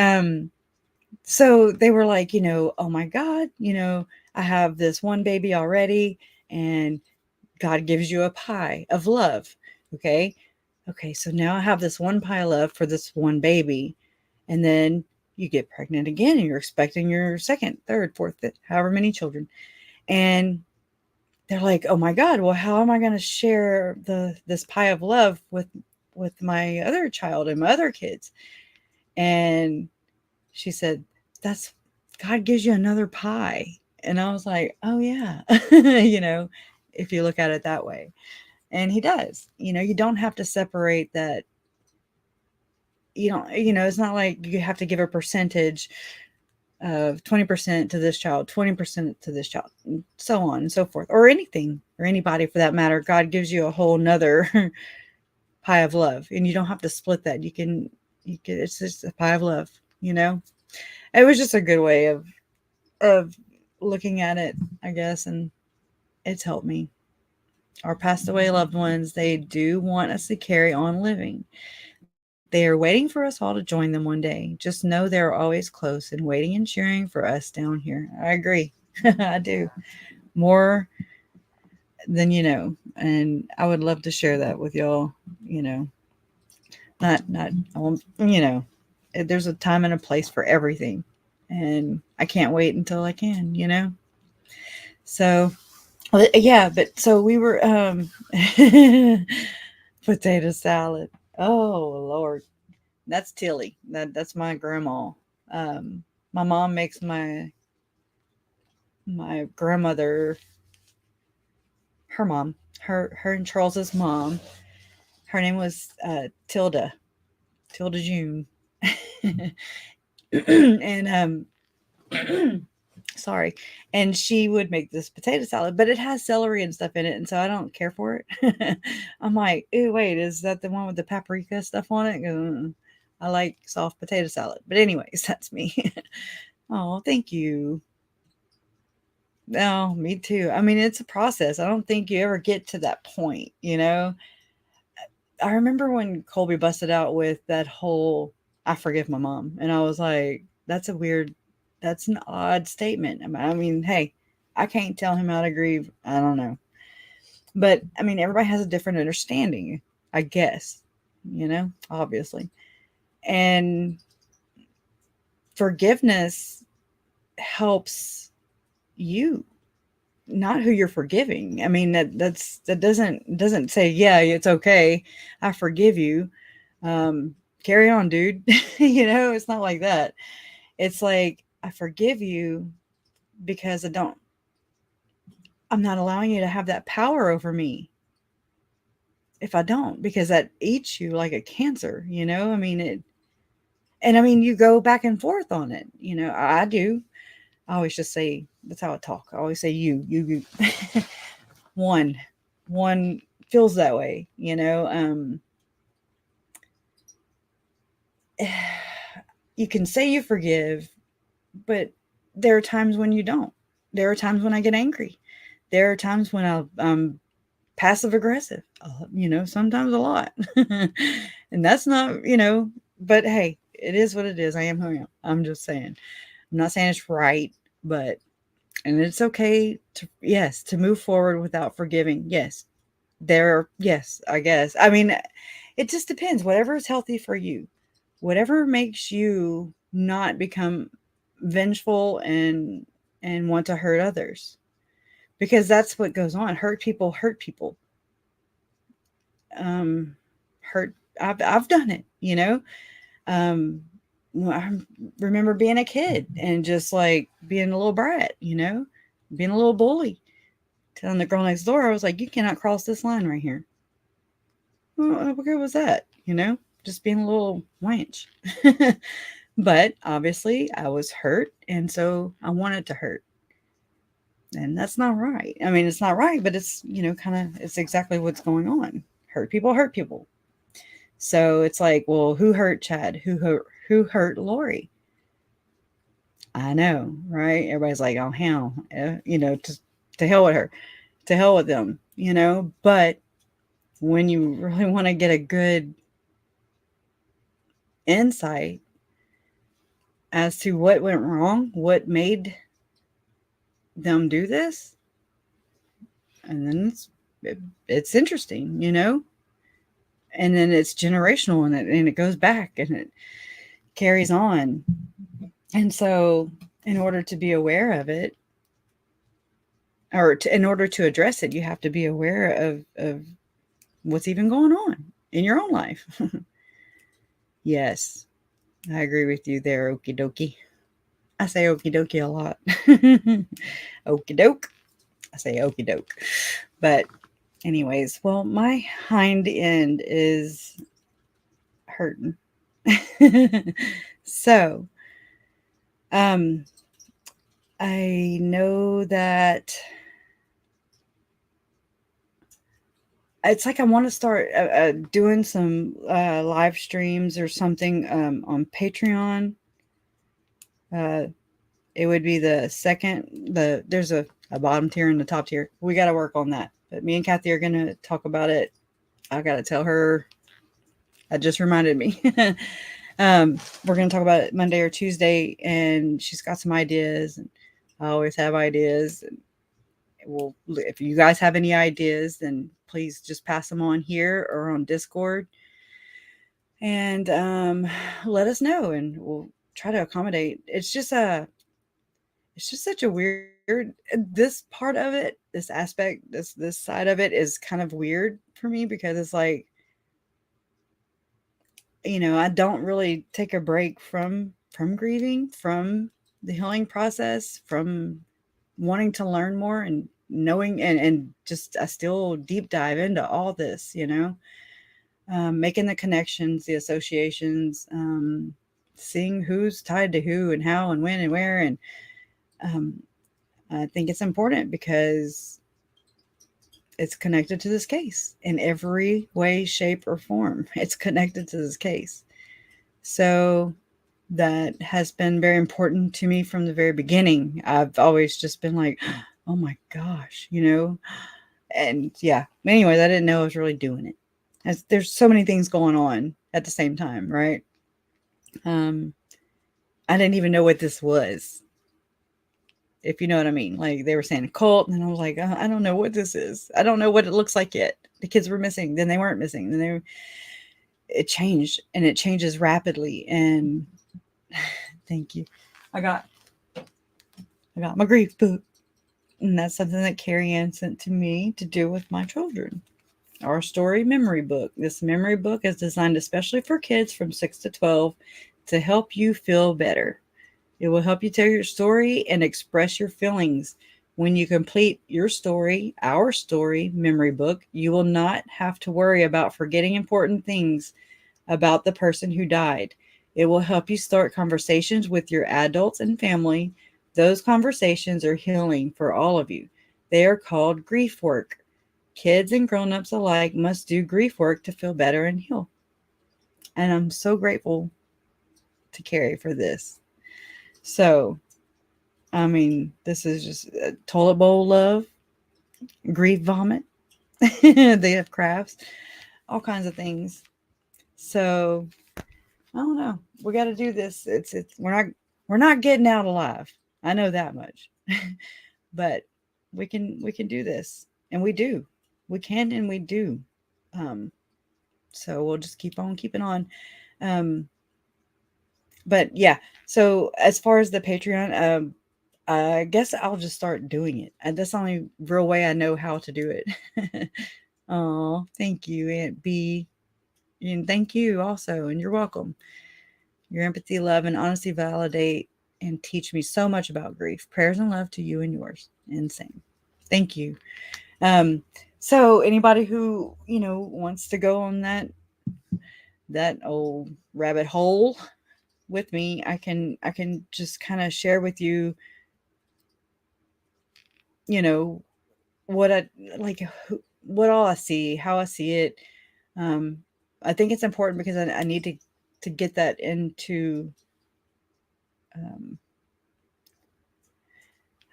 so they were like, oh my God, I have this one baby already, and God gives you a pie of love. Okay, so now I have this one pie of love for this one baby, and then you get pregnant again, and you're expecting your second, third, fourth, fifth, however many children, and they're like, oh my God, well, how am I going to share this pie of love with my other child and my other kids? And she said, that's God gives you another pie. And I was like, oh yeah, if you look at it that way. And he does. You don't have to separate that. It's not like you have to give a percentage of 20% to this child, 20% to this child, and so on and so forth, or anything, or anybody for that matter. God gives you a whole nother pie of love, and you don't have to split that. You can, it's just a pie of love, It was just a good way of looking at it, I guess, and it's helped me. Our passed away loved ones, they do want us to carry on living. They are waiting for us all to join them one day. Just know they're always close and waiting and cheering for us down here. I agree. I do. More than you know. And I would love to share that with y'all, Not, there's a time and a place for everything. And I can't wait until I can, So, yeah, but so we were, potato salad. Oh, Lord. That's Tilly. That's my grandma. My mom makes my grandmother, her mom, her and Charles's mom. Her name was Tilda June. And sorry. And she would make this potato salad, but it has celery and stuff in it, and so I don't care for it. I'm like, ew, wait, is that the one with the paprika stuff on it? I like soft potato salad. But anyways, that's me. Oh, thank you. No, me too. I mean, it's a process. I don't think you ever get to that point, I remember when Colby busted out with that whole, I forgive my mom. And I was like, that's an odd statement. I mean, hey, I can't tell him how to grieve. I don't know. But I mean, everybody has a different understanding, I guess, obviously. And forgiveness helps you, not who you're forgiving. I mean, that doesn't say, yeah, it's okay, I forgive you. Carry on, dude. It's not like that. It's like, I forgive you because I'm not allowing you to have that power over me. if I don't, because that eats you like a cancer, you know? I mean, and I mean, you go back and forth on it, you know, I do. I always just say, that's how I talk. I always say you. one feels that way, you know? You can say you forgive, but there are times when you don't. There are times when I get angry. There are times when I'm passive aggressive, you know, sometimes a lot. And that's not, you know, but hey, it is what it is. I am who I am. I'm just saying. I'm not saying it's right, but, and it's okay to, yes, to move forward without forgiving. Yes. Yes, I guess. I mean, it just depends. Whatever is healthy for you, whatever makes you not become vengeful and want to hurt others, because that's what goes on. Hurt people hurt people. Hurt. I've done it, you know. Um, I remember being a kid and just like being a little brat, you know, being a little bully. Telling the girl next door, I was like, "You cannot cross this line right here." Well, what good was that? You know, just being a little wench. But obviously, I was hurt, and so I wanted to hurt. And that's not right. I mean, it's not right, but it's, you know, kind of, it's exactly what's going on. Hurt people hurt people. So it's like, well, who hurt Chad? Who hurt Lori? I know, right? Everybody's like, oh, hell, you know, to hell with her, to hell with them, you know. But when you really want to get a good insight as to what went wrong, what made them do this, and then it's interesting, you know. And then it's generational, and it goes back and it carries on. And so, in order to be aware of it, or in order to address it, you have to be aware of what's even going on in your own life. Yes, I agree with you there, okie dokie. I say okie dokie a lot. Okie doke. I say okie doke. But anyways, well, my hind end is hurting. So, I know that it's like I want to start doing some live streams or something on Patreon. It would be the second, there's a bottom tier and the top tier. We got to work on that. But me and Kathy are going to talk about it. I got to tell her. That just reminded me. We're going to talk about it Monday or Tuesday, and she's got some ideas. And I always have ideas. And well, if you guys have any ideas, then please just pass them on here or on Discord, and let us know, and we'll try to accommodate. It's just such a weird. This part of it, this aspect, this side of it is kind of weird for me, because it's like, you know, I don't really take a break from grieving, from the healing process, from wanting to learn more and knowing, and just I still deep dive into all this, you know, making the connections, the associations, seeing who's tied to who and how and when and where. And I think it's important because it's connected to this case in every way, shape, or form. It's connected to this case. So that has been very important to me from the very beginning. I've always just been like, oh my gosh, you know? And yeah, anyways, I didn't know I was really doing it. There's so many things going on at the same time, right? I didn't even know what this was, if you know what I mean. Like, they were saying cult, and I was like, I don't know what this is. I don't know what it looks like yet. The kids were missing, then they weren't missing, then it changed, and it changes rapidly. And thank you. I got my grief book, and that's something that Carrie Ann sent to me to do with my children. Our story memory book. This memory book is designed especially for kids from 6 to 12 to help you feel better. It will help you tell your story and express your feelings When you complete your story, our story memory book, you will not have to worry about forgetting important things about the person who died. It will help you start conversations with your adults and family. Those conversations are healing for all of you. They are called grief work. Kids and grown-ups alike must do grief work to feel better and heal. And I'm so grateful to Carrie for this. So, I mean, this is just toilet bowl love, grief vomit. They have crafts, all kinds of things. So, I don't know. We got to do this. It's we're not getting out alive. I know that much. But we can do this, and we do. We can and we do. So we'll just keep on keeping on. But yeah, so as far as the Patreon, I guess I'll just start doing it. And that's the only real way I know how to do it. Oh, thank you, Aunt B. And thank you also. And you're welcome. Your empathy, love, and honesty validate and teach me so much about grief. Prayers and love to you and yours. Insane. Thank you. So anybody who, wants to go on that old rabbit hole with me, I can just kind of share with you, what I like, what all I see, how I see it. I think it's important because I need to get that into,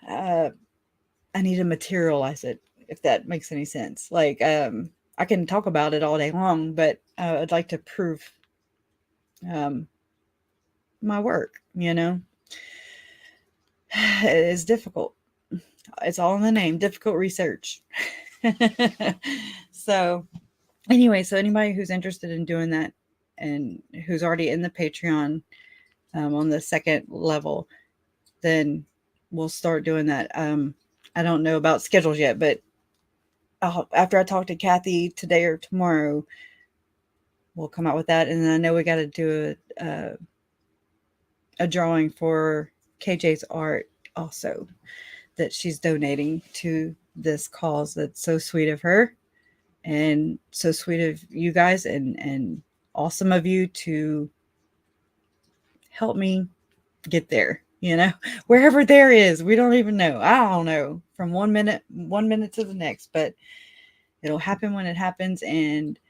I need to materialize it, if that makes any sense. Like, I can talk about it all day long, but I'd like to prove my work, It is difficult. It's all in the name, difficult research. So anyway, so anybody who's interested in doing that and who's already in the Patreon on the second level, then we'll start doing that. I don't know about schedules yet, but after I talk to Kathy today or tomorrow, we'll come out with that. And then I know we got to do a drawing for KJ's art also that she's donating to this cause. That's so sweet of her and so sweet of you guys and awesome of you to help me get there, wherever there is. We don't even know. I don't know from one minute to the next, but it'll happen when it happens. And,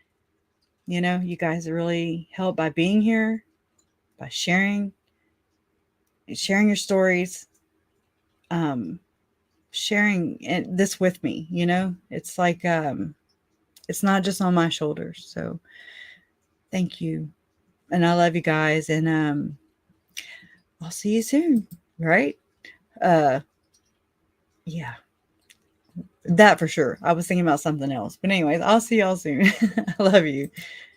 you guys really help by being here, by sharing your stories, sharing this with me, it's like, it's not just on my shoulders. So thank you. And I love you guys. And, I'll see you soon. Right. Yeah, that for sure. I was thinking about something else, but anyways, I'll see y'all soon. I love you.